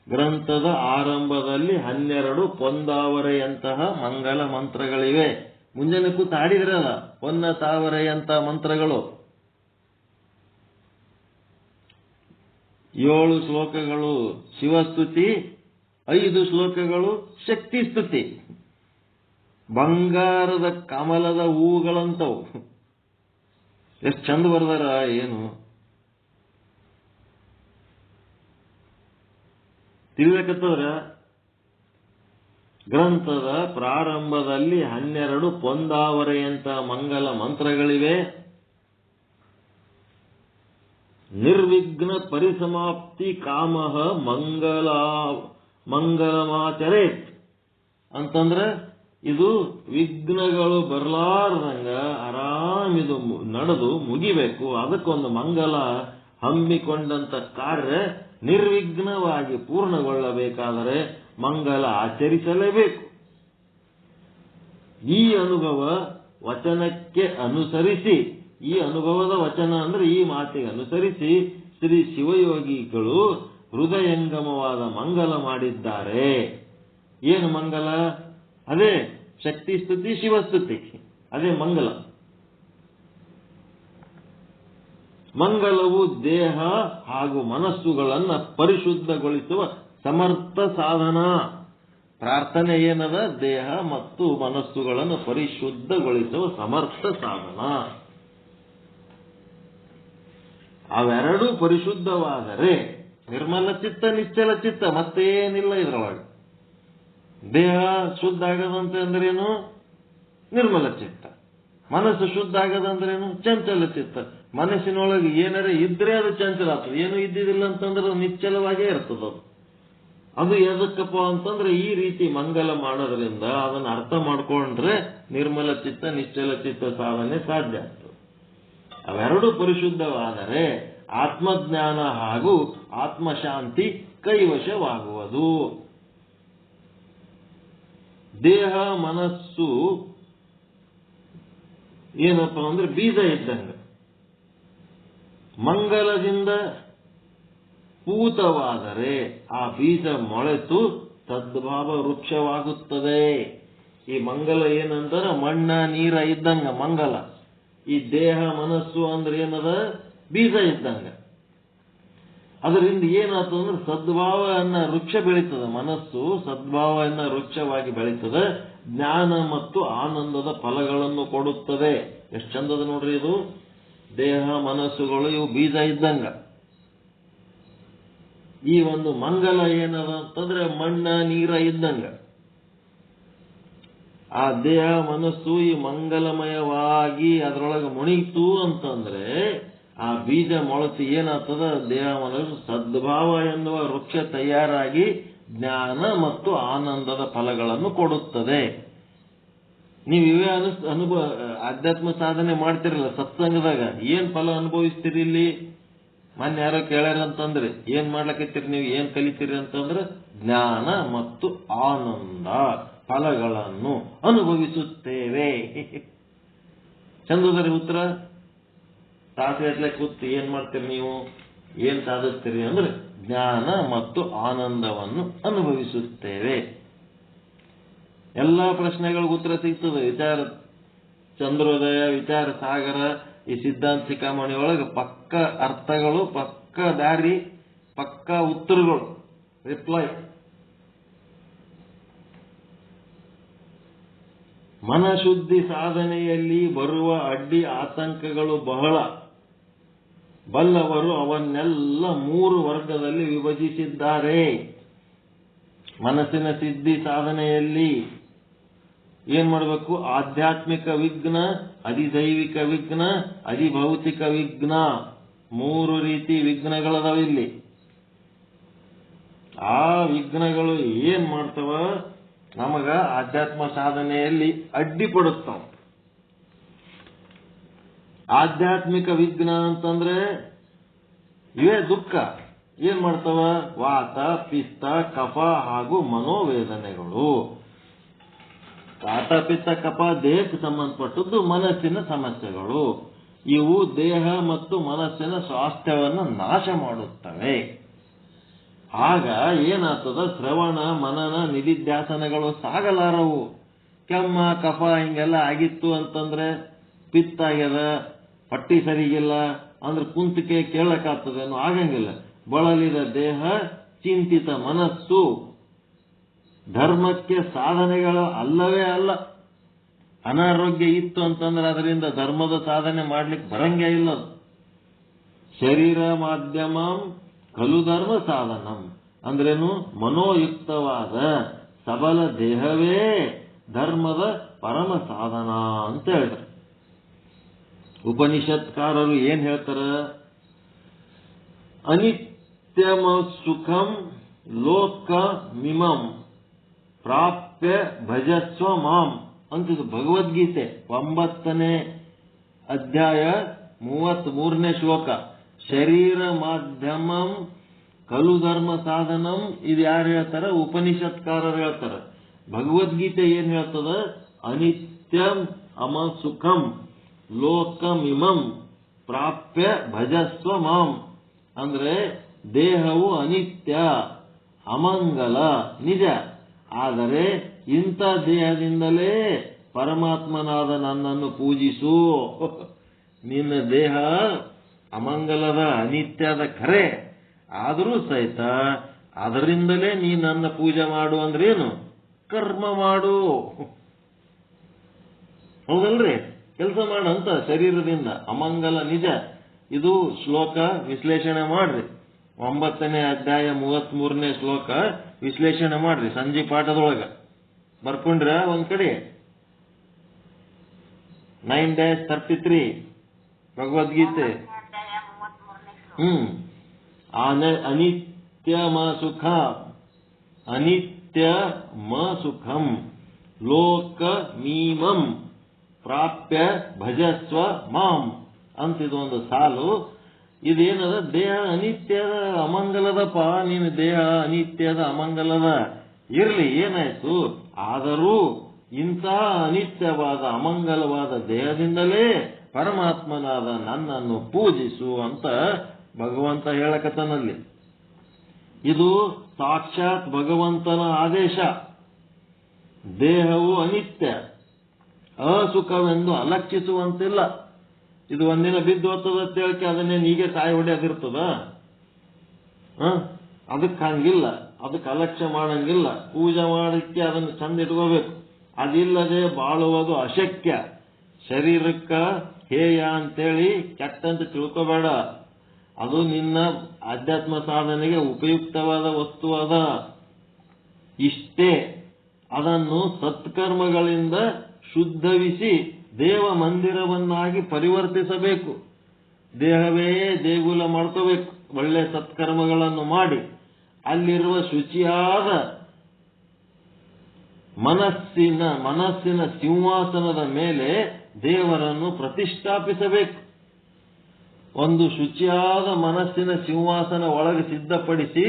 ಗ್ರಂಥದ ಆರಂಭದಲ್ಲಿ 12 ಪೊಂದಾವರೆಯಂತಹ ಮಂಗಲ ಮಂತ್ರಗಳಿವೆ. ಮುಂಜಾನೆ ಕೂತು ಹಾಡಿದ್ರಲ್ಲ ಪೊನ್ನ ತಾವರೆಯಂತ ಮಂತ್ರಗಳು. 7 ಶ್ಲೋಕಗಳು ಶಿವಸ್ತುತಿ, 5 ಶ್ಲೋಕಗಳು ಶಕ್ತಿ ಸ್ತುತಿ. ಬಂಗಾರದ ಕಮಲದ ಹೂಗಳಂತವು. ಎಷ್ಟು ಚಂದ ಬರ್ದಾರ ಏನು ತಿಳಿಬೇಕತ್ತವ್ರ. ಗ್ರಂಥದ ಪ್ರಾರಂಭದಲ್ಲಿ 12 ಪೊಂದಾವರೆಯಂತ ಮಂಗಲ ಮಂತ್ರಗಳಿವೆ. ನಿರ್ವಿಘ್ನ ಪರಿಸಮಾಪ್ತಿ ಕಾಮಃ ಮಂಗಲಮಾಚರೇತ್ ಅಂತಂದ್ರೆ ಇದು ವಿಘ್ನಗಳು ಬರಲಾರ್ದಂಗ ಆರಾಮಿದು ನಡೆದು ಮುಗಿಬೇಕು. ಅದಕ್ಕೊಂದು ಮಂಗಲ ಹಮ್ಮಿಕೊಂಡಂತ ಕಾರ್ಯ ನಿರ್ವಿಘ್ನವಾಗಿ ಪೂರ್ಣಗೊಳ್ಳಬೇಕಾದರೆ ಮಂಗಲ ಆಚರಿಸಲೇಬೇಕು. ಈ ಅನುಭವ ವಚನಕ್ಕೆ ಅನುಸರಿಸಿ, ಈ ಅನುಭವದ ವಚನ ಅಂದ್ರೆ ಈ ಮಾತಿಗೆ ಅನುಸರಿಸಿ ಶ್ರೀ ಶಿವಯೋಗಿಗಳು ಹೃದಯಂಗಮವಾದ ಮಂಗಲ ಮಾಡಿದ್ದಾರೆ. ಏನು ಮಂಗಲ? ಅದೇ ಶಕ್ತಿ ಸ್ತುತಿ ಶಿವಸ್ತುತಿ, ಅದೇ ಮಂಗಲ. ಮಂಗಲವು ದೇಹ ಹಾಗೂ ಮನಸ್ಸುಗಳನ್ನು ಪರಿಶುದ್ಧಗೊಳಿಸುವ ಸಮರ್ಥ ಸಾಧನ. ಪ್ರಾರ್ಥನೆ ಏನದ? ದೇಹ ಮತ್ತು ಮನಸ್ಸುಗಳನ್ನು ಪರಿಶುದ್ಧಗೊಳಿಸುವ ಸಮರ್ಥ ಸಾಧನ. ಅವೆರಡೂ ಪರಿಶುದ್ಧವಾದರೆ ನಿರ್ಮಲ ಚಿತ್ತ ನಿಶ್ಚಲ ಚಿತ್ತ ಮತ್ತೇನಿಲ್ಲ ಇದರೊಳಗೆ. ದೇಹ ಶುದ್ಧ ಆಗದಂತೆ ಅಂದ್ರೇನು? ನಿರ್ಮಲ ಚಿತ್ತ. ಮನಸ್ಸು ಶುದ್ಧ ಆಗದಂದ್ರೇನು? ಚಂಚಲ ಚಿತ್ತ. ಮನಸ್ಸಿನೊಳಗೆ ಏನಾರ ಇದ್ರೆ ಅದು ಚಂಚಲ ಆಗ್ತದೆ, ಏನು ಇದ್ದಿದ್ದಿಲ್ಲ ಅಂತಂದ್ರೆ ನಿಶ್ಚಲವಾಗೇ ಇರ್ತದೆ. ಅದು ಎದಕ್ಕಪ್ಪ ಅಂತಂದ್ರೆ ಈ ರೀತಿ ಮಂಗಲ ಮಾಡೋದ್ರಿಂದ ಅದನ್ನ ಅರ್ಥ ಮಾಡ್ಕೊಂಡ್ರೆ ನಿರ್ಮಲ ಚಿತ್ತ ನಿಶ್ಚಲ ಚಿತ್ತ ಸಾಧನೆ ಸಾಧ್ಯ ಆಗ್ತದೆ. ಅವೆರಡು ಪರಿಶುದ್ಧವಾದರೆ ಆತ್ಮಜ್ಞಾನ ಹಾಗೂ ಆತ್ಮಶಾಂತಿ ಕೈವಶವಾಗುವುದು. ದೇಹ ಮನಸ್ಸು ಏನಪ್ಪ ಅಂದ್ರೆ ಬೀಜ ಇದ್ದಂಗ. ಮಂಗಲದಿಂದ ಪೂತವಾದರೆ ಆ ಬೀಜ ಮೊಳೆತು ಸದ್ಭಾವ ವೃಕ್ಷವಾಗುತ್ತದೆ. ಈ ಮಂಗಲ ಏನಂದ್ರೆ ಮಣ್ಣ ನೀರ ಇದ್ದಂಗ ಮಂಗಲ. ಈ ದೇಹ ಮನಸ್ಸು ಅಂದ್ರೆ ಏನದ? ಬೀಜ ಇದ್ದಂಗ. ಅದರಿಂದ ಏನಾಯ್ತು ಅಂದ್ರೆ ಸದ್ಭಾವ ಅನ್ನ ವೃಕ್ಷ ಬೆಳೀತದೆ. ಮನಸ್ಸು ಸದ್ಭಾವ ಅನ್ನ ವೃಕ್ಷವಾಗಿ ಬೆಳೀತದೆ. ಜ್ಞಾನ ಮತ್ತು ಆನಂದದ ಫಲಗಳನ್ನು ಕೊಡುತ್ತದೆ. ಎಷ್ಟು ಚಂದದ ನೋಡ್ರಿ ಇದು. ದೇಹ ಮನಸ್ಸುಗಳು ಇವು ಬೀಜ ಇದ್ದಂಗ. ಈ ಒಂದು ಮಂಗಲ ಏನದ ಅಂತಂದ್ರೆ ಮಣ್ಣ ನೀರ ಇದ್ದಂಗ. ಆ ದೇಹ ಮನಸ್ಸು ಈ ಮಂಗಲಮಯವಾಗಿ ಅದರೊಳಗೆ ಮುಣಿತು ಅಂತಂದ್ರೆ ಆ ಬೀಜ ಮೊಳತು ಏನಾಗ್ತದ? ದೇಹ ಮನಸ್ಸು ಸದ್ಭಾವ ಎನ್ನುವ ವೃಕ್ಷ ತಯಾರಾಗಿ ಜ್ಞಾನ ಮತ್ತು ಆನಂದದ ಫಲಗಳನ್ನು ಕೊಡುತ್ತದೆ. ನೀವು ಇವೇ ಅನುಭವ ಆಧ್ಯಾತ್ಮ ಸಾಧನೆ ಮಾಡ್ತಿರಲ್ಲ ಸತ್ಸಂಗದಾಗ, ಏನ್ ಫಲ ಅನುಭವಿಸ್ತೀರಿ? ಇಲ್ಲಿ ಮೊನ್ನೆ ಯಾರೋ ಕೇಳ್ಯಾರಂತಂದ್ರೆ ಏನ್ ಮಾಡ್ಲಕತ್ತೀರಿ ನೀವು, ಏನ್ ಕಲಿತೀರಿ ಅಂತಂದ್ರೆ ಜ್ಞಾನ ಮತ್ತು ಆನಂದ ಫಲಗಳನ್ನು ಅನುಭವಿಸುತ್ತೇವೆ. ಚಂದದರಿ ಉತ್ತರ. ತಾಸೆಟ್ಲೆ ಕೂತು ಏನ್ ಮಾಡ್ತೀರಿ ನೀವು, ಏನ್ ಸಾಧಿಸ್ತೀರಿ ಅಂದ್ರೆ ಜ್ಞಾನ ಮತ್ತು ಆನಂದವನ್ನು ಅನುಭವಿಸುತ್ತೇವೆ. ಎಲ್ಲಾ ಪ್ರಶ್ನೆಗಳಿಗೆ ಉತ್ತರ ಸಿಗ್ತದೆ. ವಿಚಾರ ಚಂದ್ರೋದಯ, ವಿಚಾರ ಸಾಗರ, ಈ ಸಿದ್ಧಾಂತ ಶಿಖಾಮಣಿ ಒಳಗೆ ಪಕ್ಕ ಅರ್ಥಗಳು, ಪಕ್ಕ ದಾರಿ, ಪಕ್ಕ ಉತ್ತರಗಳು, ರಿಪ್ಲೈ. ಮನಶುದ್ಧಿ ಸಾಧನೆಯಲ್ಲಿ ಬರುವ ಅಡ್ಡಿ ಆತಂಕಗಳು ಬಹಳ. ಬಲ್ಲವರು ಅವನ್ನೆಲ್ಲ 3 ವರ್ಗದಲ್ಲಿ ವಿಭಜಿಸಿದ್ದಾರೆ. ಮನಸ್ಸಿನ ಸಿದ್ಧಿ ಸಾಧನೆಯಲ್ಲಿ ಏನ್ ಮಾಡಬೇಕು? ಆಧ್ಯಾತ್ಮಿಕ ವಿಘ್ನ, ಅಧಿದೈವಿಕ ವಿಘ್ನ, ಅಧಿಭೌತಿಕ ವಿಘ್ನ, 3 ರೀತಿ ವಿಘ್ನಗಳದಾವ ಇಲ್ಲಿ. ಆ ವಿಘ್ನಗಳು ಏನ್ ಮಾಡ್ತವ? ನಮಗ ಆಧ್ಯಾತ್ಮ ಸಾಧನೆಯಲ್ಲಿ ಅಡ್ಡಿಪಡುತ್ತಾವ. ಆಧ್ಯಾತ್ಮಿಕ ವಿಘ್ನ ಅಂತಂದ್ರೆ ಇವೇ ದುಃಖ. ಏನ್ ಮಾಡ್ತವ? ವಾತ, ಪಿತ್ತ, ಕಫ ಹಾಗೂ ಮನೋವೇದನೆಗಳು. ವಾತ, ಪಿತ್ತ, ಕಫ ದೇಹಕ್ಕೆ ಸಂಬಂಧಪಟ್ಟದ್ದು, ಮನಸ್ಸಿನ ಸಮಸ್ಯೆಗಳು. ಇವು ದೇಹ ಮತ್ತು ಮನಸ್ಸಿನ ಸ್ವಾಸ್ಥ್ಯವನ್ನು ನಾಶ ಮಾಡುತ್ತವೆ. ಆಗ ಏನಾಗ್ತದ? ಶ್ರವಣ, ಮನನ, ನಿಧಿಧ್ಯಾಸನಗಳು ಸಾಗಲಾರವು. ಕೆಮ್ಮ, ಕಫ ಹಿಂಗೆಲ್ಲ ಆಗಿತ್ತು ಅಂತಂದ್ರೆ, ಪಿತ್ತ ಆಗ್ಯದ, ಹೊಟ್ಟಿ ಸರಿಗಿಲ್ಲ ಅಂದ್ರೆ ಕುಂತಿಕೆ ಕೇಳಕ್ಕಾಗ್ತದೇನೋ? ಆಗಂಗಿಲ್ಲ. ಬಳಲಿದ ದೇಹ, ಚಿಂತಿತ ಮನಸ್ಸು ಧರ್ಮಕ್ಕೆ ಸಾಧನೆಗಳು ಅಲ್ಲವೇ ಅಲ್ಲ. ಅನಾರೋಗ್ಯ ಇತ್ತು ಅಂತಂದ್ರೆ ಅದರಿಂದ ಧರ್ಮದ ಸಾಧನೆ ಮಾಡ್ಲಿಕ್ಕೆ ಬರಂಗೇ ಇಲ್ಲ. ಶರೀರ ಮಾಧ್ಯಮಂ ಖಲು ಧರ್ಮ ಸಾಧನಂ ಅಂದ್ರೇನು? ಮನೋಯುಕ್ತವಾದ ಸಬಲ ದೇಹವೇ ಧರ್ಮದ ಪರಮ ಸಾಧನ ಅಂತ ಹೇಳ್ತಾರೆ. ಉಪನಿಷತ್ಕಾರರು ಏನ್ ಹೇಳ್ತಾರ? ಅನಿತ್ಯಮ ಸುಖಂ ಲೋಕ ಮಿಮಂ ಪ್ರಾಪ್ಯ ಭಜಸ್ವ ಮಾಂ ಅಂತಿದ್ದು ಭಗವದ್ಗೀತೆ 9ನೇ ಅಧ್ಯಾಯ 33ನೇ ಶ್ಲೋಕ. ಶರೀರ ಮಾಧ್ಯಮಂ ಖಲು ಧರ್ಮ ಸಾಧನಂ. ಇದು ಯಾರು ಹೇಳ್ತಾರ? ಉಪನಿಷತ್ಕಾರರು ಹೇಳ್ತಾರ. ಭಗವದ್ಗೀತೆ ಏನ್ ಹೇಳ್ತದ? ಅನಿತ್ಯಂ ಅಮ ಸುಖಂ ಲೋಕಮಿಮಂ ಪ್ರಾಪ್ಯ ಭಜಸ್ವ ಮಾಂ ಅಂದ್ರೆ ದೇಹವು ಅನಿತ್ಯ, ಅಮಂಗಲ, ನಿಜ. ಆದರೆ ಇಂಥ ದೇಹದಿಂದಲೇ ಪರಮಾತ್ಮನಾದ ನನ್ನನ್ನು ಪೂಜಿಸು. ನಿನ್ನ ದೇಹ ಅಮಂಗಲದ, ಅನಿತ್ಯದ ಖರೆ, ಆದರೂ ಸಹಿತ ಅದರಿಂದಲೇ ನೀ ನನ್ನ ಪೂಜೆ ಮಾಡು ಅಂದ್ರೇನು? ಕರ್ಮ ಮಾಡು. ಹೌದಲ್ರಿ? ಕೆಲಸ ಮಾಡಂತ ಶರೀರದಿಂದ. ಅಮಂಗಲ ನಿಜ. ಇದು ಶ್ಲೋಕ ವಿಶ್ಲೇಷಣೆ ಮಾಡ್ರಿ. 9ನೇ ಅಧ್ಯಾಯ 33ನೇ ಶ್ಲೋಕ ವಿಶ್ಲೇಷಣೆ ಮಾಡ್ರಿ ಸಂಜೆ ಪಾಠದೊಳಗ. ಬರ್ಕೊಂಡ್ರ ಒಂದ್ ಕಡೆ 9-33 ಭಗವದ್ಗೀತೆ. ಅನಿತ್ಯ ಮ ಸುಖ, ಅನಿತ್ಯ ಮ ಸುಖಂ ಲೋಕ ಮೀಮಂ ಪ್ರಾಪ್ಯ ಭಜಸ್ವ ಮಾಂ ಅಂತಿದೊಂದು ಸಾಲು. ಇದೇನದ? ದೇಹ ಅನಿತ್ಯದ ಅಮಂಗಲದಪ್ಪ. ನೀನು ದೇಹ ಅನಿತ್ಯದ ಅಮಂಗಲದ ಇರ್ಲಿ, ಏನಾಯ್ತು? ಆದರೂ ಇಂಥ ಅನಿತ್ಯವಾದ ಅಮಂಗಲವಾದ ದೇಹದಿಂದಲೇ ಪರಮಾತ್ಮನಾದ ನನ್ನನ್ನು ಪೂಜಿಸು ಅಂತ ಭಗವಂತ ಹೇಳಕತನಲ್ಲಿ. ಇದು ಸಾಕ್ಷಾತ್ ಭಗವಂತನ ಆದೇಶ. ದೇಹವು ಅನಿತ್ಯ, ಅಸುಖವೆಂದು ಅಲಕ್ಷಿಸುವಂತಿಲ್ಲ. ಇದು ಒಂದಿನ ಬಿದ್ದು ಹೋಗ್ತದ ಅಂತ ಹೇಳಕ್ಕೆ ಅದನ್ನೇ ನೀಗೆ ಕಾಯಿ ಹೊಡೆಯೋದಿರ್ತದ? ಅದಕ್ಕೆ ಹಂಗಿಲ್ಲ. ಅದಕ್ಕೆ ಅಲಕ್ಷ್ಯ ಮಾಡಂಗಿಲ್ಲ. ಪೂಜೆ ಮಾಡಲಿಕ್ಕೆ ಅದನ್ನು ಚಂದ ಇಟ್ಕೋಬೇಕು. ಅದಿಲ್ಲದೆ ಬಾಳುವುದು ಅಶಕ್ಯ. ಶರೀರಕ್ಕ ಹೇಯ ಅಂತೇಳಿ ಕೆಟ್ಟಂತ ತಿಳ್ಕೋಬೇಡ. ಅದು ನಿನ್ನ ಆಧ್ಯಾತ್ಮ ಸಾಧನೆಗೆ ಉಪಯುಕ್ತವಾದ ವಸ್ತು ಅದ. ಇಷ್ಟೇ. ಅದನ್ನು ಸತ್ಕರ್ಮಗಳಿಂದ ಶುದ್ಧವಿಸಿ ದೇವ ಮಂದಿರವನ್ನಾಗಿ ಪರಿವರ್ತಿಸಬೇಕು. ದೇಹವೇ ದೇಗುಲ ಮಾಡ್ಕೋಬೇಕು. ಒಳ್ಳೆ ಸತ್ಕರ್ಮಗಳನ್ನು ಮಾಡಿ ಅಲ್ಲಿರುವ ಶುಚಿಯಾದ ಮನಸ್ಸಿನ ಸಿಂಹಾಸನದ ಮೇಲೆ ದೇವರನ್ನು ಪ್ರತಿಷ್ಠಾಪಿಸಬೇಕು. ಒಂದು ಶುಚಿಯಾದ ಮನಸ್ಸಿನ ಸಿಂಹಾಸನ ಒಳಗೆ ಸಿದ್ಧಪಡಿಸಿ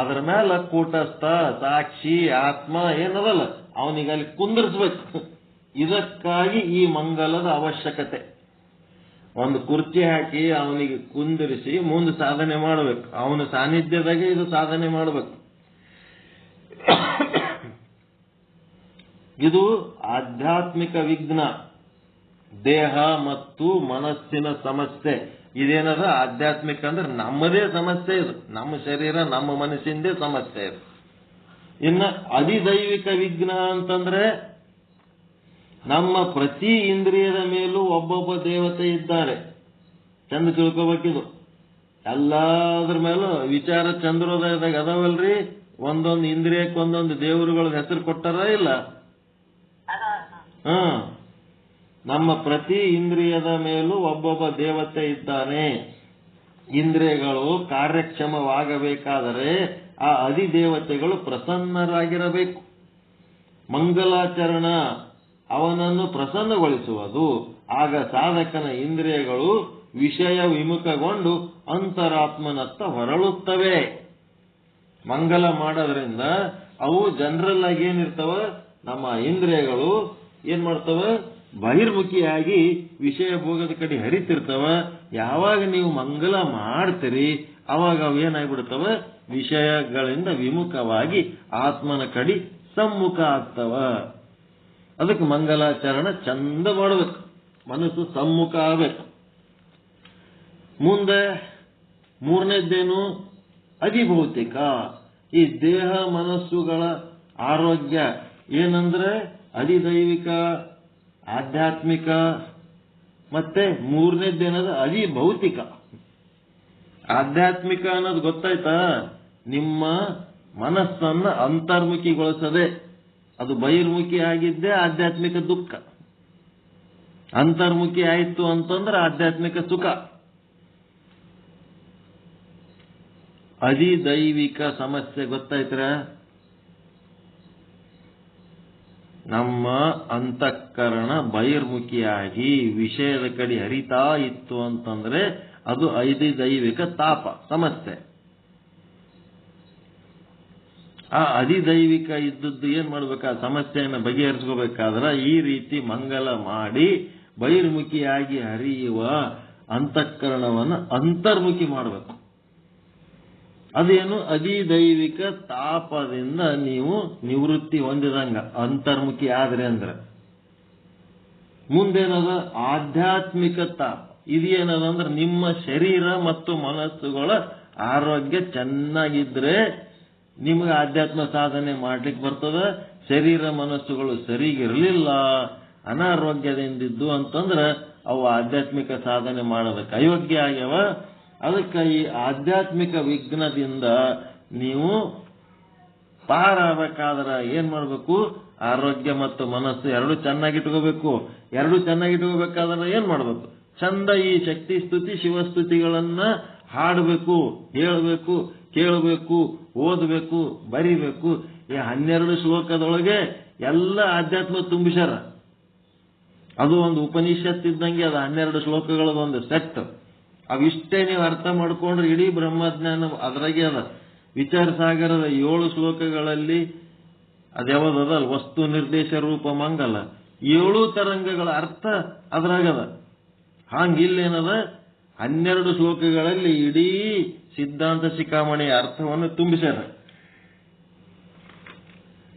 ಅದರ ಮೇಲೆ ಕೂಟಸ್ಥ, ಸಾಕ್ಷಿ, ಆತ್ಮ ಏನದಲ್ಲ ಅವನಿಗೆ ಅಲ್ಲಿ ಕುಂದಿರಿಸಬೇಕು. ಇದಕ್ಕಾಗಿ ಈ ಮಂಗಲದ ಅವಶ್ಯಕತೆ. ಒಂದು ಕುರ್ಚಿ ಹಾಕಿ ಅವನಿಗೆ ಕುಂದಿರಿಸಿ ಮುಂದೆ ಸಾಧನೆ ಮಾಡಬೇಕು. ಅವನ ಸಾನ್ನಿಧ್ಯದಾಗೆ ಇದು ಸಾಧನೆ ಮಾಡಬೇಕು. ಇದು ಆಧ್ಯಾತ್ಮಿಕ ವಿಘ್ನ. ದೇಹ ಮತ್ತು ಮನಸ್ಸಿನ ಸಮಸ್ಯೆ ಇದೇನದ? ಆಧ್ಯಾತ್ಮಿಕ ಅಂದ್ರೆ ನಮ್ಮದೇ ಸಮಸ್ಯೆ ಇದು. ನಮ್ಮ ಶರೀರ, ನಮ್ಮ ಮನಸ್ಸಿಂದೇ ಸಮಸ್ಯೆ ಇದು. ಇನ್ನ ಅಧಿದೈವಿಕ ವಿಘ್ನ ಅಂತಂದ್ರೆ ನಮ್ಮ ಪ್ರತಿ ಇಂದ್ರಿಯದ ಮೇಲೂ ಒಬ್ಬೊಬ್ಬ ದೇವತೆ ಇದ್ದಾರೆ. ಚಂದ ತಿಳ್ಕೋಬೇಕಿದು. ಎಲ್ಲಾದ್ರ ಮೇಲೂ ವಿಚಾರ ಚಂದ್ರೋದಯದಾಗ ಅದಾವಲ್ರಿ. ಒಂದೊಂದು ಇಂದ್ರಿಯಕ್ಕೆ ಒಂದೊಂದು ದೇವರುಗಳ ಹೆಸರು ಕೊಟ್ಟಾರ ಇಲ್ಲ? ನಮ್ಮ ಪ್ರತಿ ಇಂದ್ರಿಯದ ಮೇಲೂ ಒಬ್ಬೊಬ್ಬ ದೇವತೆ ಇದ್ದಾನೆ. ಇಂದ್ರಿಯಗಳು ಕಾರ್ಯಕ್ಷಮವಾಗಬೇಕಾದರೆ ಆ ಅಧಿದೇವತೆಗಳು ಪ್ರಸನ್ನರಾಗಿರಬೇಕು. ಮಂಗಲಾಚರಣ ಅವನನ್ನು ಪ್ರಸನ್ನಗೊಳಿಸುವುದು. ಆಗ ಸಾಧಕನ ಇಂದ್ರಿಯಗಳು ವಿಷಯ ವಿಮುಖಗೊಂಡು ಅಂತರಾತ್ಮನತ್ತ ಹೊರಳುತ್ತವೆ. ಮಂಗಲ ಮಾಡೋದ್ರಿಂದ ಅವು ಜನರಲ್ ಆಗಿ ಏನಿರ್ತವ, ನಮ್ಮ ಇಂದ್ರಿಯಗಳು ಏನ್ ಮಾಡ್ತವ, ಬಹಿರ್ಮುಖಿಯಾಗಿ ವಿಷಯ ಭೋಗದ ಕಡೆ ಹರಿತಿರ್ತವ. ಯಾವಾಗ ನೀವು ಮಂಗಲ ಮಾಡ್ತೀರಿ ಅವಾಗ ಅವು ಏನಾಗ್ಬಿಡ್ತವ, ವಿಷಯಗಳಿಂದ ವಿಮುಖವಾಗಿ ಆತ್ಮನ ಕಡೆ ಸಮ್ಮುಖ ಆಗ್ತವ. ಅದಕ್ಕೆ ಮಂಗಲಾಚರಣ ಚಂದ ಮಾಡಬೇಕು, ಮನಸ್ಸು ಸಮ್ಮುಖ ಆಗ್ಬೇಕು. ಮುಂದೆ ಮೂರನೇದ್ದೇನು, ಅಧಿಭೌತಿಕ. ಈ ದೇಹ ಮನಸ್ಸುಗಳ ಆರೋಗ್ಯ ಏನಂದ್ರೆ ಅಧಿದೈವಿಕ, ಆಧ್ಯಾತ್ಮಿಕ, ಮತ್ತೆ ಮೂರನೇದ್ದೇನದ ಅಧಿಭೌತಿಕ. ಆಧ್ಯಾತ್ಮಿಕ ಅನ್ನೋದು ಗೊತ್ತಾಯ್ತಾ, ನಿಮ್ಮ ಮನಸ್ಸನ್ನ ಅಂತರ್ಮುಖಿಗೊಳಿಸದೆ. ಅದು ಬಹಿರ್ಮುಖಿ ಆಗಿದ್ದೇ ಆಧ್ಯಾತ್ಮಿಕ ದುಃಖ. ಅಂತರ್ಮುಖಿ ಆಯಿತು ಅಂತಂದ್ರೆ ಆಧ್ಯಾತ್ಮಿಕ ಸುಖ. ಅಧಿದೈವಿಕ ಸಮಸ್ಯೆ ಗೊತ್ತಾಯ್ತರ, ನಮ್ಮ ಅಂತಃಕರಣ ಬಹಿರ್ಮುಖಿಯಾಗಿ ವಿಷಯದ ಕಡೆ ಹರಿತಾ ಇತ್ತು ಅಂತಂದ್ರೆ ಅದು ಅಧಿದೈವಿಕ ತಾಪ ಸಮಸ್ಯೆ. ಆ ಅಧಿದೈವಿಕ ಇದ್ದದ್ದು ಏನ್ ಮಾಡ್ಬೇಕು, ಆ ಸಮಸ್ಯೆಯನ್ನು ಬಗೆಹರಿಸ್ಕೋಬೇಕಾದ್ರೆ ಈ ರೀತಿ ಮಂಗಲ ಮಾಡಿ ಬಹಿರ್ಮುಖಿಯಾಗಿ ಹರಿಯುವ ಅಂತಃಕರಣವನ್ನು ಅಂತರ್ಮುಖಿ ಮಾಡಬೇಕು. ಅದೇನು, ಅಧಿದೈವಿಕ ತಾಪದಿಂದ ನೀವು ನಿವೃತ್ತಿ ಹೊಂದಿದಂಗ ಅಂತರ್ಮುಖಿ ಆದ್ರೆ ಅಂದ್ರೆ. ಮುಂದೇನದ ಆಧ್ಯಾತ್ಮಿಕ ತಾಪ. ಇದೇನದಂದ್ರೆ ನಿಮ್ಮ ಶರೀರ ಮತ್ತು ಮನಸ್ಸುಗಳ ಆರೋಗ್ಯ ಚೆನ್ನಾಗಿದ್ರೆ ನಿಮಗೆ ಆಧ್ಯಾತ್ಮ ಸಾಧನೆ ಮಾಡ್ಲಿಕ್ಕೆ ಬರ್ತದ. ಶರೀರ ಮನಸ್ಸುಗಳು ಸರಿಗಿರಲಿಲ್ಲ, ಅನಾರೋಗ್ಯದಿಂದಿದ್ದು ಅಂತಂದ್ರೆ ಅವು ಆಧ್ಯಾತ್ಮಿಕ ಸಾಧನೆ ಮಾಡೋದಕ್ಕೆ ಅಯೋಗ್ಯ ಆಗ್ಯಾವ. ಅದಕ್ಕೆ ಈ ಆಧ್ಯಾತ್ಮಿಕ ವಿಘ್ನದಿಂದ ನೀವು ಪಾರಾಗಬೇಕಾದ್ರೆ ಏನ್ ಮಾಡ್ಬೇಕು, ಆರೋಗ್ಯ ಮತ್ತು ಮನಸ್ಸು ಎರಡು ಚೆನ್ನಾಗಿಟ್ಕೋಬೇಕು. ಎರಡು ಚೆನ್ನಾಗಿಟ್ಕೋಬೇಕಾದ್ರೆ ಏನ್ ಮಾಡ್ಬೇಕು, ಚಂದ ಈ ಶಕ್ತಿ ಸ್ತುತಿ ಶಿವಸ್ತುತಿಗಳನ್ನ ಹಾಡಬೇಕು, ಹೇಳಬೇಕು, ಕೇಳಬೇಕು, ಓದಬೇಕು, ಬರಿಬೇಕು. ಈ 12 ಶ್ಲೋಕದೊಳಗೆ ಎಲ್ಲ ಆಧ್ಯಾತ್ಮ ತುಂಬಿಸ್ಯಾರ. ಅದು ಒಂದು ಉಪನಿಷತ್ ಇದ್ದಂಗೆ, ಅದು 12 ಶ್ಲೋಕಗಳದ ಒಂದು ಸೆಟ್. ಅವಿಷ್ಟೇ ನೀವು ಅರ್ಥ ಮಾಡ್ಕೊಂಡ್ರೆ ಇಡೀ ಬ್ರಹ್ಮಜ್ಞಾನ ಅದ್ರಾಗೆ ಅದ. ವಿಚಾರ ಸಾಗರದ 7 ಶ್ಲೋಕಗಳಲ್ಲಿ ಅದ್ಯಾವುದದ, ವಸ್ತು ನಿರ್ದೇಶ ರೂಪ ಮಂಗಲ 7 ತರಂಗಗಳ ಅರ್ಥ ಅದ್ರಾಗದ. ಹಾಂಗಿಲ್ಲೇನದ, 12 ಶ್ಲೋಕಗಳಲ್ಲಿ ಇಡೀ ಸಿದ್ಧಾಂತ ಶಿಖಾಮಣಿಯ ಅರ್ಥವನ್ನು ತುಂಬಿಸ್ಯಾರ.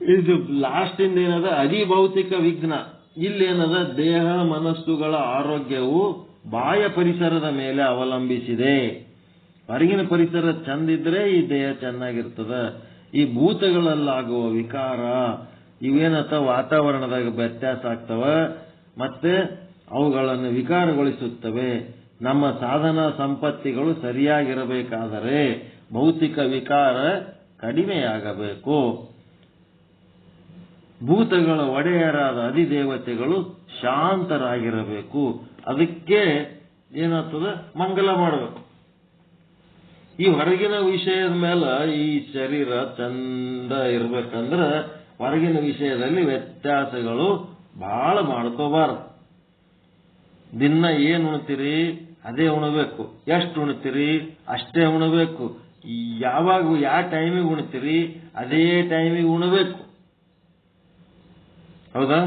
ಇದು ಲಾಸ್ಟ್ ಇಂದ ಏನದ, ಅಧಿಭೌತಿಕ ವಿಘ್ನ. ಇಲ್ಲೇನದ, ದೇಹ ಮನಸ್ಸುಗಳ ಆರೋಗ್ಯವು ಬಾಹ್ಯ ಪರಿಸರದ ಮೇಲೆ ಅವಲಂಬಿಸಿದೆ. ಹೊರಗಿನ ಪರಿಸರ ಚಂದಿದ್ರೆ ಈ ದೇಹ ಚೆನ್ನಾಗಿರ್ತದ. ಈ ಭೂತಗಳಲ್ಲಾಗುವ ವಿಕಾರ ಇವೇನತ್ತ ವಾತಾವರಣದಾಗ ವ್ಯತ್ಯಾಸ ಆಗ್ತವ, ಮತ್ತೆ ಅವುಗಳನ್ನು ವಿಕಾರಗೊಳಿಸುತ್ತವೆ. ನಮ್ಮ ಸಾಧನಾ ಸಂಪತ್ತಿಗಳು ಸರಿಯಾಗಿರಬೇಕಾದರೆ ಭೌತಿಕ ವಿಕಾರ ಕಡಿಮೆಯಾಗಬೇಕು. ಭೂತಗಳ ಒಡೆಯರಾದ ಅಧಿದೇವತೆಗಳು ಶಾಂತರಾಗಿರಬೇಕು. ಅದಕ್ಕೆ ಏನಾಗ್ತದ, ಮಂಗಲ ಮಾಡಬೇಕು. ಈ ಹೊರಗಿನ ವಿಷಯದ ಮೇಲೆ ಈ ಶರೀರ ಚಂದ ಇರ್ಬೇಕಂದ್ರ ಹೊರಗಿನ ವಿಷಯದಲ್ಲಿ ವ್ಯತ್ಯಾಸಗಳು ಬಹಳ ಮಾಡ್ಕೋಬಾರ್ದು. ದಿನ ಏನ್ ಉಣ್ತೀರಿ ಅದೇ ಉಣಬೇಕು, ಎಷ್ಟು ಉಣ್ತೀರಿ ಅಷ್ಟೇ ಉಣಬೇಕು. ಯಾವಾಗ ಯಾವ ಟೈಮಿಗೆ ಉಣ್ತೀರಿ ಅದೇ ಟೈಮಿಗೆ ಉಣಬೇಕು. ಹೌದಾ?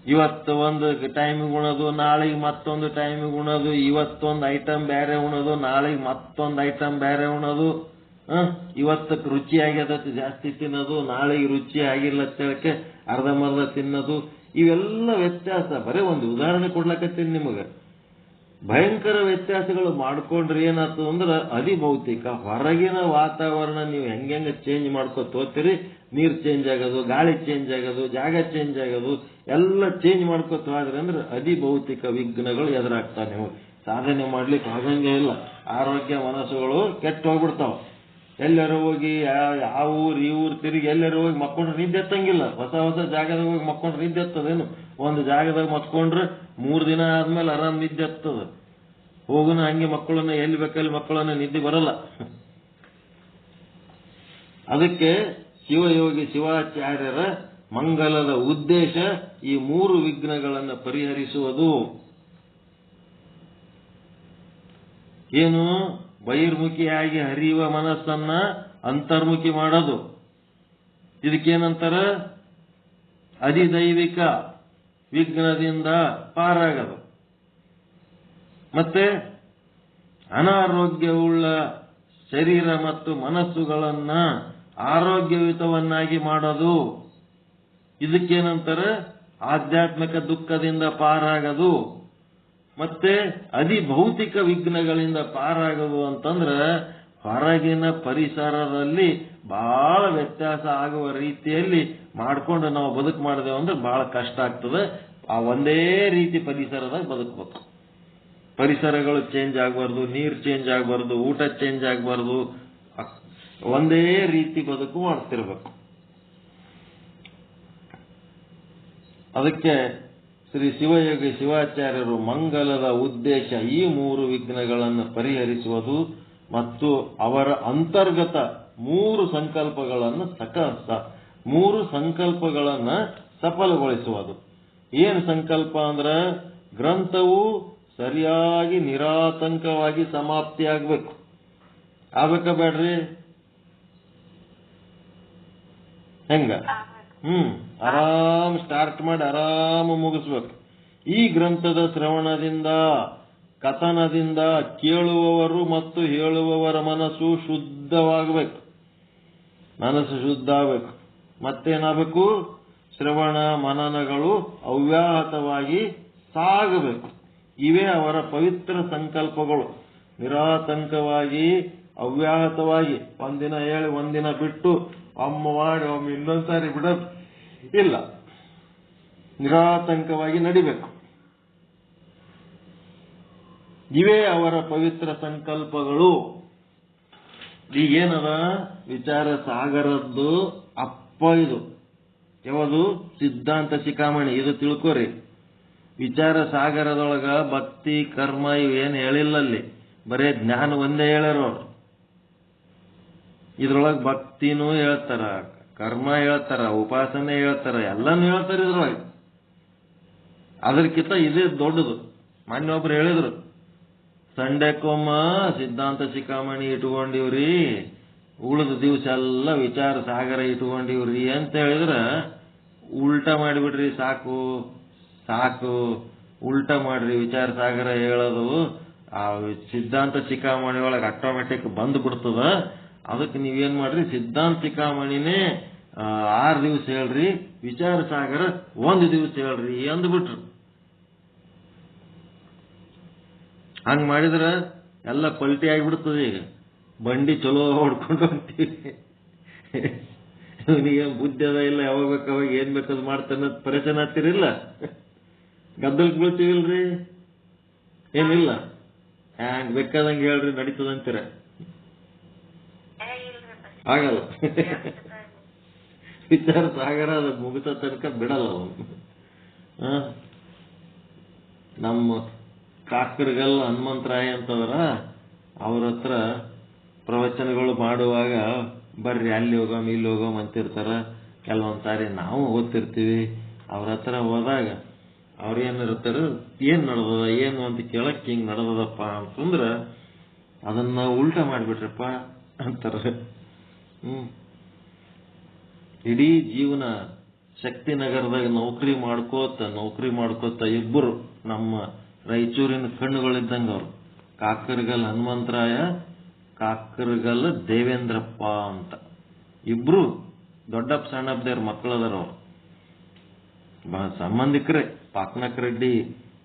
ಇವತ್ತು ಒಂದು ಟೈಮಿಗೆ ಉಣೋದು, ನಾಳೆಗೆ ಮತ್ತೊಂದು ಟೈಮಿಗೆ ಉಣೋದು, ಇವತ್ತೊಂದು ಐಟಮ್ ಬೇರೆ ಉಣೋದು, ನಾಳೆಗೆ ಮತ್ತೊಂದು ಐಟಮ್ ಬೇರೆ ಉಣೋದು. ಇವತ್ತಕ್ಕೆ ರುಚಿ ಆಗ್ಯದ ಜಾಸ್ತಿ ತಿನ್ನೋದು, ನಾಳೆಗೆ ರುಚಿ ಆಗಿಲ್ಲ ಅಂತೇಳಕ್ಕೆ ಅರ್ಧಂಬರ್ಧ ತಿನ್ನೋದು. ಇವೆಲ್ಲ ವ್ಯತ್ಯಾಸ. ಬರೀ ಒಂದು ಉದಾಹರಣೆ ಕೊಡ್ಲಕತ್ತೀನಿ ನಿಮಗೆ. ಭಯಂಕರ ವ್ಯತ್ಯಾಸಗಳು ಮಾಡ್ಕೊಂಡ್ರೆ ಏನಾಗ್ತದ ಅಂದ್ರೆ ಅಧಿಭೌತಿಕ. ಹೊರಗಿನ ವಾತಾವರಣ ನೀವು ಹೆಂಗೆ ಚೇಂಜ್ ಮಾಡ್ಕೊತ ಹೋಗ್ತೀರಿ, ನೀರು ಚೇಂಜ್ ಆಗೋದು, ಗಾಳಿ ಚೇಂಜ್ ಆಗೋದು, ಜಾಗ ಚೇಂಜ್ ಆಗೋದು, ಎಲ್ಲ ಚೇಂಜ್ ಮಾಡ್ಕೊತ ಹೋದ್ರೆ ಅಂದ್ರೆ ಅಧಿಭೌತಿಕ ವಿಘ್ನಗಳು ಎದುರಾಗ್ತಾವೆ. ನೀವು ಸಾಧನೆ ಮಾಡ್ಲಿಕ್ಕೆ ಆಗಂಗೆ ಇಲ್ಲ. ಆರೋಗ್ಯ ಮನಸ್ಸುಗಳು ಕೆಟ್ಟು ಹೋಗ್ಬಿಡ್ತಾವ. ಎಲ್ಲರೂ ಹೋಗಿ ಆ ಊರು ಈ ಊರು ತಿರುಗಿ ಎಲ್ಲರೂ ಹೋಗಿ ಮಕ್ಕೊಂಡ್ರೆ ನಿದ್ದೆ ಎತ್ತಂಗಿಲ್ಲ. ಹೊಸ ಹೊಸ ಜಾಗದಾಗ ಹೋಗಿ ಮಕ್ಕೊಂಡ್ರೆ ನಿದ್ದೆ ಎತ್ತದೇನು? ಒಂದು ಜಾಗದಾಗ ಮಕ್ಕೊಂಡ್ರೆ 3 ದಿನ ಆದ್ಮೇಲೆ ಆರಾಮ್ ನಿದ್ದೆ ಎತ್ತದ. ಹೋಗುನ ಹಂಗೆ ಮಕ್ಕಳನ್ನ ಎಲ್ಲಿ ಬೇಕಲ್ಲಿ ಮಕ್ಕಳನ್ನ ನಿದ್ದೆ ಬರಲ್ಲ. ಅದಕ್ಕೆ ಶಿವಯೋಗಿ ಶಿವಾಚಾರ್ಯರ ಮಂಗಲದ ಉದ್ದೇಶ ಈ 3 ವಿಘ್ನಗಳನ್ನು ಪರಿಹರಿಸುವುದು. ಏನು? ಬಹಿರ್ಮುಖಿಯಾಗಿ ಹರಿಯುವ ಮನಸ್ಸನ್ನ ಅಂತರ್ಮುಖಿ ಮಾಡೋದು. ಇದಕ್ಕೇನಂತಾರ? ಅಧಿದೈವಿಕ ವಿಘ್ನದಿಂದ ಪಾರಾಗದು. ಮತ್ತೆ ಅನಾರೋಗ್ಯವುಳ್ಳ ಶರೀರ ಮತ್ತು ಮನಸ್ಸುಗಳನ್ನ ಆರೋಗ್ಯಯುತವನ್ನಾಗಿ ಮಾಡೋದು. ಇದಕ್ಕೇನಂತಾರೆ? ಆಧ್ಯಾತ್ಮಿಕ ದುಃಖದಿಂದ ಪಾರಾಗದು. ಮತ್ತೆ ಅಧಿಭೌತಿಕ ವಿಘ್ನಗಳಿಂದ ಪಾರಾಗದು ಅಂತಂದ್ರೆ ಹೊರಗಿನ ಪರಿಸರದಲ್ಲಿ ಬಹಳ ವ್ಯತ್ಯಾಸ ಆಗುವ ರೀತಿಯಲ್ಲಿ ಮಾಡ್ಕೊಂಡು ನಾವು ಬದುಕು ಮಾಡಿದೆವು ಅಂದ್ರೆ ಬಹಳ ಕಷ್ಟ ಆಗ್ತದೆ. ಆ ಒಂದೇ ರೀತಿ ಪರಿಸರದಾಗ ಬದುಕಬೇಕು. ಪರಿಸರಗಳು ಚೇಂಜ್ ಆಗಬಾರ್ದು, ನೀರು ಚೇಂಜ್ ಆಗಬಾರ್ದು, ಊಟ ಚೇಂಜ್ ಆಗಬಾರ್ದು. ಒಂದೇ ರೀತಿ ಬದುಕು ಮಾಡ್ತಿರ್ಬೇಕು. ಅದಕ್ಕೆ ಶ್ರೀ ಶಿವಯೋಗಿ ಶಿವಾಚಾರ್ಯರು ಮಂಗಲದ ಉದ್ದೇಶ ಈ 3 ವಿಘ್ನಗಳನ್ನು ಪರಿಹರಿಸುವುದು ಮತ್ತು ಅವರ ಅಂತರ್ಗತ 3 ಸಂಕಲ್ಪಗಳನ್ನು ಸಫಲಗೊಳಿಸುವುದು. ಏನು ಸಂಕಲ್ಪ ಅಂದ್ರೆ ಗ್ರಂಥವು ಸರಿಯಾಗಿ ನಿರಾತಂಕವಾಗಿ ಸಮಾಪ್ತಿಯಾಗಬೇಕು. ಆಗ್ಬೇಕ ಬೇಡ್ರಿ? ಹೆಂಗ? ಆರಾಮ್ ಸ್ಟಾರ್ಟ್ ಮಾಡಿ ಆರಾಮ ಮುಗಿಸ್ಬೇಕು. ಈ ಗ್ರಂಥದ ಶ್ರವಣದಿಂದ ಕಥನದಿಂದ ಕೇಳುವವರು ಮತ್ತು ಹೇಳುವವರ ಮನಸ್ಸು ಶುದ್ಧವಾಗಬೇಕು. ಮನಸ್ಸು ಶುದ್ಧ ಆಗಬೇಕು. ಮತ್ತೇನಾಗಬೇಕು? ಶ್ರವಣ ಮನನಗಳು ಅವ್ಯಾಹತವಾಗಿ ಸಾಗಬೇಕು. ಇವೇ ಅವರ ಪವಿತ್ರ ಸಂಕಲ್ಪಗಳು. ನಿರಾತಂಕವಾಗಿ ಅವ್ಯಾಹತವಾಗಿ ಒಂದಿನ ಹೇಳಿ ಒಂದಿನ ಬಿಟ್ಟು ಒಮ್ಮ ಮಾಡಿ ಒಮ್ಮೆ ಇನ್ನೊಂದ್ಸಾರಿ ಬಿಡೋದು ಇಲ್ಲ. ನಿರಾತಂಕವಾಗಿ ನಡಿಬೇಕು. ಇವೇ ಅವರ ಪವಿತ್ರ ಸಂಕಲ್ಪಗಳು. ಈಗೇನದ ವಿಚಾರ ಸಾಗರದ್ದು ಅಪ್ಪ ಇದು ಯಾವುದು? ಸಿದ್ಧಾಂತ ಶಿಖಾಮಣಿ. ಇದು ತಿಳ್ಕೋರಿ. ವಿಚಾರ ಸಾಗರದೊಳಗ ಭಕ್ತಿ ಕರ್ಮ ಇವೇನು ಹೇಳಿಲ್ಲಲ್ಲಿ, ಬರೇ ಜ್ಞಾನ ಒಂದೇ ಹೇಳ್ಯಾರ ಅವ್ರು. ಇದ್ರೊಳಗೆ ಭಕ್ತಿನೂ ಹೇಳ್ತಾರ, ಕರ್ಮ ಹೇಳ್ತಾರ, ಉಪಾಸನೆ ಹೇಳ್ತಾರ, ಎಲ್ಲಾನು ಹೇಳ್ತಾರ ಇದ್ರೊಳಗೆ. ಅದಕ್ಕಿಂತ ಇದೇ ದೊಡ್ಡದು. ಮೊನ್ನೊಬ್ರು ಹೇಳಿದ್ರು, ಸಂಡೆಕೊಮ್ಮ ಸಿದ್ಧಾಂತ ಶಿಖಾಮಣಿ ಇಟ್ಕೊಂಡಿವ್ರಿ, ಉಳಿದ ದಿವಸ ಎಲ್ಲ ವಿಚಾರ ಸಾಗರ ಇಟ್ಕೊಂಡಿವ್ರಿ ಅಂತ ಹೇಳಿದ್ರ ಉಲ್ಟಾ ಮಾಡಿಬಿಡ್ರಿ. ಸಾಕು ಸಾಕು, ಉಲ್ಟಾ ಮಾಡ್ರಿ. ವಿಚಾರ ಸಾಗರ ಹೇಳೋದು ಆ ಸಿದ್ಧಾಂತ ಶಿಖಾಮಣಿ ಒಳಗೆ ಆಟೋಮೆಟಿಕ್ ಬಂದು ಬಿಡ್ತದ. ಅದಕ್ಕೆ ನೀವೇನ್ ಮಾಡ್ರಿ, ಸಿದ್ಧಾಂತ ಶಿಖಾಮಣಿನೇ 6 ದಿವಸ ಹೇಳ್ರಿ, ವಿಚಾರ ಸಾಗರ 1 ದಿವಸ ಹೇಳ್ರಿ ಅಂದ್ಬಿಟ್ರು. ಹಂಗ್ ಮಾಡಿದ್ರ ಎಲ್ಲ ಪಲ್ಟಿ ಆಗಿಬಿಡ್ತದೆ. ಈಗ ಬಂಡಿ ಚಲೋ ಹೊಡ್ಕೊಂಡು ಹೋಗ್ತೀವಿ. ಇವನಿಗೆ ಬುದ್ಧಿ ಅದ ಇಲ್ಲ, ಯಾವಾಗ ಬೇಕಾವಾಗ ಏನ್ ಬೇಕಾದ್ ಮಾಡ್ತಾನ ಪರಿಚಯ ಆಗ್ತಿರಿಲ್ಲ. ಗದ್ದಲ್ಕ್ ಬೀಳ್ತೀವಿಲ್ರಿ, ಏನಿಲ್ಲ. ಹ್ಯಾಂಗ್ ಬೇಕಾದಂಗೆ ಹೇಳ್ರಿ ನಡೀತದಂತೀರ, ಆಗಲ್ಲ. ವಿಚಾರ ಸಾಗರ ಅದು ಮುಗಿಸೋ ತನಕ ಬಿಡಲ್ಲ ಅವನು. ನಮ್ಮ ಕಾಕರ್ಗಲ್ ಹನುಮಂತರಾಯ ಅಂತಂದ್ರ ಅವ್ರ ಹತ್ರ ಪ್ರವಚನಗಳು ಮಾಡುವಾಗ ಬರ್ರಿ ಅಲ್ಲಿ ಹೋಗಮ್ ಇಲ್ಲಿ ಹೋಗಮ್ ಅಂತಿರ್ತಾರ. ಕೆಲವೊಂದ್ ಸಾರಿ ನಾವು ಓದ್ತಿರ್ತೀವಿ. ಅವ್ರ ಹತ್ರ ಹೋದಾಗ ಅವ್ರೇನಿರ್ತಾರ, ಏನ್ ನಡೆದದ ಏನು ಅಂತ ಕೇಳಕ್, ಹಿಂಗ್ ನಡೆದದಪ್ಪ ಅಂತಂದ್ರ ಅದನ್ನ ಉಲ್ಟಾ ಮಾಡ್ಬಿಟ್ರಪ್ಪ ಅಂತಾರ. ಇಡೀ ಜೀವನ ಶಕ್ತಿನಗರದಾಗ ನೌಕರಿ ಮಾಡ್ಕೋತ ಇಬ್ಬರು ನಮ್ಮ ರಾಯಚೂರಿನ ಕಣ್ಣುಗಳಿದ್ದಂಗ ಅವ್ರು. ಕಾಕರ್ಗಲ್ ಹನುಮಂತರಾಯ, ಕಾಕರ್ಗಲ್ ದೇವೇಂದ್ರಪ್ಪ ಅಂತ ಇಬ್ರು ದೊಡ್ಡಪ್ಪ ಸಣ್ಣಪ್ಪದೇವ್ರ ಮಕ್ಕಳದಾರ. ಅವ್ರು ಸಂಬಂಧಿಕರೇ. ಪಾಕ್ನಕ್ ರೆಡ್ಡಿ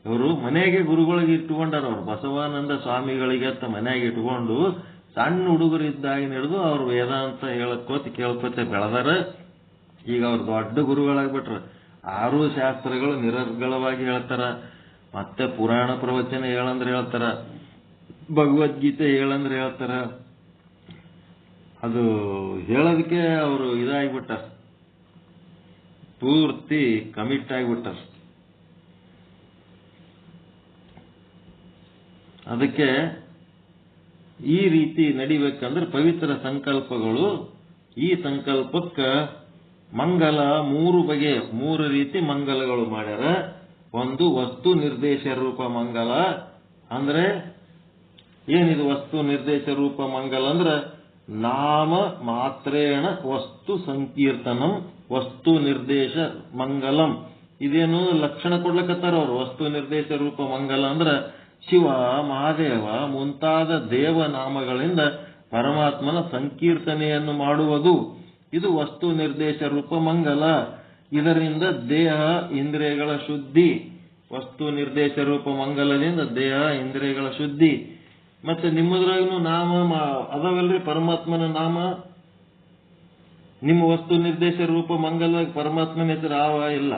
ಇವರು ಮನೆಗೆ ಗುರುಗಳಿಗೆ ಇಟ್ಕೊಂಡಾರ. ಅವ್ರು ಬಸವಾನಂದ ಸ್ವಾಮಿಗಳಿಗೆ ಅಂತ ಮನೆಯಾಗ ಇಟ್ಕೊಂಡು ಸಣ್ಣ ಹುಡುಗರಿದ್ದಾಗಿನ ಹಿಡಿದು ಅವ್ರು ವೇದಾಂತ ಕೇಳ್ಕೋತ ಬೆಳೆದಾರ. ಈಗ ಅವ್ರು ದೊಡ್ಡ ಗುರುಗಳಾಗ್ಬಿಟ್ರ. 6 ಶಾಸ್ತ್ರಗಳು ನಿರರ್ಗಳವಾಗಿ ಹೇಳ್ತಾರ. ಮತ್ತೆ ಪುರಾಣ ಪ್ರವಚನ ಹೇಳಂದ್ರೆ ಹೇಳ್ತಾರ, ಭಗವದ್ಗೀತೆ ಹೇಳಂದ್ರೆ ಹೇಳ್ತಾರ. ಅದು ಹೇಳೋದಕ್ಕೆ ಅವರು ಇದಾಗ್ಬಿಟ್ಟಾರ, ಪೂರ್ತಿ ಕಮಿಟ್ ಆಗಿಬಿಟ್ಟಾರ. ಅದಕ್ಕೆ ಈ ರೀತಿ ನಡಿಬೇಕಂದ್ರೆ ಪವಿತ್ರ ಸಂಕಲ್ಪಗಳು, ಈ ಸಂಕಲ್ಪಕ್ಕೆ ಮಂಗಲ 3 ಬಗೆ 3 ರೀತಿ ಮಂಗಲಗಳು ಮಾಡ್ಯಾರ. ಒಂದು ವಸ್ತು ನಿರ್ದೇಶ ರೂಪ ಮಂಗಲ. ಅಂದ್ರೆ ಏನಿದು ವಸ್ತು ನಿರ್ದೇಶ ರೂಪ ಮಂಗಲ ಅಂದ್ರೆ ನಾಮ ಮಾತ್ರೇಣ ವಸ್ತು ಸಂಕೀರ್ತನಂ ವಸ್ತು ನಿರ್ದೇಶ ಮಂಗಲಂ. ಇದೇನು ಲಕ್ಷಣ ಕೊಡ್ಲಕತ್ತಾರ ಅವರು. ವಸ್ತು ನಿರ್ದೇಶ ರೂಪ ಮಂಗಲ ಅಂದ್ರೆ ಶಿವ, ಮಹಾದೇವ ಮುಂತಾದ ದೇವನಾಮಗಳಿಂದ ಪರಮಾತ್ಮನ ಸಂಕೀರ್ತನೆಯನ್ನು ಮಾಡುವುದು. ಇದು ವಸ್ತು ನಿರ್ದೇಶ ರೂಪ ಮಂಗಲ. ಇದರಿಂದ ದೇಹ ಇಂದ್ರಿಯಗಳ ಶುದ್ಧಿ. ವಸ್ತು ನಿರ್ದೇಶ ರೂಪ ಮಂಗಲದಿಂದ ದೇಹ ಇಂದ್ರಿಯಗಳ ಶುದ್ಧಿ. ಮತ್ತೆ ನಿಮ್ಮದ್ರಾಗೂ ನಾಮ ಅದಾವಲ್ರಿ, ಪರಮಾತ್ಮನ ನಾಮ. ನಿಮ್ಮ ವಸ್ತು ನಿರ್ದೇಶ ರೂಪ ಮಂಗಲ ಪರಮಾತ್ಮನ ಹೆಸರು ಆವ ಇಲ್ಲ?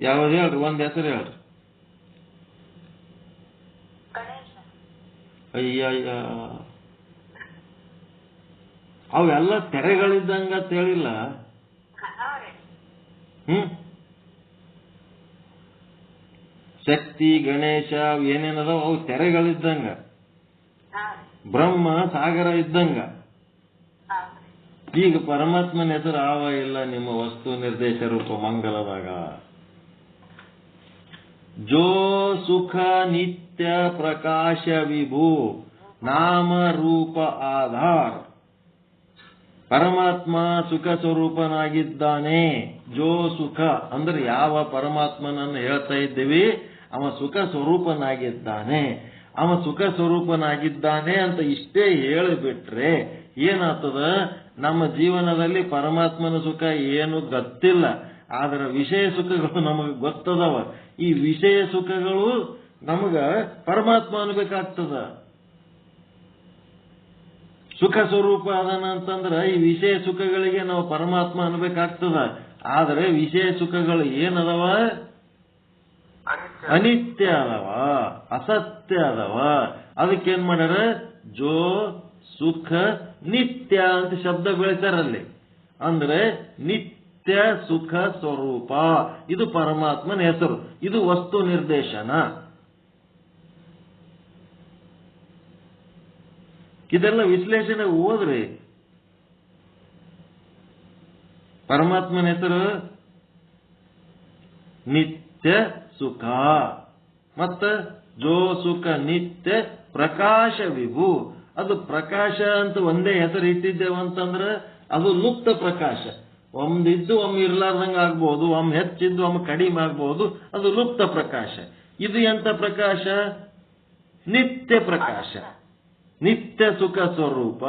ಯಾವ್ದು ಹೇಳ್ರಿ, ಒಂದ್ ಹೆಸರು ಹೇಳ್ರಿ. ಅಯ್ಯ, ಅವೆಲ್ಲ ತೆರೆಗಳಿದ್ದಂಗ ಅಂತ ಹೇಳಿಲ್ಲ. ಶಕ್ತಿ, ಗಣೇಶ ಏನೇನದಾವ ಅವು ತೆರೆಗಳಿದ್ದಂಗ. ಬ್ರಹ್ಮ ಸಾಗರ ಇದ್ದಂಗ. ಈಗ ಪರಮಾತ್ಮನ ಹೆಸರು ಆವ ಇಲ್ಲ ನಿಮ್ಮ ವಸ್ತು ನಿರ್ದೇಶ ರೂಪ ಮಂಗಲದಾಗ. ಜೋ ಸುಖ ನಿತ್ಯ ಪ್ರಕಾಶ ವಿಭು ನಾಮ ರೂಪ ಆಧಾರ್. ಪರಮಾತ್ಮ ಸುಖ ಸ್ವರೂಪನಾಗಿದ್ದಾನೆ. ಜೋ ಸುಖ ಅಂದ್ರೆ ಯಾವ ಪರಮಾತ್ಮನನ್ನು ಹೇಳ್ತಾ ಇದ್ದೀವಿ, ಅವ ಸುಖ ಸ್ವರೂಪನಾಗಿದ್ದಾನೆ. ಅವ ಸುಖ ಸ್ವರೂಪನಾಗಿದ್ದಾನೆ ಅಂತ ಇಷ್ಟೇ ಹೇಳಿಬಿಟ್ರೆ ಏನಾಗ್ತದ? ನಮ್ಮ ಜೀವನದಲ್ಲಿ ಪರಮಾತ್ಮನ ಸುಖ ಏನು ಗೊತ್ತಿಲ್ಲ, ಆದ್ರೆ ವಿಷಯ ಸುಖಗಳು ನಮಗೆ ಗೊತ್ತದವ. ಈ ವಿಷಯ ಸುಖಗಳು ನಮಗ ಪರಮಾತ್ಮ ಅನ್ಬೇಕಾಗ್ತದ. ಸುಖ ಸ್ವರೂಪ ಅದನ ಅಂತಂದ್ರ ಈ ವಿಷಯ ಸುಖಗಳಿಗೆ ನಾವು ಪರಮಾತ್ಮ ಅನ್ಬೇಕಾಗ್ತದ. ಆದ್ರೆ ವಿಷಯ ಸುಖಗಳು ಏನದವ? ಅನಿತ್ಯ ಅದವ, ಅಸತ್ಯ ಅದವ. ಅದಕ್ಕೇನ್ ಮಾಡ್ಯಾರ? ಜೋ ಸುಖ ನಿತ್ಯ ಅಂತ ಶಬ್ದ ಬೆಳಿತಾರಲ್ಲಿ. ಅಂದ್ರೆ ನಿತ್ಯ ಸುಖ ಸ್ವರೂಪ, ಇದು ಪರಮಾತ್ಮನ ಹೆಸರು. ಇದು ವಸ್ತು ನಿರ್ದೇಶನ. ಇದೆಲ್ಲ ವಿಶ್ಲೇಷಣೆ ಓದ್ರಿ. ಪರಮಾತ್ಮನ ಹೆಸರು ನಿತ್ಯ ಸುಖ. ಮತ್ತ ಜೋ ಸುಖ ನಿತ್ಯ ಪ್ರಕಾಶ ವಿಭು. ಅದು ಪ್ರಕಾಶ ಅಂತ ಒಂದೇ ಹೆಸರು ಇಟ್ಟಿದ್ದೇವಂತಂದ್ರ ಅದು ಲುಪ್ತ ಪ್ರಕಾಶ. ಒಮ್ಮಿದ್ದು ಒಮ್ಮೆ ಇರ್ಲಾರ್ದಂಗ ಆಗ್ಬಹುದು, ಒಮ್ಮೆ ಹೆಚ್ಚಿದ್ದು ಒಮ್ಮೆ ಕಡಿಮೆ ಆಗ್ಬಹುದು. ಅದು ಲುಪ್ತ ಪ್ರಕಾಶ. ಇದು ಎಂತ ಪ್ರಕಾಶ? ನಿತ್ಯ ಪ್ರಕಾಶ, ನಿತ್ಯ ಸುಖ ಸ್ವರೂಪ,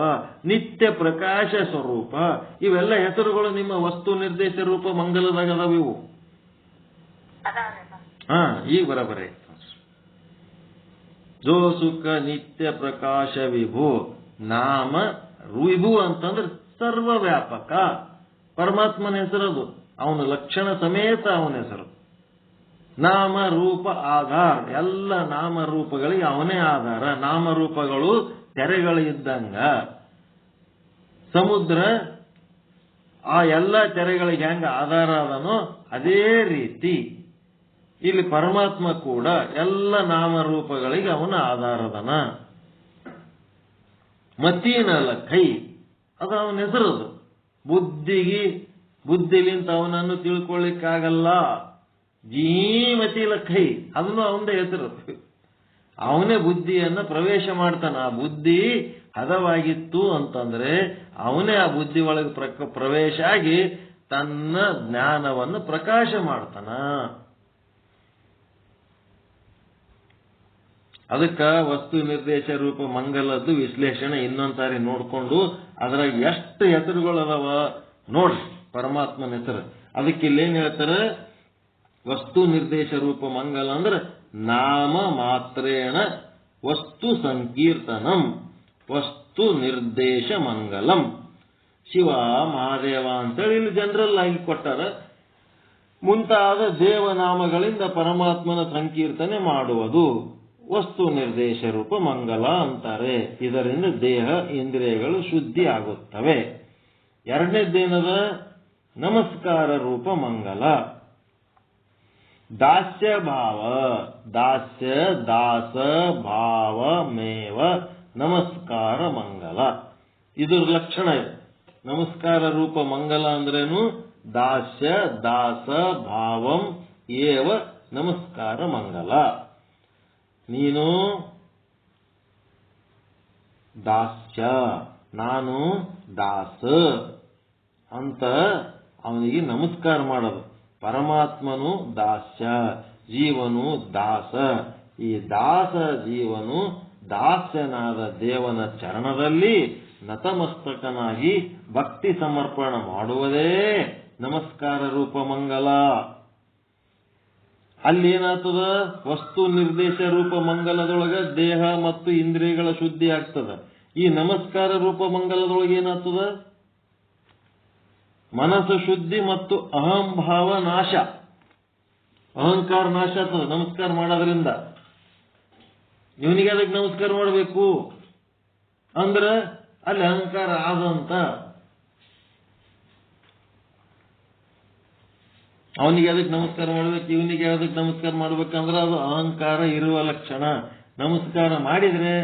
ನಿತ್ಯ ಪ್ರಕಾಶ ಸ್ವರೂಪ. ಇವೆಲ್ಲ ಹೆಸರುಗಳು ನಿಮ್ಮ ವಸ್ತು ನಿರ್ದೇಶ ರೂಪ ಮಂಗಲದಾಗ ಅದಾವ ಇವು. ಈಗ ಬರಬರೇ. ಜೋ ಸುಖ ನಿತ್ಯ ಪ್ರಕಾಶ ವಿಭು ನಾಮ ವಿಭು ಅಂತಂದ್ರೆ ಸರ್ವವ್ಯಾಪಕ. ಪರಮಾತ್ಮನ ಹೆಸರದು, ಅವನ ಲಕ್ಷಣ ಸಮೇತ ಅವನ ಹೆಸರು. ನಾಮ ರೂಪ ಆಧಾರ, ಎಲ್ಲ ನಾಮರೂಪಗಳಿಗೆ ಅವನೇ ಆಧಾರ. ನಾಮರೂಪಗಳು ತೆರೆಗಳು ಇದ್ದಂಗ. ಸಮುದ್ರ ಆ ಎಲ್ಲ ತೆರೆಗಳಿಗೆ ಹೆಂಗ ಆಧಾರ ಅದನೋ ಅದೇ ರೀತಿ ಇಲ್ಲಿ ಪರಮಾತ್ಮ ಕೂಡ ಎಲ್ಲ ನಾಮರೂಪಗಳಿಗೆ ಅವನ ಆಧಾರದನ. ಮತೀನಲ ಕೈ ಅದು ಅವನ ಹೆಸರದು. ಬುದ್ಧಿಲಿಂತ ಅವನನ್ನು ತಿಳ್ಕೊಳ್ಳಿಕ್ಕಾಗಲ್ಲ. ಜೀಮತಿಲ ಕೈ ಅದನ್ನು ಅವನದೇ ಹೆಸರು. ಅವನೇ ಬುದ್ಧಿಯನ್ನ ಪ್ರವೇಶ ಮಾಡ್ತಾನ. ಆ ಬುದ್ಧಿ ಹದವಾಗಿತ್ತು ಅಂತಂದ್ರೆ ಅವನೇ ಆ ಬುದ್ಧಿ ಒಳಗೆ ಪ್ರವೇಶ ಆಗಿ ತನ್ನ ಜ್ಞಾನವನ್ನು ಪ್ರಕಾಶ ಮಾಡ್ತಾನ. ಅದಕ್ಕ ವಸ್ತು ನಿರ್ದೇಶ ರೂಪ ಮಂಗಲದ್ದು ವಿಶ್ಲೇಷಣೆ ಇನ್ನೊಂದ್ಸಾರಿ ನೋಡ್ಕೊಂಡು ಅದ್ರಾಗ ಎಷ್ಟು ಹೆಸರುಗಳು ಅದಾವ ನೋಡ್ರಿ ಪರಮಾತ್ಮನ ಹೆಸರು. ಅದಕ್ಕೆ ಇಲ್ಲೇನ್ ಹೇಳ್ತಾರೆ? ವಸ್ತು ನಿರ್ದೇಶ ರೂಪ ಮಂಗಲ ಅಂದ್ರೆ ನಾಮ ಮಾತ್ರೇಣ ವಸ್ತು ಸಂಕೀರ್ತನಂ ವಸ್ತು ನಿರ್ದೇಶ ಮಂಗಲಂ. ಶಿವ, ಮಹಾದೇವ ಅಂತೇಳಿ ಇಲ್ಲಿ ಜನರಲ್ ಆಗಿ ಕೊಟ್ಟಾರ. ಮುಂತಾದ ದೇವನಾಮಗಳಿಂದ ಪರಮಾತ್ಮನ ಸಂಕೀರ್ತನೆ ಮಾಡುವುದು. ವಸ್ತು ನಿರ್ದೇಶ ರೂಪ ಮಂಗಲ ಅಂತಾರೆ. ಇದರಿಂದ ದೇಹ ಇಂದ್ರಿಯಗಳು ಶುದ್ಧಿ ಆಗುತ್ತವೆ. ಎರಡನೇದೇನದ ನಮಸ್ಕಾರ ರೂಪ ಮಂಗಲ. ದಾಸ್ಯ ಭಾವ, ದಾಸ್ಯ ದಾಸ ಭಾವ ಮೇವ ನಮಸ್ಕಾರ ಮಂಗಲ. ಇದ್ರ ಲಕ್ಷಣ ಇದೆ. ನಮಸ್ಕಾರ ರೂಪ ಮಂಗಲ ಅಂದ್ರೇನು? ದಾಸ್ಯ ದಾಸ ಭಾವಂ ಏವ ನಮಸ್ಕಾರ ಮಂಗಲ. ನೀನು ದಾಸ್ಯ, ನಾನು ದಾಸ ಅಂತ ಅವನಿಗೆ ನಮಸ್ಕಾರ ಮಾಡೋದು. ಪರಮಾತ್ಮನು ದಾಸ್ಯ, ಜೀವನು ದಾಸ. ಈ ದಾಸ ಜೀವನು ದಾಸ್ಯನಾದ ದೇವನ ಚರಣದಲ್ಲಿ ನತಮಸ್ತಕನಾಗಿ ಭಕ್ತಿ ಸಮರ್ಪಣ ಮಾಡುವುದೇ ನಮಸ್ಕಾರ ರೂಪ ಮಂಗಲ. ಅಲ್ಲಿ ಏನಾಗ್ತದ? ವಸ್ತು ನಿರ್ದೇಶ ರೂಪ ಮಂಗಲದೊಳಗ ದೇಹ ಮತ್ತು ಇಂದ್ರಿಯಗಳ ಶುದ್ಧಿ ಆಗ್ತದ. ಈ ನಮಸ್ಕಾರ ರೂಪ ಮಂಗಲದೊಳಗೆ ಏನಾಗ್ತದ? ಮನಸ್ಸು ಶುದ್ಧಿ ಮತ್ತು ಅಹಂಭಾವ ನಾಶ, ಅಹಂಕಾರ ನಾಶ ಆಗ್ತದ ನಮಸ್ಕಾರ ಮಾಡೋದ್ರಿಂದ. ಇವನಿಗೆ ಅದಕ್ಕೆ ನಮಸ್ಕಾರ ಮಾಡಬೇಕು ಅಂದ್ರೆ ಅಲ್ಲಿ ಅಹಂಕಾರ ಆದಂತ. ಅವನಿಗೆ ಅದಕ್ಕೆ ನಮಸ್ಕಾರ ಮಾಡ್ಬೇಕು, ಇವನಿಗೆ ಅದಕ್ಕೆ ನಮಸ್ಕಾರ ಮಾಡ್ಬೇಕಂದ್ರೆ ಅದು ಅಹಂಕಾರ ಇರುವ ಲಕ್ಷಣ. ನಮಸ್ಕಾರ ಮಾಡಿದ್ರೆ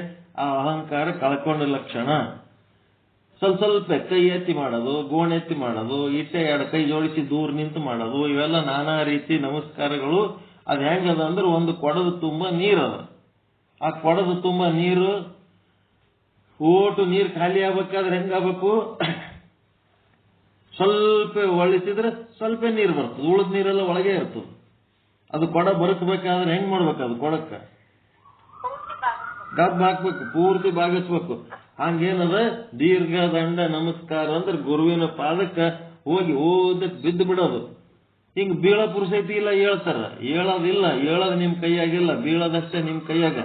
ಆ ಅಹಂಕಾರ ಕಳ್ಕೊಂಡ ಲಕ್ಷಣ. ಸ್ವಲ್ಪ ಕೈ ಎತ್ತಿ ಮಾಡೋದು, ಗೋಣ್ ಎತ್ತಿ ಮಾಡೋದು, ಇಟ್ಟೆ ಎರಡು ಕೈ ಜೋಡಿಸಿ ದೂರ ನಿಂತು ಮಾಡೋದು, ಇವೆಲ್ಲ ನಾನಾ ರೀತಿ ನಮಸ್ಕಾರಗಳು. ಅದು ಹೆಂಗದ ಅಂದ್ರೆ ಒಂದು ಕೊಡದ ತುಂಬ ನೀರದ. ಆ ಕೊಡದ ತುಂಬ ನೀರು ಓಟು ನೀರು ಖಾಲಿ ಆಗ್ಬೇಕಾದ್ರೆ ಹೆಂಗಾಗಬೇಕು? ಸ್ವಲ್ಪ ಒಳಿಸಿದ್ರೆ ಸ್ವಲ್ಪ ನೀರು ಬರ್ತದೆ, ಉಳಿದ ನೀರೆಲ್ಲ ಒಳಗೆ ಇರ್ತದೆ. ಅದು ಕೊಡ ಬರಕಬೇಕಾದ್ರೆ ಹೆಂಗ್ ಮಾಡ್ಬೇಕು? ಅದು ಕೊಡಕ್ಕೆ ಡಬ್ ಹಾಕ್ಬೇಕು, ಪೂರ್ತಿ ಬಾಗಿಸ್ಬೇಕು. ಹಂಗೇನದ ದೀರ್ಘ ದಂಡ ನಮಸ್ಕಾರ ಅಂದ್ರೆ ಗುರುವಿನ ಪಾದಕ್ಕೆ ಹೋಗಿ ಓದಕ್ ಬಿದ್ದು ಬಿಡೋದು. ಹಿಂಗ್ ಬೀಳ ಪುರುಷೈತಿ ಇಲ್ಲ ಹೇಳ್ತಾರ, ಹೇಳೋದಿಲ್ಲ. ಹೇಳೋದು ನಿಮ್ ಕೈಯಾಗಿಲ್ಲ, ಬೀಳೋದಷ್ಟೇ ನಿಮ್ ಕೈಯಾಗ.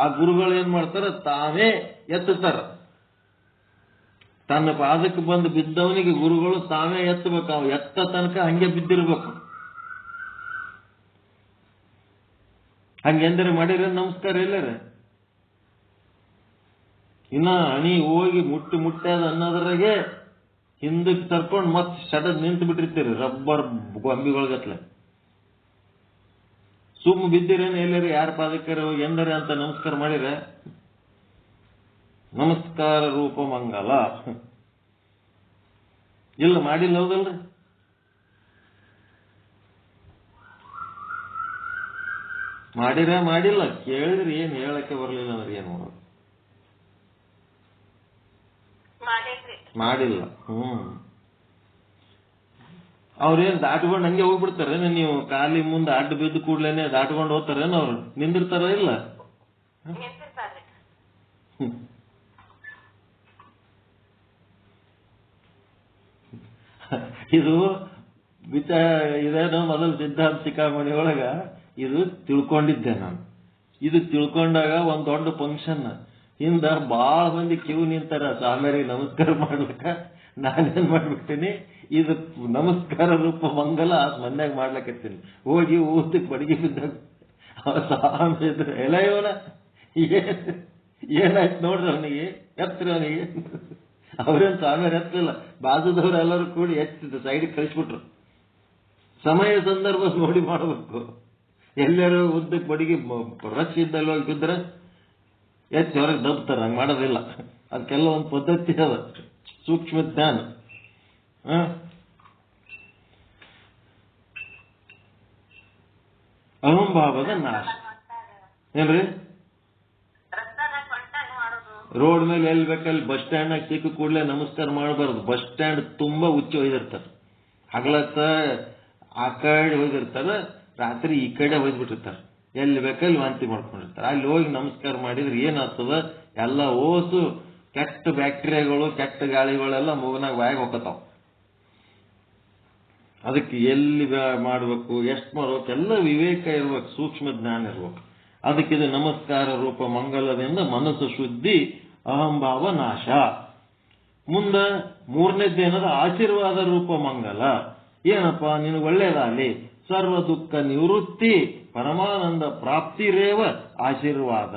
ಆ ಗುರುಗಳು ಏನ್ ಮಾಡ್ತಾರ? ತಾವೇ ಎತ್ತುತ್ತಾರ. ತನ್ನ ಪಾದಕ್ಕೆ ಬಂದು ಬಿದ್ದವನಿಗೆ ಗುರುಗಳು ತಾವೇ ಎತ್ತಬೇಕು. ಅವ ಎತ್ತ ತನಕ ಹಂಗೆ ಬಿದ್ದಿರ್ಬೇಕು. ಹಂಗೆಂದರೆ ಮಾಡಿರ ನಮಸ್ಕಾರ ಎಲ್ಲರ ಇನ್ನ ಹಣಿ ಹೋಗಿ ಮುಟ್ಟದ ಅನ್ನೋದ್ರಾಗೆ ಹಿಂದಕ್ಕೆ ತರ್ಕೊಂಡು ಮತ್ತೆ ಸಡದ್ ನಿಂತು ಬಿಟ್ಟಿರ್ತೀರಿ ರಬ್ಬರ್ ಗೊಂಬಿಗಳಗತ್ಲೆ. ಸುಮ್ಮ ಬಿದ್ದಿರೇನು ಎಲ್ಲರಿ ಯಾರ ಪಾದಕ್ಕೆ ಹೋಗಿ ಎಂದರೆ ಅಂತ ನಮಸ್ಕಾರ ಮಾಡಿರ? ನಮಸ್ಕಾರ ರೂಪ ಮಂಗಲ ಇಲ್ಲ, ಮಾಡಿಲ್ಲ. ಹೌದಲ್ರಿ? ಮಾಡಿಲ್ಲ. ಕೇಳಿದ್ರಿ ಏನ್ ಹೇಳಕ್ಕೆ ಬರ್ಲಿಲ್ಲ ಅಂದ್ರೆ ಏನ್ ಮಾಡೋದು? ಮಾಡಿಲ್ಲ. ಅವ್ರೇನ್ ದಾಟ್ಕೊಂಡು ಹಂಗೆ ಹೋಗ್ಬಿಡ್ತಾರೇನ? ನೀವು ಖಾಲಿ ಮುಂದೆ ಅಡ್ಡ ಬಿದ್ದು ಕೂಡ್ಲೇನೆ ದಾಟ್ಕೊಂಡು ಹೋಗ್ತಾರೇನ? ಅವ್ರು ನಿಂದಿರ್ತಾರ ಇಲ್ಲ? ಇದು ಇದೇನೋ ಮೊದಲು ಸಿದ್ಧಾಂತ ಶಿಖಾಮಣಿ ಒಳಗ ಇದು ತಿಳ್ಕೊಂಡಿದ್ದೆ ನಾನು. ಇದು ತಿಳ್ಕೊಂಡಾಗ ಒಂದ್ ದೊಡ್ಡ ಫಂಕ್ಷನ್ ಹಿಂದ ಬಾಳ ಮಂದಿ ಕ್ಯೂ ನಿಂತಾರ ಸ್ವಾಮಿಯರಿಗೆ ನಮಸ್ಕಾರ ಮಾಡ್ಲಕ್ಕ. ನಾನೇನ್ ಮಾಡ್ಬಿಡ್ತೀನಿ, ಇದು ನಮಸ್ಕಾರ ರೂಪ ಮಂಗಲ ಮನ್ಯಾಗ ಮಾಡ್ಲಕತ್ತೀನಿ. ಹೋಗಿ ಊದಕ್ಕೆ ಬಡಿಗೆ ಬಿದ್ದಾಗ ಸ್ವಾಮಿ ಇದ್ರೆ ಎಲ್ಲ ಇವನ ಏನಾಯ್ತು ನೋಡ್ರಿ, ಅವನಿಗೆ ಎತ್ರಿ, ಅವನಿಗೆ ಅವ್ರೇನ್ ಸ್ವಾಮಿಯವ್ರು ಎತ್ತಲಿಲ್ಲ, ಬಾಜುದವ್ರು ಎಲ್ಲರೂ ಕೂಡಿ ಎತ್ತಿದ್ರು, ಸೈಡ್ ಕಳಿಸ್ಬಿಟ್ರು. ಸಮಯ ಸಂದರ್ಭ ನೋಡಿ ಮಾಡಬೇಕು. ಎಲ್ಲರೂ ಉದ್ದಕ್ಕೆ ಬಡಿಗೆ ರಶ್ ಇದ್ದಲ್ಲಿ ಹೋಗಿ ಬಿದ್ರೆ ಎತ್ತಿ ಹೊರಗೆ ದಬ್ತಾರೆ. ಹಂಗೆ ಮಾಡೋದಿಲ್ಲ. ಅದಕ್ಕೆಲ್ಲ ಒಂದು ಪದ್ಧತಿ ಅದ, ಸೂಕ್ಷ್ಮ ಜ್ಞಾನ. ಅಹಂಭಾವದ ನಾಶ ಏನ್ರಿ? ರೋಡ್ ಮೇಲೆ ಎಲ್ಲಿ ಬೇಕಲ್ಲಿ ಬಸ್ ಸ್ಟ್ಯಾಂಡ್ ನಾಗ ಸಿಕ್ಕ ಕೂಡಲೇ ನಮಸ್ಕಾರ ಮಾಡಬಾರ್ದು. ಬಸ್ ಸ್ಟ್ಯಾಂಡ್ ತುಂಬಾ ಹುಚ್ಚಿ ಹೋಗಿರ್ತಾರೆ. ಹಗಲತ್ತ ಆ ಕಡೆ ಹೋಗಿರ್ತಾರೆ, ರಾತ್ರಿ ಈ ಕಡೆ ಹೋಗ್ಬಿಟ್ಟಿರ್ತಾರೆ. ಎಲ್ಲಿ ಬೇಕಲ್ಲಿ ವಾಂತಿ ಮಾಡ್ಕೊಂಡಿರ್ತಾರೆ. ಅಲ್ಲಿ ಹೋಗಿ ನಮಸ್ಕಾರ ಮಾಡಿದ್ರೆ ಏನಾಗ್ತದ? ಎಲ್ಲ ಓಸು ಕೆಟ್ಟ ಬ್ಯಾಕ್ಟೀರಿಯಾಗಳು, ಕೆಟ್ಟ ಗಾಳಿಗಳೆಲ್ಲ ಮೂಗನಾಗ ಬಾಯಾಗ ಹೋಗತಾವ. ಅದಕ್ಕೆ ಎಲ್ಲಿ ಮಾಡ್ಬೇಕು, ಎಷ್ಟು ಮಾಡ್ಬೇಕು, ಎಲ್ಲ ವಿವೇಕ ಇರ್ಬೇಕು, ಸೂಕ್ಷ್ಮ ಜ್ಞಾನ ಇರ್ಬೇಕು. ಅದಕ್ಕೆ ಇದು ನಮಸ್ಕಾರ ರೂಪ ಮಂಗಲದಿಂದ ಮನಸ್ಸು ಶುದ್ಧಿ, ಅಹಂಭಾವ ನಾಶ. ಮುಂದ ಮೂರನೇದ್ದೇನದ ಆಶೀರ್ವಾದ ರೂಪ ಮಂಗಲ. ಏನಪ್ಪಾ? ನಿನಗೆ ಒಳ್ಳೇದಾಗಲಿ, ಸರ್ವ ದುಃಖ ನಿವೃತ್ತಿ, ಪರಮಾನಂದ ಪ್ರಾಪ್ತಿರೇವ ಆಶೀರ್ವಾದ.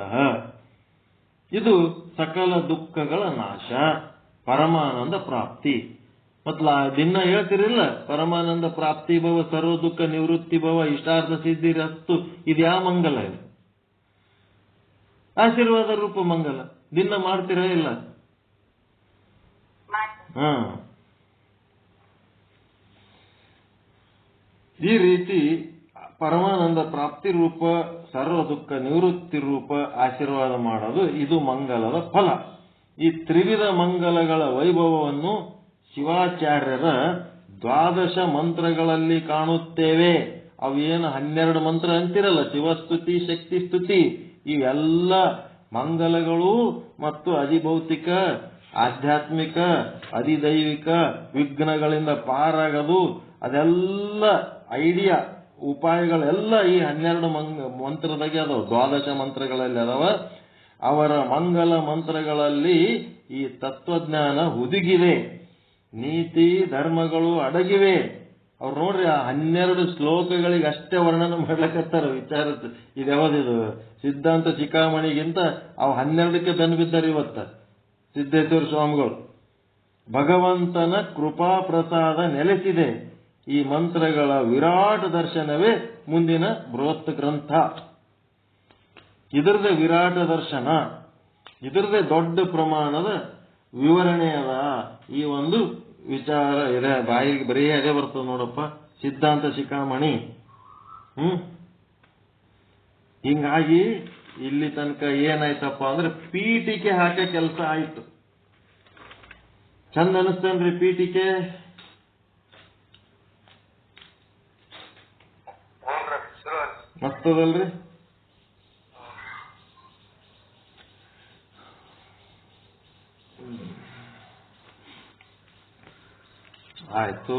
ಇದು ಸಕಲ ದುಃಖಗಳ ನಾಶ, ಪರಮಾನಂದ ಪ್ರಾಪ್ತಿ. ಮತ್ಲ ದಿನ ಹೇಳ್ತಿರಿಲ್ಲ, ಪರಮಾನಂದ ಪ್ರಾಪ್ತಿ ಭವ, ಸರ್ವ ದುಃಖ ನಿವೃತ್ತಿ ಭವ, ಇಷ್ಟಾರ್ಥ ಸಿದ್ಧಿ ರಸ್ತು. ಇದು ಯಾವ ಮಂಗಲ? ಇದು ಆಶೀರ್ವಾದ ರೂಪ ಮಂಗಲ. ದಿನ ಮಾಡ್ತೀರಾ ಇಲ್ಲ? ಹಾ, ಈ ರೀತಿ ಪರಮಾನಂದ ಪ್ರಾಪ್ತಿ ರೂಪ, ಸರ್ವ ದುಃಖ ನಿವೃತ್ತಿ ರೂಪ ಆಶೀರ್ವಾದ ಮಾಡೋದು ಇದು ಮಂಗಲದ ಫಲ. ಈ ತ್ರಿವಿಧ ಮಂಗಲಗಳ ವೈಭವವನ್ನು ಶಿವಾಚಾರ್ಯರ 12 ಮಂತ್ರಗಳಲ್ಲಿ ಕಾಣುತ್ತೇವೆ. ಅವೇನು 12 ಮಂತ್ರ ಅಂತಿರಲ್ಲ, ಶಿವಸ್ತುತಿ, ಶಕ್ತಿ ಸ್ತುತಿ, ಇವೆಲ್ಲ ಮಂಗಲಗಳು ಮತ್ತು ಅಧಿಭೌತಿಕ, ಆಧ್ಯಾತ್ಮಿಕ, ಅಧಿದೈವಿಕ ವಿಘ್ನಗಳಿಂದ ಪಾರಾಗದು, ಅದೆಲ್ಲ ಐಡಿಯಾ, ಉಪಾಯಗಳೆಲ್ಲ ಈ 12 ಮಂತ್ರದಾಗೆ ಅದಾವ, 12 ಮಂತ್ರಗಳಲ್ಲಿ ಅದಾವ. ಅವರ ಮಂಗಲ ಮಂತ್ರಗಳಲ್ಲಿ ಈ ತತ್ವಜ್ಞಾನ ಹುದುಗಿದೆ, ನೀತಿ ಧರ್ಮಗಳು ಅಡಗಿವೆ. ಅವ್ರು ನೋಡ್ರಿ, ಆ 12 ಶ್ಲೋಕಗಳಿಗೆ ಅಷ್ಟೇ ವರ್ಣನೆ ಮಾಡ್ಲಕತ್ತಾರ. ವಿಚಾರ ಇದು ಯಾವ್ದಿದು, ಸಿದ್ಧಾಂತ ಶಿಖಾಮಣಿಗಿಂತ ಅವು 12ಕ್ಕೆ ಬೆನ್ನು ಬಿದ್ದಾರೆ ಇವತ್ತ ಸಿದ್ದೇಶ್ವರ ಸ್ವಾಮಿಗಳು. ಭಗವಂತನ ಕೃಪಾ ಪ್ರಸಾದ ನೆಲೆಸಿದೆ. ಈ ಮಂತ್ರಗಳ ವಿರಾಟ್ ದರ್ಶನವೇ ಮುಂದಿನ ಬೃಹತ್ ಗ್ರಂಥ. ಇದರದೇ ವಿರಾಟ ದರ್ಶನ, ಇದರದೇ ದೊಡ್ಡ ಪ್ರಮಾಣದ ವಿವರಣೆ ಅದ. ಈ ಒಂದು ವಿಚಾರ ಇದೆ, ಬಾಯಿಗೆ ಬರೀ ಅದೇ ಬರ್ತದೆ ನೋಡಪ್ಪ, ಸಿದ್ಧಾಂತ ಶಿಖಾಮಣಿ. ಹಿಂಗಾಗಿ ಇಲ್ಲಿ ತನಕ ಏನಾಯ್ತಪ್ಪ ಅಂದ್ರೆ ಪೀಠಿಕೆ ಹಾಕೋ ಕೆಲಸ ಆಯ್ತು. ಚಂದ ಅನಿಸ್ತೇನ್ರಿ ಪೀಠಿಕೆ? ಮಸ್ತದಲ್ರಿ? ಆಯ್ತು.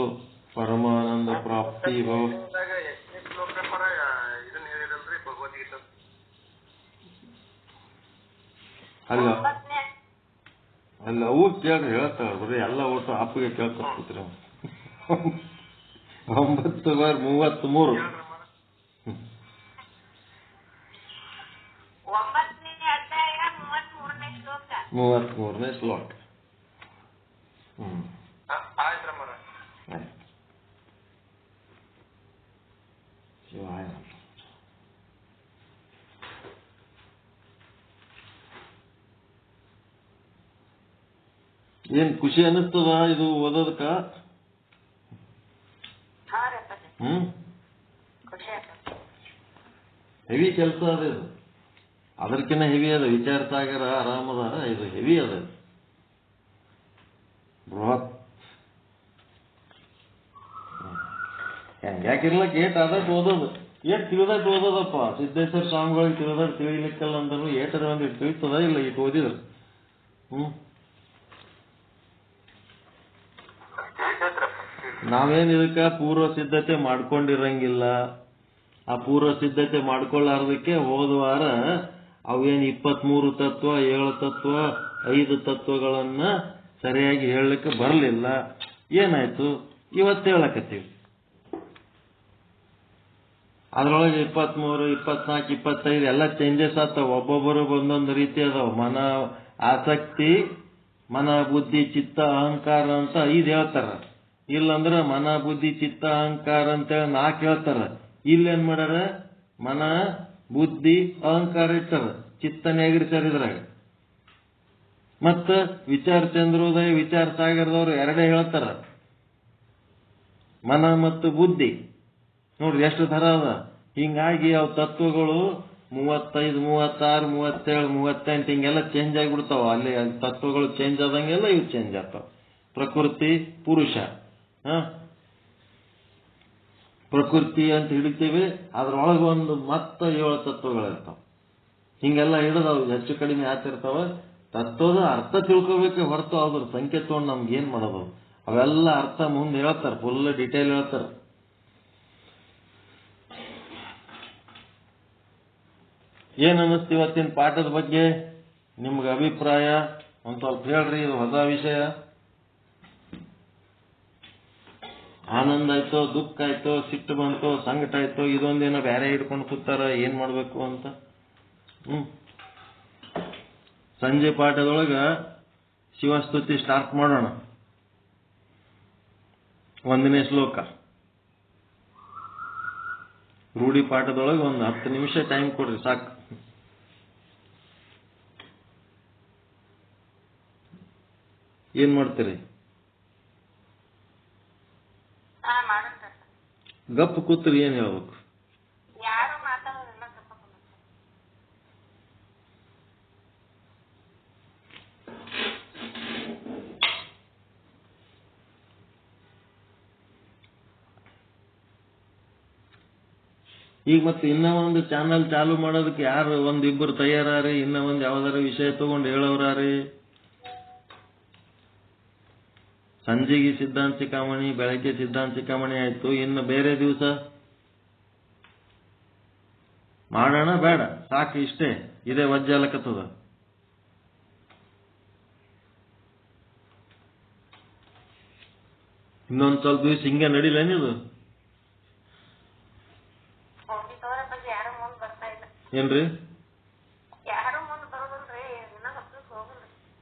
ಪರಮಾನಂದ ಪ್ರಾಪ್ತಿ ಭವ. ಅಲ್ಲ ಅವು ಕೇಳ್ರಿ, ಹೇಳ್ತಾಳ ಬರೀ ಎಲ್ಲ ಒಟ್ಟು ಅಪ್ಪಿಗೆ ಕೇಳ್ಕೊತ್ರಿ. 9:33 33ನೇ ಶ್ಲೋಕ. ಶಿವಾಯ. ಏನ್ ಖುಷಿ ಅನಿಸ್ತದ ಇದು ಓದೋದಕ್ಕ? ಹೆವಿ ಕೆಲಸ ಅದ ಇದು, ಅದಕ್ಕಿಂತ ಹೆವಿ ಅದ. ವಿಚಾರ ಸಾಗರ ಆರಾಮದ, ಇದು ಹೆವಿ ಅದ, ಬೃಹತ್. ಯಾಕಿರ್ಲಕ್ ಏಟ್ ಆದಷ್ಟು ಓದೋದು, ಏಟ್ ತಿಳಿದಟ್ಟು ಓದೋದಪ್ಪ. ಸಿದ್ದೇಶ್ವರ ಸ್ವಾಮಿಗಳಿಗೆ ತಿಳಿದಟ್ಟು ತಿಳಿಲಿಕ್ಕಲ್ಲ ಅಂದ್ರು ಏಟರ ಒಂದು ತಿಳಿತದ ಇಲ್ಲ ಇಟ್ಟು ಓದಿದ್ರು. ನಾವೇನ್ ಇದಕ್ಕ ಪೂರ್ವ ಸಿದ್ಧತೆ ಮಾಡ್ಕೊಂಡಿರಂಗಿಲ್ಲ. ಆ ಪೂರ್ವ ಸಿದ್ಧತೆ ಮಾಡ್ಕೊಳ್ಳಾರ್ದಕ್ಕೆ ಹೋದ ವಾರ ಅವೇನ್ 23 ತತ್ವ, 7 ತತ್ವ, 5 ತತ್ವಗಳನ್ನ ಸರಿಯಾಗಿ ಹೇಳಲಿಕ್ಕೆ ಬರಲಿಲ್ಲ. ಏನಾಯ್ತು, ಇವತ್ತು ಹೇಳಕತ್ತೀವಿ. ಅದ್ರೊಳಗೆ 23, 24, 25 ಎಲ್ಲ ಚೇಂಜಸ್ ಆಗ್ತಾವ. ಒಬ್ಬೊಬ್ಬರು ಒಂದೊಂದು ರೀತಿ ಅದಾವ. ಮನ, ಆಸಕ್ತಿ, ಮನ, ಬುದ್ಧಿ, ಚಿತ್ತ, ಅಹಂಕಾರ ಅಂತ 5 ಹೇಳ್ತಾರ. ಇಲ್ಲಂದ್ರ ಮನ, ಬುದ್ಧಿ, ಚಿತ್ತ, ಅಹಂಕಾರ ಅಂತೇಳಿ 4 ಹೇಳ್ತಾರ. ಇಲ್ಲೇನ್ ಮಾಡ್ಯಾರ, ಮನ, ಬುದ್ಧಿ, ಅಹಂಕಾರ ಇಟ್ಟಾರ, ಚಿತ್ತನೇ ಎಗಿರ್ತಾರ ಇದ್ರಾಗ. ಮತ್ತ ವಿಚಾರ ಚಂದ್ರೋದಯ, ವಿಚಾರ ಸಾಗರದವ್ರು 2 ಹೇಳ್ತಾರ, ಮನ ಮತ್ತು ಬುದ್ಧಿ. ನೋಡ್ರಿ ಎಷ್ಟು ಥರ ಅದ. ಹಿಂಗಾಗಿ ಅವು ತತ್ವಗಳು 35, 36, 37, 38 ಹಿಂಗೆಲ್ಲ ಚೇಂಜ್ ಆಗಿಬಿಡ್ತಾವ. ಅಲ್ಲಿ ತತ್ವಗಳು ಚೇಂಜ್ ಆದಂಗೆಲ್ಲ ಇವು ಚೇಂಜ್ ಆಗ್ತಾವ. ಪ್ರಕೃತಿ, ಪುರುಷ, ಪ್ರಕೃತಿ ಅಂತ ಹಿಡಿತೀವಿ, ಅದ್ರೊಳಗೆ ಒಂದು ಮತ್ತೆ 7 ತತ್ವಗಳಿರ್ತಾವ. ಹಿಂಗೆಲ್ಲ ಹಿಡಿದವು ಹೆಚ್ಚು ಕಡಿಮೆ ಆಗ್ತಿರ್ತಾವ. ತತ್ವದ ಅರ್ಥ ತಿಳ್ಕೋಬೇಕೆ ಹೊರತು ಅದ್ರ ಸಂಖ್ಯೆ ತಗೊಂಡು ನಮ್ಗೆ ಏನ್ ಮಾಡೋದು? ಅವೆಲ್ಲ ಅರ್ಥ ಮುಂದೆ ಹೇಳ್ತಾರ, ಫುಲ್ ಡಿಟೇಲ್ ಹೇಳ್ತಾರ. ಏನ್ ಅನ್ನಿಸ್ತು ಇವತ್ತಿನ ಪಾಠದ ಬಗ್ಗೆ? ನಿಮ್ಗೆ ಅಭಿಪ್ರಾಯ ಒಂದ್ ಸ್ವಲ್ಪ ಹೇಳ್ರಿ. ಇದು ಹೊಸ ವಿಷಯ. ಆನಂದ ಆಯ್ತೋ, ದುಃಖ ಆಯ್ತೋ, ಸಿಟ್ಟು ಬಂತೋ, ಸಂಕಟ ಆಯ್ತೋ, ಇದೊಂದೇನೋ ಬೇರೆ ಹಿಡ್ಕೊಂಡು ಕೂತಾರ, ಏನ್ ಮಾಡ್ಬೇಕು ಅಂತ. ಸಂಜೆ ಪಾಠದೊಳಗ ಶಿವಸ್ತುತಿ ಸ್ಟಾರ್ಟ್ ಮಾಡೋಣ. 1ನೇ ಶ್ಲೋಕ. ರೂಢಿ ಪಾಠದೊಳಗೆ ಒಂದು 10 ನಿಮಿಷ ಟೈಮ್ ಕೊಡ್ರಿ ಸಾಕು. ಏನ್ ಮಾಡ್ತೀರಿ? ಗಪ್ ಕೂತ್ರಿ, ಏನ್ ಹೇಳ್ಬೇಕು? ಯಾರು ಮಾತಾಡೋದಿಲ್ಲ. ಈಗ ಮತ್ತೆ ಇನ್ನ ಒಂದು ಚಾನಲ್ ಚಾಲು ಮಾಡೋದಕ್ಕೆ ಯಾರು ಒಂದಿಬ್ಬರು ತಯಾರಾರಿ? ಇನ್ನ ಒಂದ್ ಯಾವ್ದಾರ ವಿಷಯ ತಗೊಂಡು ಹೇಳೋರಾರಿ? ಸಂಜೆಗೆ ಸಿದ್ಧಾಂತ ಶಿಖಾಮಣಿ, ಬೆಳಗ್ಗೆ ಸಿದ್ಧಾಂತ ಶಿಖಾಮಣಿ ಆಯ್ತು. ಇನ್ನು ಬೇರೆ ದಿವಸ ಮಾಡೋಣ ಬೇಡ? ಸಾಕು, ಇಷ್ಟೇ, ಇದೇ ವಜ್ಜಾಲಕತ್ತದ. ಇನ್ನೊಂದ್ ಸ್ವಲ್ಪ ದಿವಸ ಹಿಂಗೆ ನಡಿಲೇನಿದು? ಏನ್ರಿ?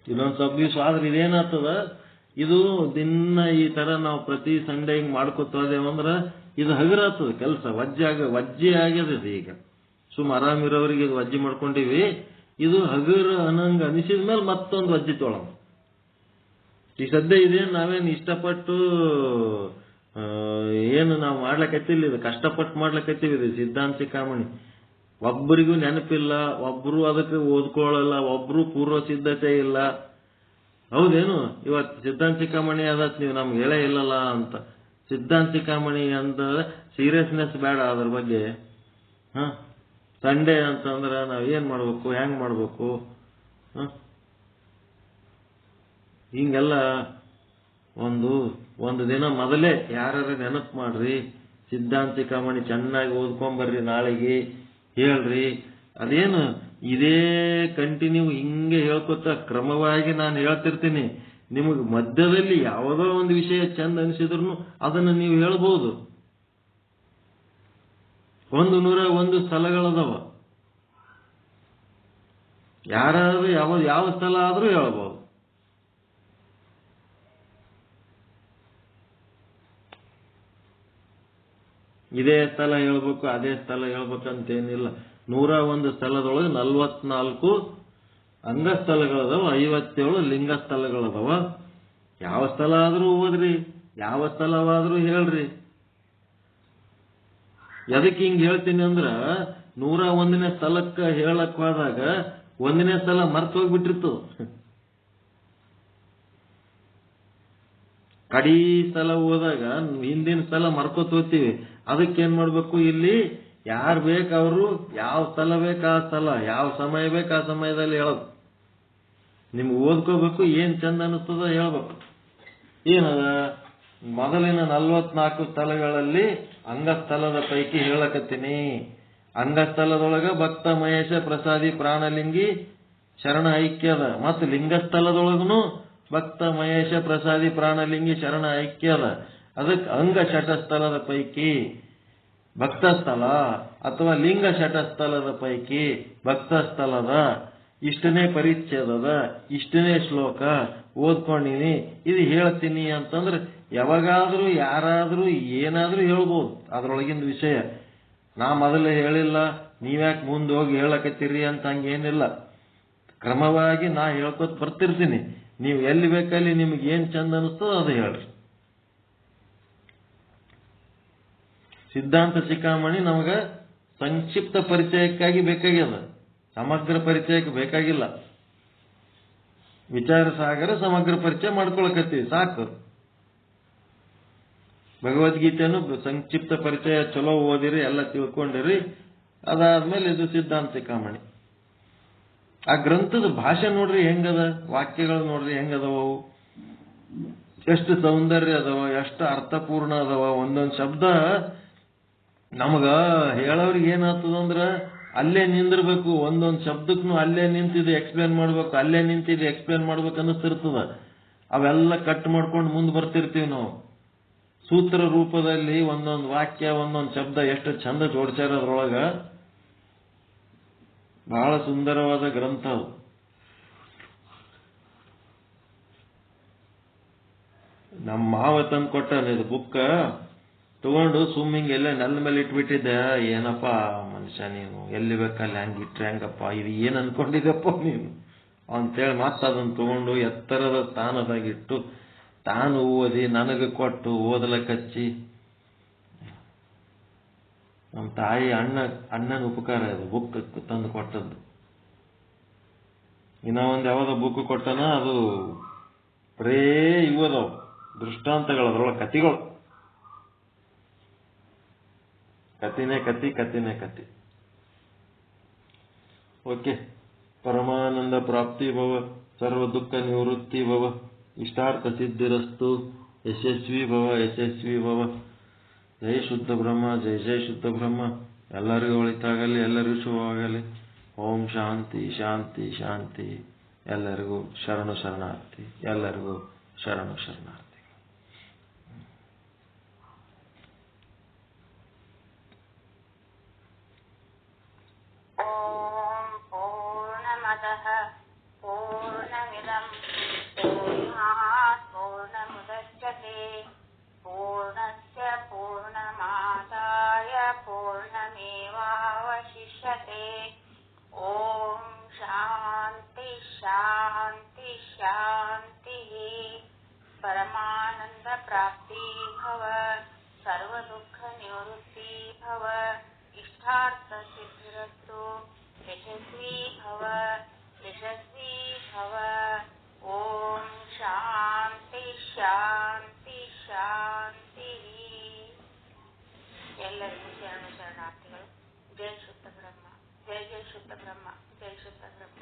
ಇನ್ನೊಂದ್ ಸ್ವಲ್ಪ ದಿವಸ ಆದ್ರೆ ಇದೇನಾಗ್ತದ, ಇದು ದಿನ ಈ ತರ ನಾವು ಪ್ರತಿ ಸಂಡೇ ಹಿಂಗ್ ಮಾಡ್ಕೊತೇವಂದ್ರ ಇದು ಹಗರಾಗ್ತದ ಕೆಲಸ. ವಜ್ಜೆ ಆಗ್ಯದ ಈಗ. ಆರಾಮಿರೋರಿಗೆ ಇದು ವಜ್ಜೆ ಮಾಡ್ಕೊಂಡಿವಿ. ಇದು ಹಗರ ಅನ್ನಂಗ ಅನಿಸಿದ ಮೇಲೆ ಮತ್ತೊಂದು ವಜ್ಜೆ ತೊಗೊಳ. ಈ ಸದ್ಯ ಇದೇನು ನಾವೇನು ಇಷ್ಟಪಟ್ಟು ಏನು ನಾವು ಮಾಡ್ಲಕತ್ತಿಲ್ಲ, ಇದು ಕಷ್ಟಪಟ್ಟು ಮಾಡ್ಲಕತ್ತೀವಿ. ಇದು ಸಿದ್ಧಾಂತ ಶಿಖಾಮಣಿ ಒಬ್ಬರಿಗೂ ನೆನಪಿಲ್ಲ, ಒಬ್ರು ಅದಕ್ಕೆ ಓದ್ಕೊಳ್ಳಲ್ಲ, ಒಬ್ರು ಪೂರ್ವ ಸಿದ್ಧತೆ ಇಲ್ಲ. ಹೌದೇನು? ಇವತ್ತು ಸಿದ್ಧಾಂತ ಶಿಖಾಮಣಿ ಅದತ್ ನೀವು ನಮ್ಗೆ ಹೇಳೇ ಇಲ್ಲಲ್ಲ ಅಂತ. ಸಿದ್ಧಾಂತ ಶಿಖಾಮಣಿ ಅಂತ ಸೀರಿಯಸ್ನೆಸ್ ಬೇಡ ಅದ್ರ ಬಗ್ಗೆ. ಸಂಡೇ ಅಂತಂದ್ರೆ ನಾವ್ ಏನ್ ಮಾಡ್ಬೇಕು, ಹೆಂಗ್ ಮಾಡ್ಬೇಕು, ಹಿಂಗೆಲ್ಲ ಒಂದು ದಿನ ಮೊದಲೇ ಯಾರು ನೆನಪು ಮಾಡ್ರಿ. ಸಿದ್ಧಾಂತ ಶಿಖಾಮಣಿ ಚೆನ್ನಾಗಿ ಓದ್ಕೊಂಬರ್ರಿ, ನಾಳೆಗೆ ಹೇಳ್ರಿ. ಅದೇನು ಇದೇ ಕಂಟಿನ್ಯೂ ಹಿಂಗೆ ಹೇಳ್ಕೊತ ಕ್ರಮವಾಗಿ ನಾನು ಹೇಳ್ತಿರ್ತೀನಿ. ನಿಮಗೆ ಮಧ್ಯದಲ್ಲಿ ಯಾವುದೋ ಒಂದು ವಿಷಯ ಚಂದ ಅನಿಸಿದ್ರು ಅದನ್ನು ನೀವು ಹೇಳ್ಬೋದು. 101 ಸ್ಥಳಗಳದವ. ಯಾರಾದ್ರೂ ಯಾವ ಸ್ಥಳ ಆದ್ರೂ ಹೇಳ್ಬೋದು. ಇದೇ ಸ್ಥಳ ಹೇಳ್ಬೇಕು, ಅದೇ ಸ್ಥಳ ಹೇಳ್ಬೇಕಂತೇನಿಲ್ಲ. 101 ಸ್ಥಳದೊಳಗೆ 44 ಅಂಗಸ್ಥಳಗಳದವ, 57 ಲಿಂಗ ಸ್ಥಳಗಳದವ. ಯಾವ ಸ್ಥಳ ಆದ್ರೂ ಓದ್ರಿ, ಯಾವ ಸ್ಥಳವಾದ್ರೂ ಹೇಳ್ರಿ. ಎದಕ್ಕೆ ಹಿಂಗ್ ಹೇಳ್ತೀನಿ ಅಂದ್ರ 101ನೇ ಸ್ಥಳಕ್ಕ ಹೇಳಕ್ ಹೋದಾಗ 1ನೇ ಸ್ಥಳ ಮರ್ತು ಹೋಗ್ಬಿಟ್ಟಿರ್ತು. ಕಡಿ ಸ್ಥಳ ಹೋದಾಗ ಹಿಂದಿನ ಸ್ಥಳ ಮರ್ಕೋತ ಹೋಗ್ತೀವಿ. ಅದಕ್ಕೇನ್ ಮಾಡ್ಬೇಕು, ಇಲ್ಲಿ ಯಾರು ಬೇಕವರು ಯಾವ ಸ್ಥಳ ಬೇಕು ಆ ಸ್ಥಳ, ಯಾವ ಸಮಯ ಬೇಕು ಆ ಸಮಯದಲ್ಲಿ ಹೇಳೋದು. ನಿಮ್ಗೆ ಓದ್ಕೋಬೇಕು, ಏನ್ ಚಂದ ಅನಿಸ್ತದ ಹೇಳ್ಬೇಕು. ಏನದ ಮೊದಲಿನ 44 ಸ್ಥಳಗಳಲ್ಲಿ ಅಂಗಸ್ಥಳದ ಪೈಕಿ ಹೇಳಕತ್ತೀನಿ. ಅಂಗಸ್ಥಳದೊಳಗ ಭಕ್ತ ಮಹೇಶ ಪ್ರಸಾದಿ ಪ್ರಾಣಲಿಂಗಿ ಶರಣ ಐಕ್ಯದ. ಮತ್ತು ಲಿಂಗಸ್ಥಳದೊಳಗನು ಭಕ್ತ ಮಹೇಶ ಪ್ರಸಾದಿ ಪ್ರಾಣಲಿಂಗಿ ಶರಣ ಐಕ್ಯದ. ಅದಕ್ಕೆ ಅಂಗ ಶಟಸ್ಥಳದ ಪೈಕಿ ಭಕ್ತಸ್ಥಳ ಅಥವಾ ಲಿಂಗ ಶಟಸ್ಥಳದ ಪೈಕಿ ಭಕ್ತಸ್ಥಳದ ಇಷ್ಟನೇ ಪರಿಚ್ಛೇದದ, ಇಷ್ಟನೇ ಶ್ಲೋಕ ಓದ್ಕೊಂಡಿನಿ, ಇದು ಹೇಳ್ತೀನಿ ಅಂತಂದ್ರೆ ಯಾವಾಗಾದ್ರೂ ಯಾರಾದ್ರೂ ಏನಾದ್ರೂ ಹೇಳ್ಬೋದು ಅದ್ರೊಳಗಿನ ವಿಷಯ. ನಾ ಮೊದಲೇ ಹೇಳಿಲ್ಲ, ನೀವ್ಯಾಕೆ ಮುಂದೆ ಹೋಗಿ ಹೇಳಕತ್ತೀರಿ ಅಂತ ಹಂಗೇನಿಲ್ಲ. ಕ್ರಮವಾಗಿ ನಾ ಹೇಳ್ಕೊತ ಬರ್ತಿರ್ತೀನಿ. ನೀವು ಎಲ್ಲಿ ಬೇಕಲ್ಲಿ ನಿಮ್ಗೆ ಏನ್ ಚಂದ ಅನಿಸ್ತೋ ಅದು ಹೇಳ್ರಿ. ಸಿದ್ಧಾಂತ ಶಿಖಾಮಣಿ ನಮಗ ಸಂಕ್ಷಿಪ್ತ ಪರಿಚಯಕ್ಕಾಗಿ ಬೇಕಾಗ್ಯದ, ಸಮಗ್ರ ಪರಿಚಯಕ್ಕೆ ಬೇಕಾಗಿಲ್ಲ. ವಿಚಾರ ಸಾಗರ ಸಮಗ್ರ ಪರಿಚಯ ಮಾಡ್ಕೊಳಕತ್ತೀವಿ ಸಾಕು. ಭಗವದ್ಗೀತೆಯನ್ನು ಸಂಕ್ಷಿಪ್ತ ಪರಿಚಯ ಚಲೋ ಓದಿರಿ, ಎಲ್ಲ ತಿಳ್ಕೊಂಡಿರಿ. ಅದಾದ್ಮೇಲೆ ಇದು ಸಿದ್ಧಾಂತ ಶಿಖಾಮಣಿ. ಆ ಗ್ರಂಥದ ಭಾಷೆ ನೋಡ್ರಿ ಹೆಂಗದ, ವಾಕ್ಯಗಳು ನೋಡ್ರಿ ಹೆಂಗದವ, ಎಷ್ಟು ಸೌಂದರ್ಯ ಅದಾವ, ಎಷ್ಟು ಅರ್ಥಪೂರ್ಣ ಅದಾವ. ಒಂದೊಂದು ಶಬ್ದ ನಮಗ ಹೇಳೋರಿಗೆ ಏನಾಗ್ತದಂದ್ರ ಅಲ್ಲೇ ನಿಂದಿರ್ಬೇಕು. ಒಂದೊಂದು ಶಬ್ದಕ್ಕೂ ಅಲ್ಲೇ ನಿಂತಿದ್ದು ಎಕ್ಸ್ಪ್ಲೇನ್ ಮಾಡ್ಬೇಕು, ಅಲ್ಲೇ ನಿಂತಿದ್ದು ಎಕ್ಸ್ಪ್ಲೇನ್ ಮಾಡ್ಬೇಕು ಅನ್ನಿಸ್ತಿರ್ತದ. ಅವೆಲ್ಲ ಕಟ್ ಮಾಡ್ಕೊಂಡು ಮುಂದೆ ಬರ್ತಿರ್ತೀವಿ ನಾವು. ಸೂತ್ರ ರೂಪದಲ್ಲಿ ಒಂದೊಂದು ವಾಕ್ಯ ಒಂದೊಂದು ಶಬ್ದ ಎಷ್ಟು ಚಂದ ಜೋಡಿಸ್ಯಾರ ಅದ್ರೊಳಗ. ಬಹಳ ಸುಂದರವಾದ ಗ್ರಂಥ ಅದು. ನಮ್ಮ ಮಾವ ತಂದು ಕೊಟ್ಟಾನ ಇದು ಬುಕ್. ತಗೊಂಡು ಸ್ವಿಮ್ಮಿಂಗ್ ಎಲ್ಲ ನೆಲದ ಮೇಲೆ ಇಟ್ಬಿಟ್ಟಿದ್ದೆ. ಏನಪ್ಪ ಮನುಷ್ಯ ನೀನು, ಎಲ್ಲಿ ಬೇಕಲ್ಲಿ ಹಂಗೆ ಇಟ್ರೆ ಹೆಂಗಪ್ಪ, ಇದು ಏನು ಅನ್ಕೊಂಡಿದ್ದಪ್ಪ ನೀನು ಅಂತೇಳಿ ಮತ್ತೆ ಅದನ್ನು ತಗೊಂಡು ಎತ್ತರದ ಸ್ಥಾನದಾಗಿಟ್ಟು ತಾನು ಓದಿ ನನಗೆ ಕೊಟ್ಟು ಓದಲಕ್ಕೆ ಹಚ್ಚಿ. ನಮ್ಮ ತಾಯಿ ಅಣ್ಣನ ಉಪಕಾರ ಅದು ಬುಕ್ ತಂದು ಕೊಟ್ಟದ್ದು. ಇನ್ನ ಒಂದು ಯಾವ್ದೋ ಬುಕ್ ಕೊಟ್ಟನ, ಅದು ಬರೇ ಇವದವು ದೃಷ್ಟಾಂತಗಳು, ಅದ್ರೊಳಗೆ ಕತಿಗಳು. ಕತಿನೇ ಕತಿ. ಓಕೆ. ಪರಮಾನಂದ ಪ್ರಾಪ್ತಿ ಭವ, ಸರ್ವ ದುಃಖ ನಿವೃತ್ತಿ ಭವ, ಇಷ್ಟಾರ್ಥ ಸಿದ್ಧಿರಸ್ತು, ಯಶಸ್ವಿ ಭವ. ಜೈ ಶುದ್ಧ ಬ್ರಹ್ಮ, ಜೈ ಶುದ್ಧ ಬ್ರಹ್ಮ. ಎಲ್ಲರಿಗೂ ಒಳಿತಾಗಲಿ, ಎಲ್ಲರಿಗೂ ಶುಭವಾಗಲಿ. ಓಂ ಶಾಂತಿ ಶಾಂತಿ ಶಾಂತಿ. ಎಲ್ಲರಿಗೂ ಶರಣಾರ್ಥಿ. ಎಲ್ಲರಿಗೂ ಶರಣಾರ್ಥಿ. ಓಂ ಪೂರ್ಣಮದಃ ಪೂರ್ಣಮಿದಂ ಪೂರ್ಣಾತ್ ಪೂರ್ಣಮುದಚ್ಯತೆ ಪೂರ್ಣಸ್ಯ ಪೂರ್ಣಮಾದಾಯ ಪೂರ್ಣಮೇವಾವಶಿಷ್ಯತೆ. ಓಂ ಶಾಂತಿ ಶಾಂತಿ ಶಾಂತಿ. ಪರಮಾನಂದ ಪ್ರಾಪ್ತಿ ಭವ, ಸರ್ವ ದುಃಖ ನಿವೃತ್ತಿ ಭವ, ಇಷ್ಟಾರ್ಥ ಸಿದ್ಧಿರಸ್ತು, ಯಶಸ್ವಿ ಭವ. ಓಂ ಶಾಂತಿ ಶಾಂತಿ ಶಾಂತಿ. ಎಲ್ಲರಿಗೂ ಶರಣಾರ್ಥಿಗಳು. ಜೈ ಶುದ್ಧ ಬ್ರಹ್ಮ, ಜೈ ಶುದ್ಧ ಬ್ರಹ್ಮ, ಜೈ ಶುದ್ಧ ಬ್ರಹ್ಮ.